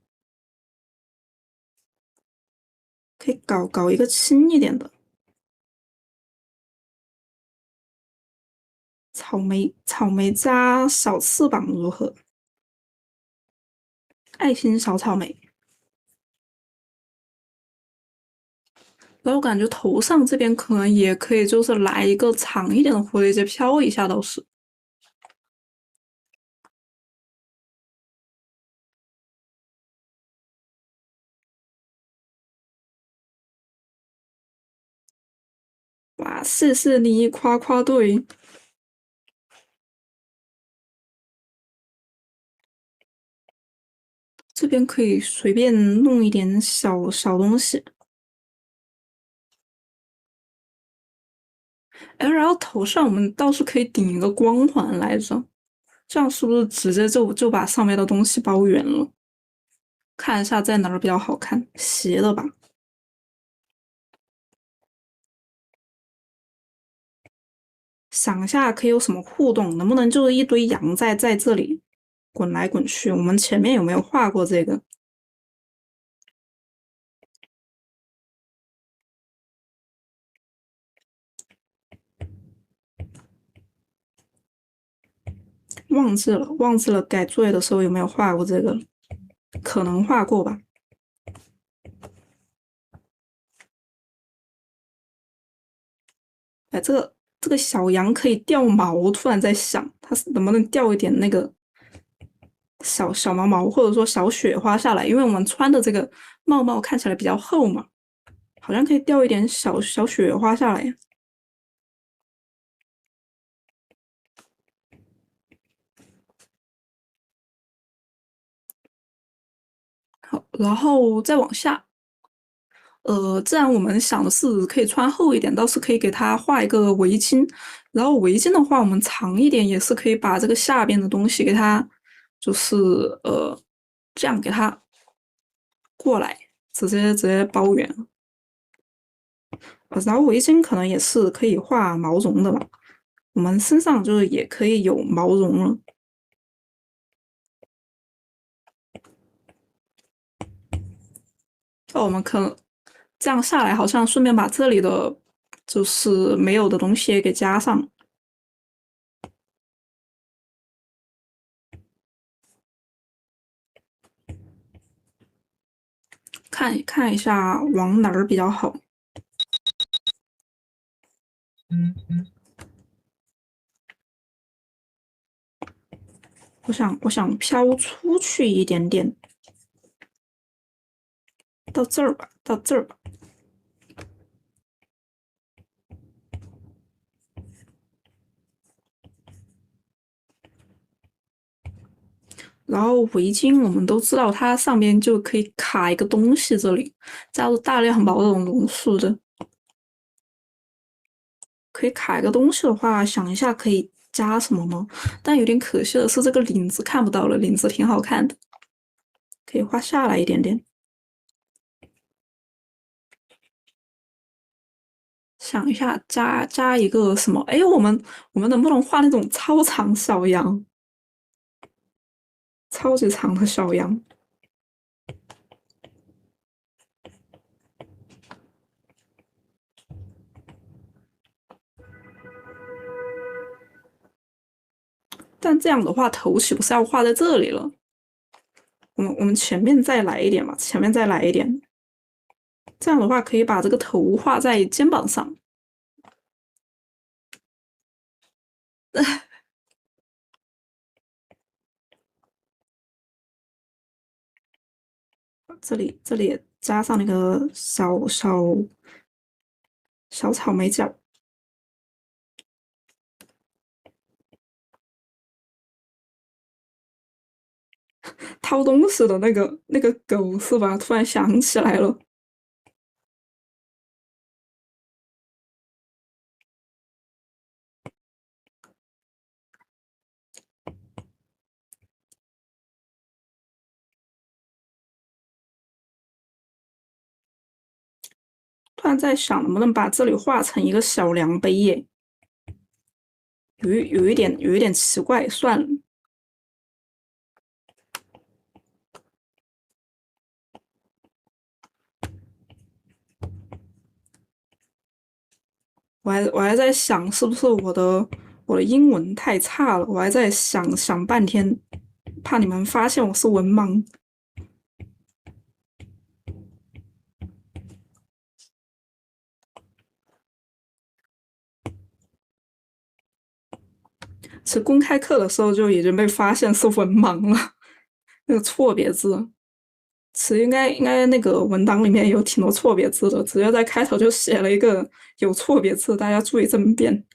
可以搞一个轻一点的草莓加小翅膀如何？爱心小草莓。然后我感觉头上这边可能也可以，就是来一个长一点的蝴蝶结飘一下倒是。哇，谢谢你夸夸队。这边可以随便弄一点小东西。哎，然后头上我们倒是可以顶一个光环来着，这样是不是直接就把上面的东西包圆了？看一下在哪儿比较好看，斜的吧。想一下可以有什么互动？能不能就是一堆羊在这里滚来滚去？我们前面有没有画过这个？忘记了改作业的时候有没有画过这个？可能画过吧。哎，这个小羊可以掉毛，我突然在想，它能不能掉一点那个小毛，或者说小雪花下来？因为我们穿的这个帽看起来比较厚嘛，好像可以掉一点小雪花下来。好，然后再往下，既然我们想的是可以穿厚一点，倒是可以给它画一个围巾。然后围巾的话，我们长一点也是可以把这个下边的东西给它，就是这样给它过来，直接包圆。然后围巾可能也是可以画毛绒的嘛，我们身上就是也可以有毛绒了。那我们可能这样下来，好像顺便把这里的就是没有的东西也给加上。看一下往哪儿比较好。我想飘出去一点点，到这儿吧，到这儿吧。然后围巾我们都知道，它上边就可以卡一个东西，这里加入大量毛绒龙树的，可以卡一个东西的话，想一下可以加什么吗？但有点可惜的是，这个领子看不到了，领子挺好看的，可以画下来一点点。想一下，加一个什么？哎，我们能不能画那种超长小羊？超级长的小羊。但这样的话，头岂不是要画在这里了？我们前面再来一点吧，前面再来一点。这样的话，可以把这个头画在肩膀上。这里也加上那个小草莓角。掏东西的那个狗是吧？突然想起来了。突然在想，能不能把这里画成一个小量杯耶？有一点奇怪，算了。我还在想，是不是我的英文太差了？我还在想半天，怕你们发现我是文盲。其实公开课的时候就已经被发现是文盲了，那个错别字，其实应该那个文档里面有挺多错别字的，直接在开头就写了一个有错别字，大家注意争辩。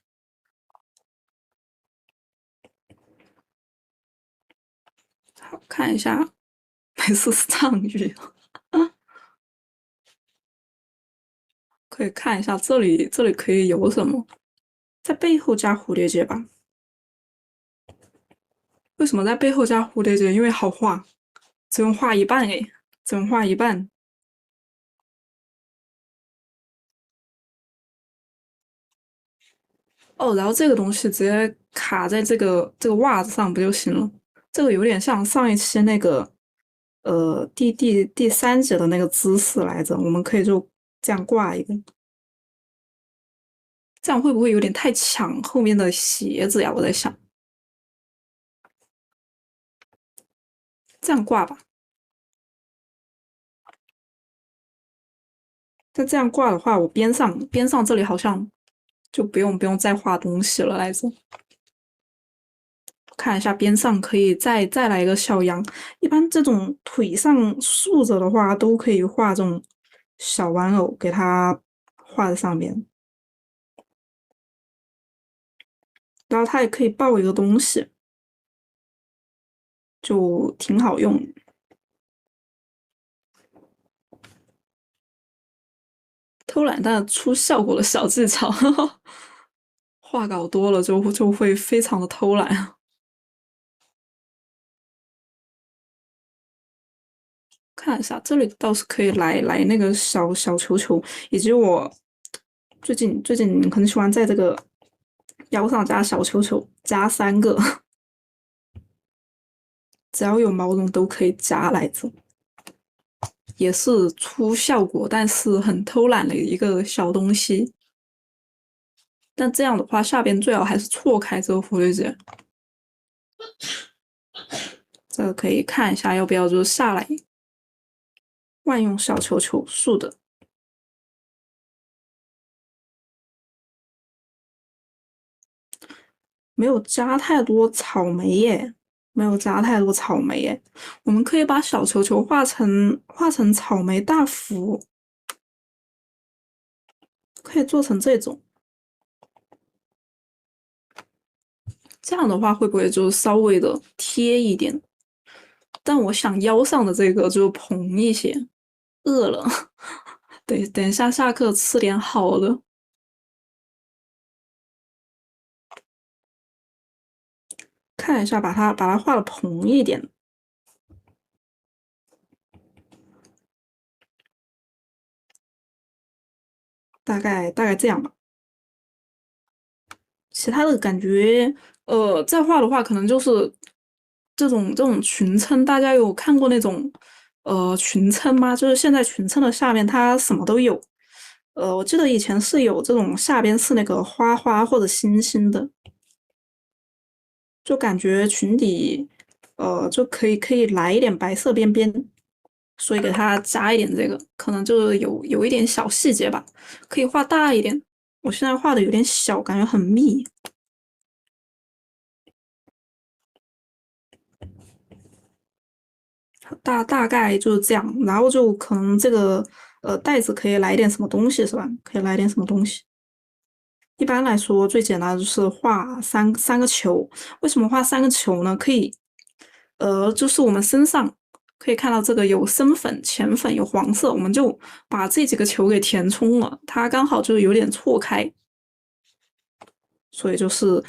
好，看一下，没事是藏语，可以看一下这里可以有什么，在背后加蝴蝶结吧。为什么在背后加蝴蝶结？因为好画，只用画一半诶，只用画一半。哦，然后这个东西直接卡在这个袜子上不就行了？这个有点像上一期那个第三节的那个姿势来着，我们可以就这样挂一个，这样会不会有点太抢后面的鞋子呀？我在想，这样挂吧。但这样挂的话，我边上这里好像就不用再画东西了来着。看一下边上可以再来一个小羊，一般这种腿上竖着的话，都可以画这种小玩偶，给它画在上面。然后它也可以抱一个东西，就挺好用。偷懒但出效果的小技巧，画稿多了就会非常的偷懒。看一下，这里倒是可以来那个小球球，以及我最近很喜欢在这个腰上加小球球，加3个，只要有毛绒都可以加来着，也是出效果，但是很偷懒的一个小东西。但这样的话，下边最好还是错开这个蝴蝶结。这个可以看一下要不要就是下来。万用小球球，竖的。没有加太多草莓耶，没有加太多草莓耶。我们可以把小球球画成草莓大福，可以做成这种。这样的话会不会就稍微的贴一点？但我想腰上的这个就蓬一些。饿了，等一下下课吃点好的。看一下，把它画的蓬一点，大概这样吧。其他的感觉，再画的话，可能就是这种群称。大家有看过那种群称吗？就是现在群称的下面它什么都有。我记得以前是有这种下边是那个花花或者星星的。就感觉裙底，就可以来一点白色边边，所以给它加一点这个，可能就有一点小细节吧，可以画大一点。我现在画的有点小，感觉很密。大概就是这样，然后就可能这个袋子可以来点什么东西是吧？可以来点什么东西。一般来说，最简单的就是画三个球。为什么画3个球呢？可以，就是我们身上可以看到这个有深粉、浅粉，有黄色，我们就把这几个球给填充了，它刚好就有点错开，所以就是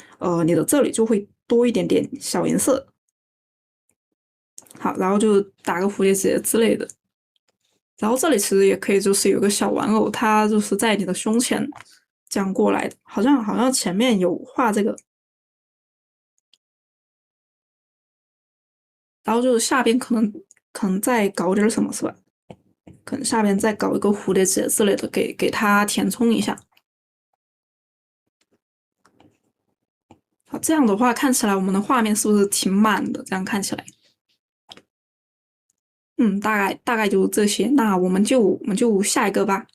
你的这里就会多一点点小颜色。好，然后就打个蝴蝶结之类的。然后这里其实也可以，就是有个小玩偶，它就是在你的胸前这样过来的，好像前面有画这个。然后就是下边可能再搞点什么是吧？可能下边再搞一个蝴蝶结之类的，给它填充一下。好，这样的话看起来我们的画面是不是挺满的？这样看起来，大概就这些。那我们就下一个吧。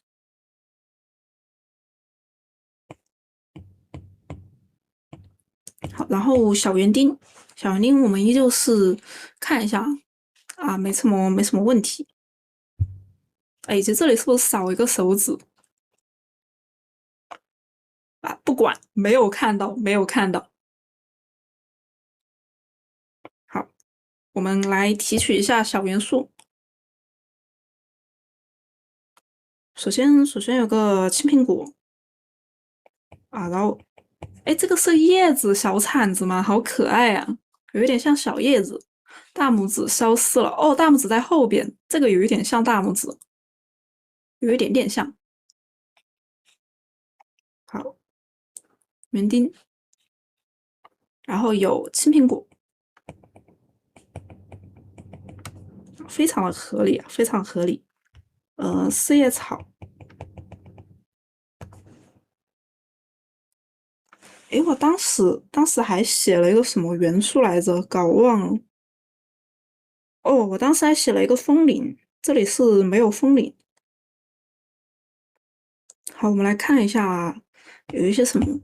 好，然后小园丁我们依旧是看一下啊，没什么问题。哎，这里是不是少一个手指？啊，不管，没有看到。好，我们来提取一下小元素。首先有个青苹果啊，然后，哎，这个是叶子小铲子吗？好可爱啊，有一点像小叶子。大拇指消失了，哦，大拇指在后边，这个有一点像大拇指，有一点点像。好，园丁，然后有青苹果，非常的合理啊，非常合理。四叶草。诶，我当时还写了一个什么元素来着，搞忘了。哦，我当时还写了一个风铃，这里是没有风铃。好，我们来看一下有一些什么，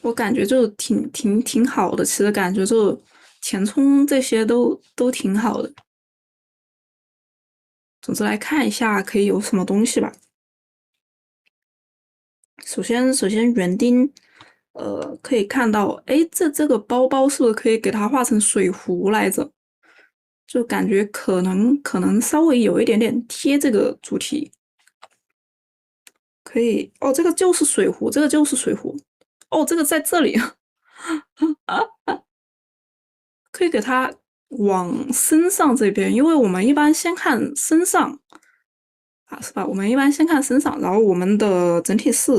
我感觉就挺好的。其实感觉就填充这些都挺好的。总之来看一下可以有什么东西吧。首先园丁，可以看到，哎，这个包包是不是可以给它画成水壶来着？就感觉可能稍微有一点点贴这个主题。可以哦，这个就是水壶，哦，这个在这里，可以给它往身上这边，因为我们一般先看身上啊，是吧？我们一般先看身上，然后我们的整体是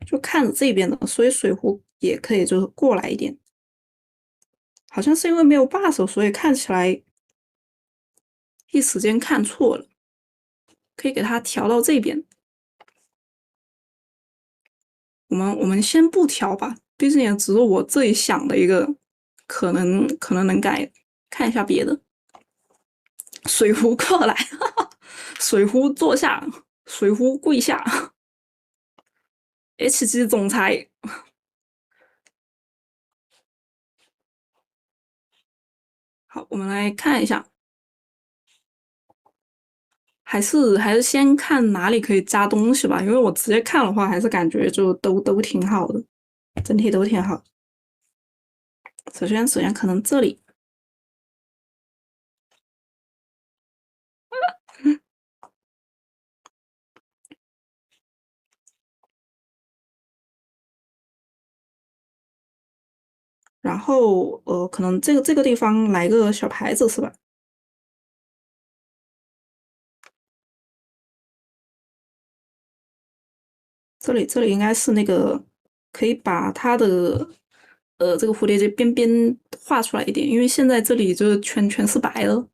就看着这边的，所以水壶也可以就是过来一点。好像是因为没有把手，所以看起来一时间看错了，可以给它调到这边。我们先不调吧，毕竟也只是我自己想的一个，可能能改，看一下别的。水壶过来，水壶坐下，水壶跪下，HG 总裁。好，我们来看一下，还是先看哪里可以加东西吧，因为我直接看的话，还是感觉就都挺好的，整体都挺好。首先可能这里。然后可能这个地方来个小牌子是吧？这里应该是那个可以把它的这个蝴蝶结边边画出来一点，因为现在这里就是全是白的，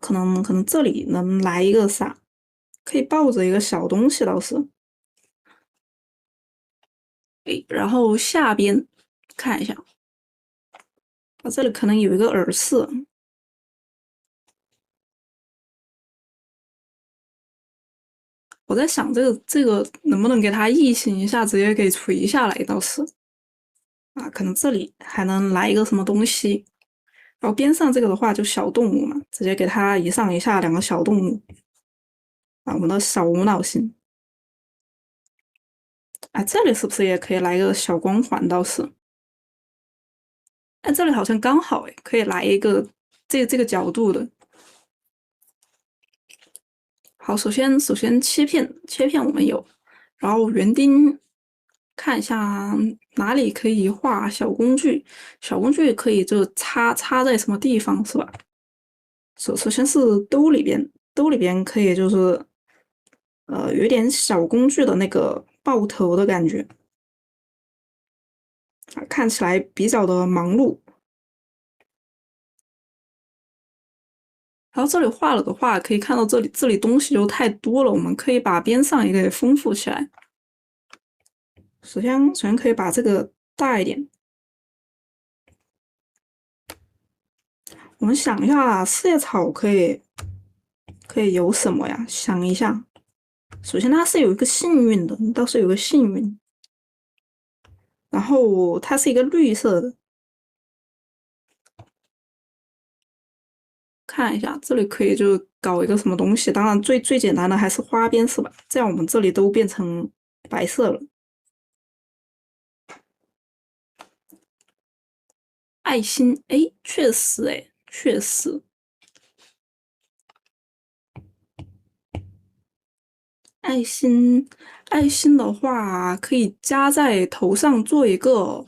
可能这里能来一个啥？可以抱着一个小东西倒是。然后下边看一下，这里可能有一个耳饰。我在想这个能不能给它异形一下，直接给垂下来倒是。可能这里还能来一个什么东西。然后边上这个的话就小动物嘛，直接给它一上一下两个小动物。我们的小无脑星。这里是不是也可以来个小光环倒是？这里好像刚好可以来一个这个角度的。好，首先切片我们有，然后园丁看一下哪里可以画小工具，小工具可以就插在什么地方是吧？首先是兜里边可以就是有一点小工具的那个爆头的感觉，看起来比较的忙碌。然后这里画了的话，可以看到这里东西就太多了，我们可以把边上也给丰富起来。首先可以把这个大一点。我们想一下，四叶草可以有什么呀？想一下，首先它是有一个幸运的，倒是有个幸运。然后它是一个绿色的，看一下这里可以就搞一个什么东西。当然最简单的还是花边是吧？这样我们这里都变成白色了。爱心，确实，确实。爱心的话，可以加在头上做一个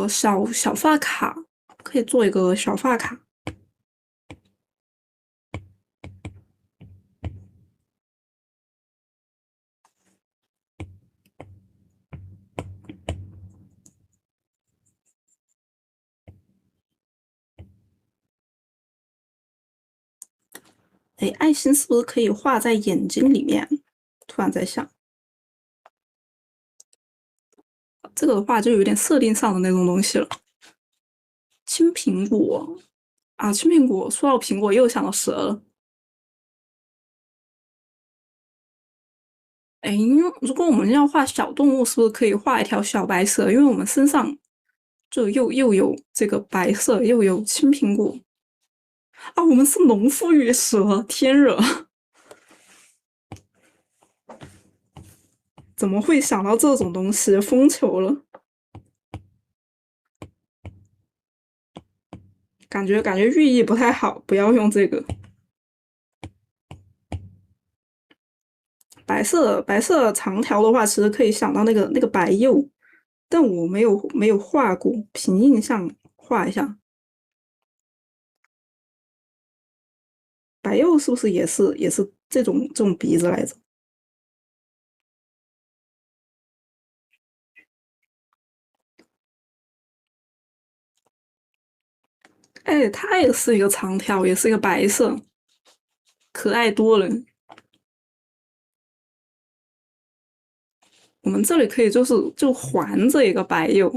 小发卡，可以做一个小发卡。爱心是不是可以画在眼睛里面？突然在想，这个的话就有点设定上的那种东西了。青苹果青苹果，说到苹果又想到蛇了。如果我们要画小动物，是不是可以画一条小白蛇？因为我们身上就又有这个白色，又有青苹果。我们是农夫与蛇，天惹！怎么会想到这种东西？疯球了！感觉寓意不太好，不要用这个。白色长条的话，其实可以想到那个白釉，但我没有画过，凭印象画一下。白釉是不是也是这种鼻子来着？它也是一个长条，也是一个白色，可爱多了。我们这里可以就环着一个白釉，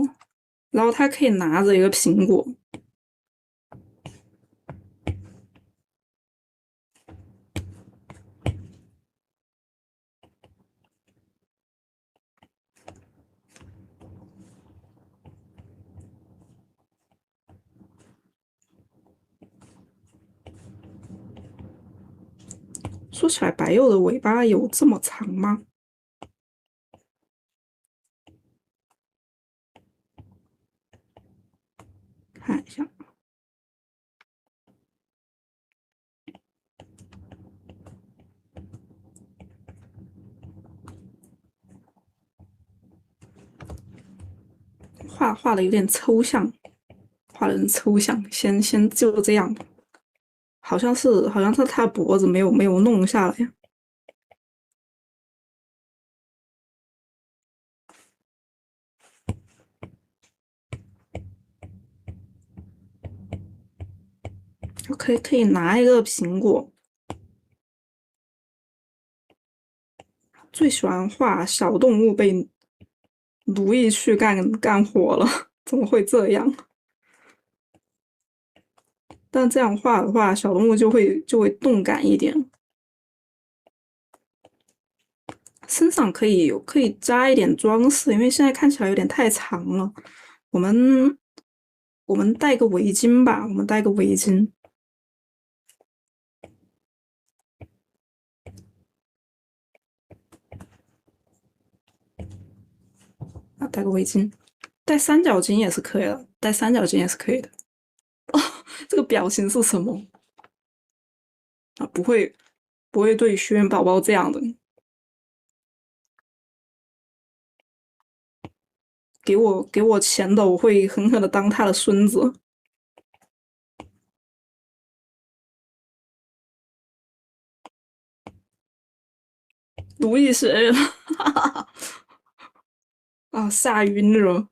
然后它可以拿着一个苹果。说起来，白鼬的尾巴有这么长吗？看一下。画的有点抽象，画的很抽象，先就这样。好像是他脖子没有弄下来。可以拿一个苹果。最喜欢画小动物被奴役去干活了，怎么会这样？但这样画的话，小动物就会动感一点。身上可以加一点装饰，因为现在看起来有点太长了。我们戴个围巾吧，我们戴个围巾。啊，戴个围巾，戴三角巾也是可以的，戴三角巾也是可以的。哦，这个表情是什么？啊，不会对学员宝宝这样的。给我钱的，我会狠狠的当他的孙子。奴役谁了？啊，吓晕了。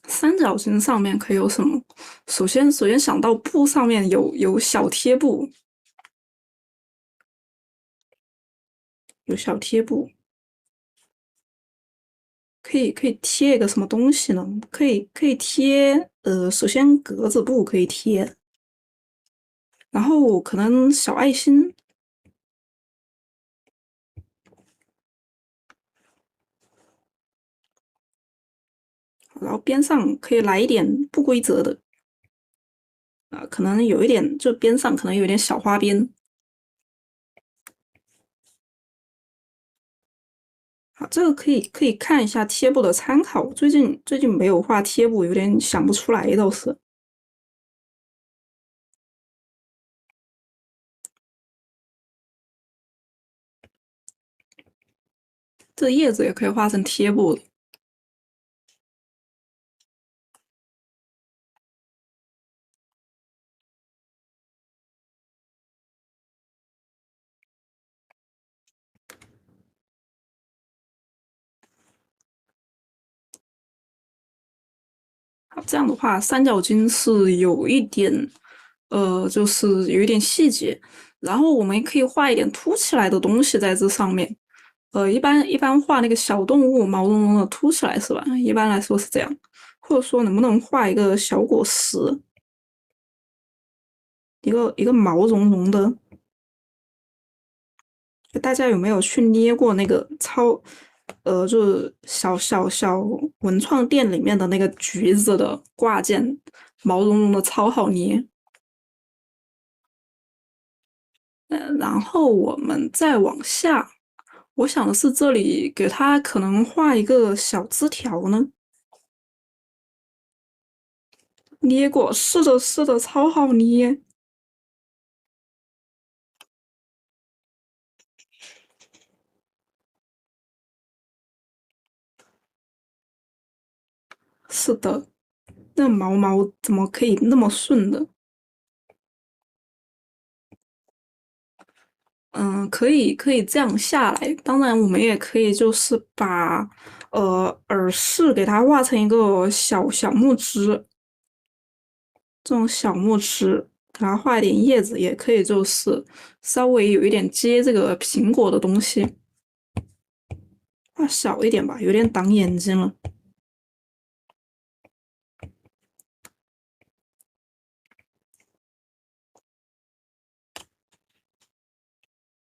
三角形上面可以有什么？首先想到布上面有小贴布，有小贴布，可以贴一个什么东西呢？可以贴首先格子布可以贴，然后可能小爱心。然后边上可以来一点不规则的，可能有一点，就边上可能有一点小花边。好，这个可以看一下贴布的参考。最近没有画贴布，有点想不出来倒是。这叶子也可以画成贴布的。好，这样的话，三角巾是有一点，就是有一点细节。然后我们也可以画一点凸起来的东西在这上面。一般画那个小动物毛茸茸的凸起来是吧？一般来说是这样。或者说能不能画一个小果实，一个毛茸茸的？大家有没有去捏过那个就是小文创店里面的那个橘子的挂件，毛茸茸的，超好捏。然后我们再往下，我想的是这里给他可能画一个小枝条呢。捏过，是的，超好捏。是的，那毛怎么可以那么顺的？可以这样下来。当然，我们也可以就是把耳饰给它画成一个小木枝，这种小木枝，给它画一点叶子，也可以就是稍微有一点接这个苹果的东西，画小一点吧，有点挡眼睛了。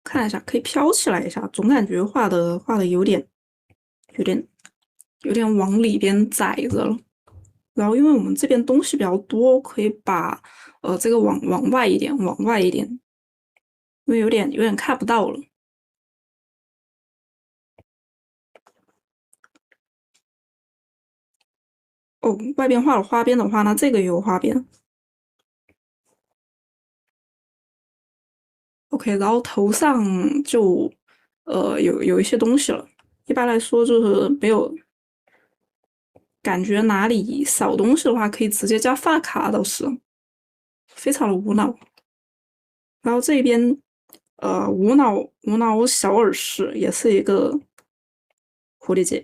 看一下，可以飘起来一下，总感觉画的有点往里边窄着了。然后因为我们这边东西比较多，可以把这个往外一点，往外一点，因为有点看不到了。哦，外边画了花边的话，那这个也有花边。OK，然后头上就有一些东西了。一般来说就是没有感觉哪里少东西的话，可以直接加发卡，倒是非常的无脑。然后这边无脑小耳饰也是一个蝴蝶结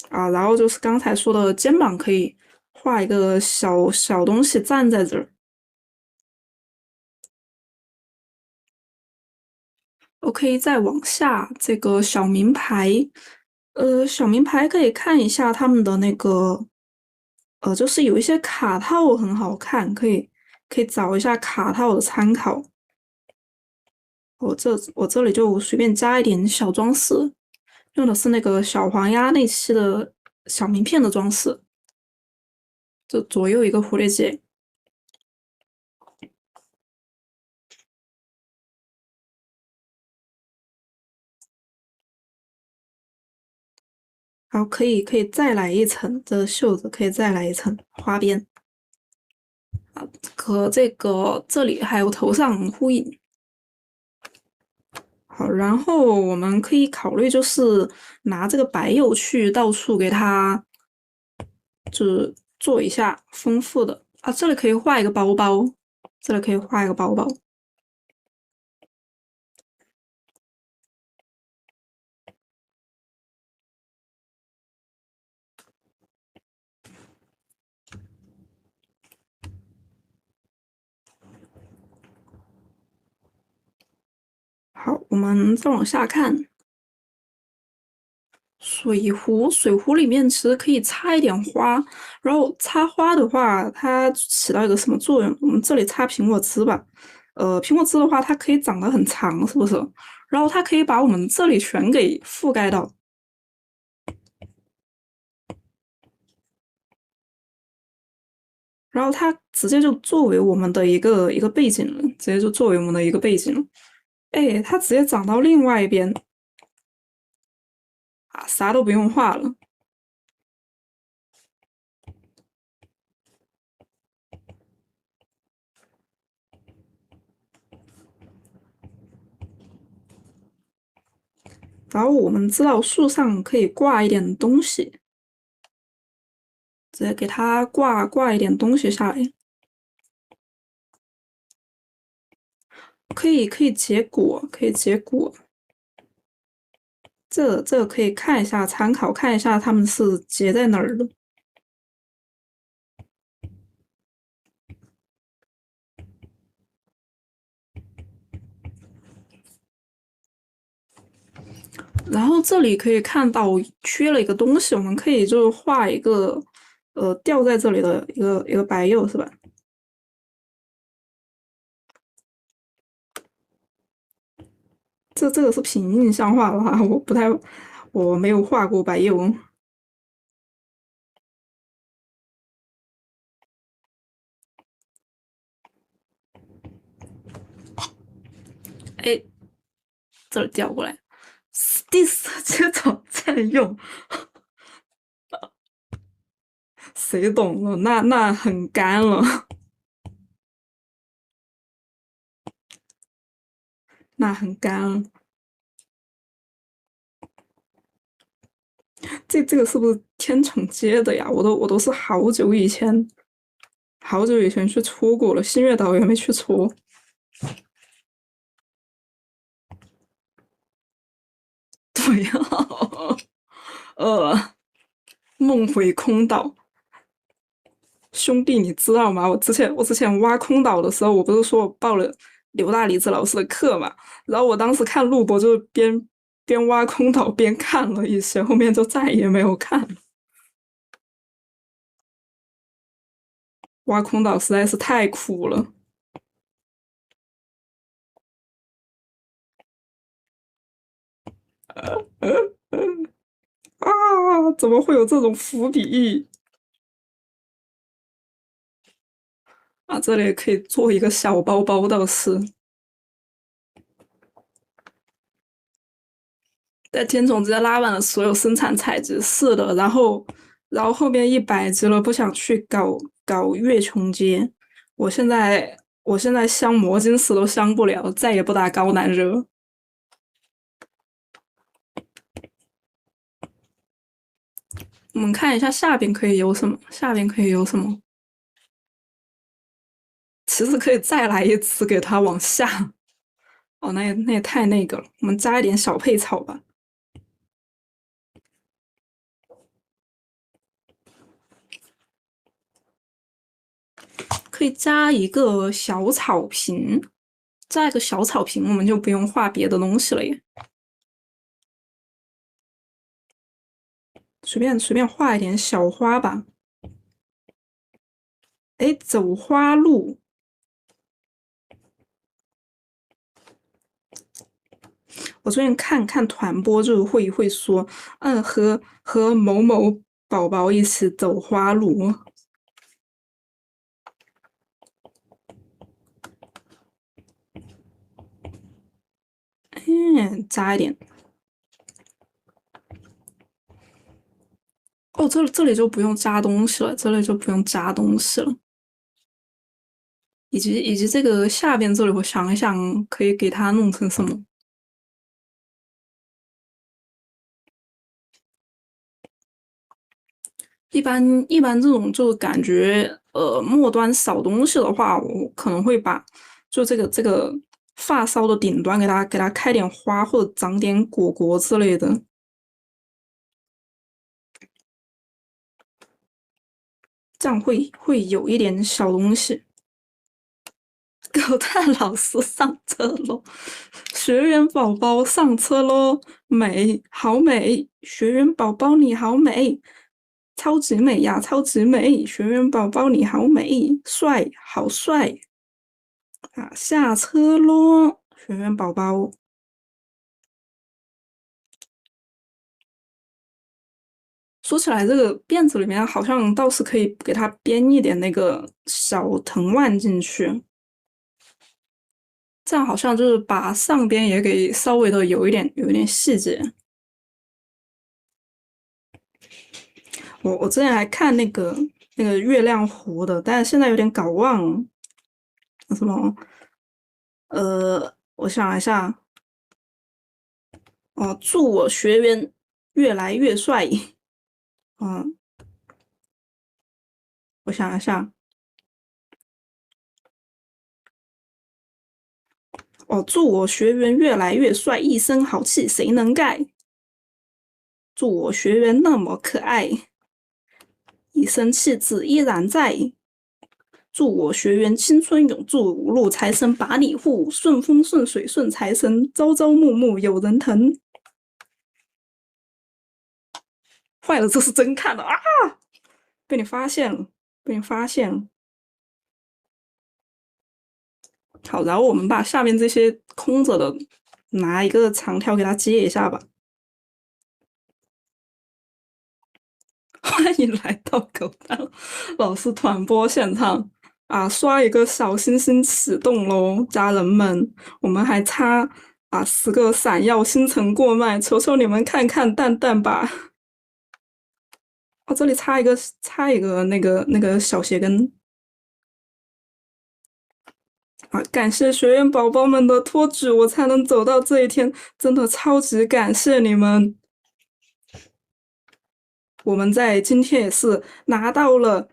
啊，然后就是刚才说的肩膀可以画一个小小东西站在这儿。OK，再往下这个小名牌，小名牌可以看一下他们的那个，就是有一些卡套很好看，可以找一下卡套的参考。我这里就随便加一点小装饰，用的是那个小黄鸭那期的小名片的装饰，这左右一个蝴蝶结。然后可以再来一层，这袖子可以再来一层花边，和这里还有头上呼应。好，然后我们可以考虑就是拿这个白釉去到处给它，就是做一下丰富的啊。这里可以画一个包包，这里可以画一个包包。好，我们再往下看，水壶里面其实可以插一点花，然后插花的话，它起到一个什么作用？我们这里插苹果枝吧，苹果枝的话，它可以长得很长，是不是？然后它可以把我们这里全给覆盖到，然后它直接就作为我们的一个背景了，直接就作为我们的一个背景了。哎，它直接长到另外一边，啊，啥都不用画了。然后我们知道树上可以挂一点东西，直接给它挂一点东西下来，可以结果，可以结果。这个可以看一下参考，看一下他们是结在哪儿的。然后这里可以看到缺了一个东西，我们可以就画一个，吊在这里的一个白釉，是吧？这个是凭印象画的话，我没有画过白釉。哎，这儿调过来，第四阶种占用，谁懂了？那很干了，那很干了。这个是不是天成接的呀？我都是好久以前去搓过了，新月岛也没去搓。对呀、梦回空岛，兄弟，你知道吗？我之前挖空岛的时候，我不是说我报了刘大梨子老师的课嘛？然后我当时看录播，就是边挖空岛边看了一些，后面就再也没有看了。挖空岛实在是太苦了。啊！怎么会有这种伏笔啊？这里可以做一个小包包，倒是。在天宠直接拉满了所有生产采集，是的，然后后面100只了，不想去搞月穷街。我现在镶魔晶石都镶不了，再也不打高难热。我们看一下下边可以有什么，下边可以有什么。其实可以再来一次，给它往下。哦，那也太那个了。我们加一点小配草吧。可以加一个小草坪，加一个小草坪，我们就不用画别的东西了耶。随便画一点小花吧。哎，走花路。我最近看团播，就是会说，和某某宝宝一起走花路。加一点。哦，这里就不用加东西了，这里就不用加东西了。以及这个下边这里，我想一想，可以给它弄成什么？一般这种就感觉末端少东西的话，我可能会把就这个发梢的顶端给它开点花，或者长点果之类的。这样会有一点小东西。狗蛋老师上车喽！学员宝宝上车喽！美，好美！学员宝宝你好美，超级美呀，超级美！学员宝宝你好美，帅，好帅！啊，下车喽，学员宝宝。说起来，这个辫子里面好像倒是可以给它编一点那个小藤蔓进去，这样好像就是把上边也给稍微的有一点细节。我之前还看那个月亮湖的，但是现在有点搞忘了。什么？我想一下。哦，祝我学员越来越帅。嗯，我想一下。哦，祝我学员越来越帅，一身好气谁能盖？祝我学员那么可爱，一身气质依然在。祝我学员青春永驻，五路财神把你护，顺风顺水顺财神，朝朝暮暮有人疼。坏了，这是真看的啊！被你发现了，被你发现了。好，然后我们把下面这些空着的拿一个长条给它接一下吧。欢迎来到狗蛋老师团播现场啊！刷一个小星星启动喽，家人们！我们还差10个闪耀星辰过麦，求求你们看看蛋蛋吧！哦，这里插一个那个小鞋跟。啊！感谢学员宝宝们的托举，我才能走到这一天，真的超级感谢你们！我们在今天也是拿到了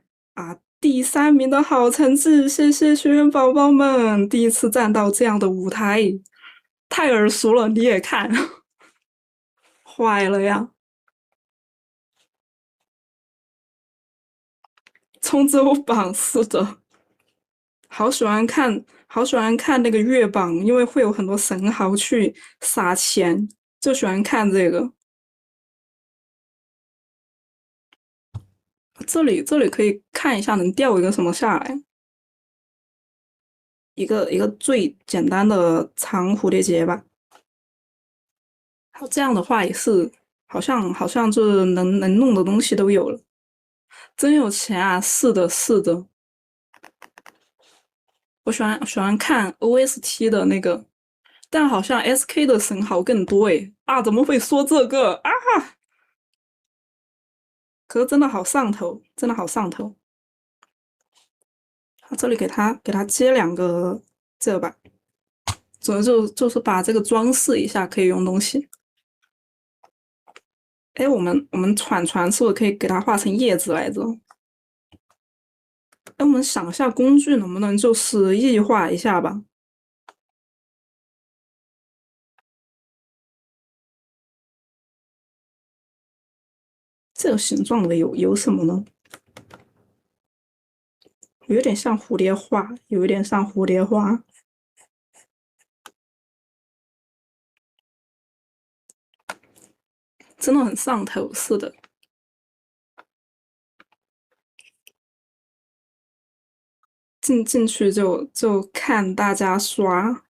第3名的好成绩，谢谢学员宝宝们！第一次站到这样的舞台，太耳熟了，你也看，坏了呀！冲州榜是的，好喜欢看那个月榜，因为会有很多神豪去撒钱，就喜欢看这个。这里可以看一下能掉一个什么下来，一个最简单的长蝴蝶结吧。好，这样的话也是好像就是能弄的东西都有了，真有钱啊！是的，是的，我喜欢看 OST 的那个，但好像 SK 的神豪更多诶。啊，怎么会说这个啊？可是真的好上头，真的好上头。这里给他接2个这个吧，主要就是把这个装饰一下可以用东西。哎，我们船是不是可以给它画成叶子来着？哎，我们想一下工具能不能就是异化一下吧？这个形状的有什么呢？有点像蝴蝶花，有一点像蝴蝶花。真的很上头，是的。进去就看大家刷，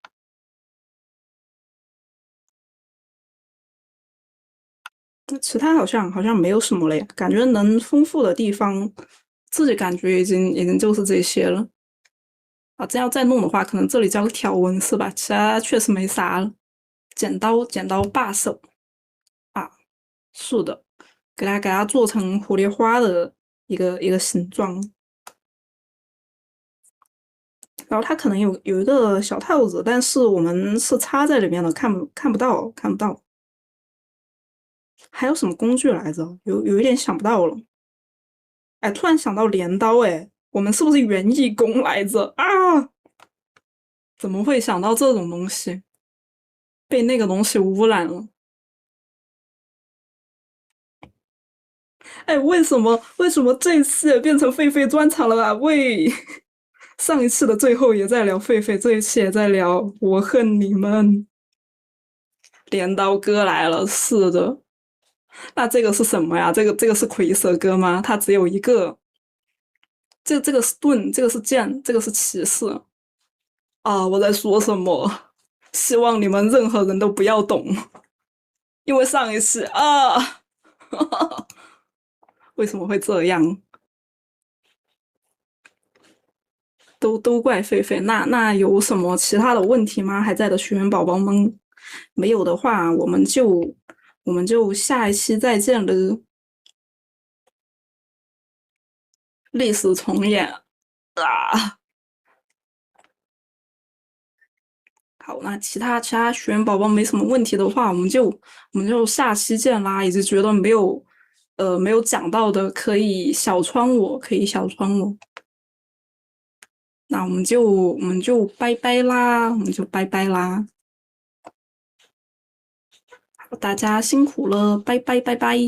其他好像没有什么了呀，感觉能丰富的地方，自己感觉已经就是这些了。啊，这要再弄的话，可能这里加个条纹是吧？其他确实没啥了。剪刀把手啊，是的，给它做成蝴蝶花的一个形状。然后它可能有一个小套子，但是我们是插在里面的，看不到。还有什么工具来着？有一点想不到了。哎，突然想到镰刀，哎，我们是不是园艺工来着啊？怎么会想到这种东西？被那个东西污染了。哎，为什么这一次也变成狒狒专场了啊？喂，上一次的最后也在聊狒狒，这一次也在聊我恨你们。镰刀哥来了，是的。那这个是什么呀？这个是魁蛇哥吗？它只有一个。这个是盾，这个是剑，这个是骑士。啊！我在说什么？希望你们任何人都不要懂，因为上一次啊，为什么会这样？都怪狒狒。那有什么其他的问题吗？还在的学员宝宝们，没有的话，我们就下一期再见了。历史重演啊！好，那其他学员宝宝没什么问题的话，我们就下期见啦。以及觉得没有讲到的，可以小窗我。那我们就拜拜啦，我们就拜拜啦。好，大家辛苦了，拜拜拜拜。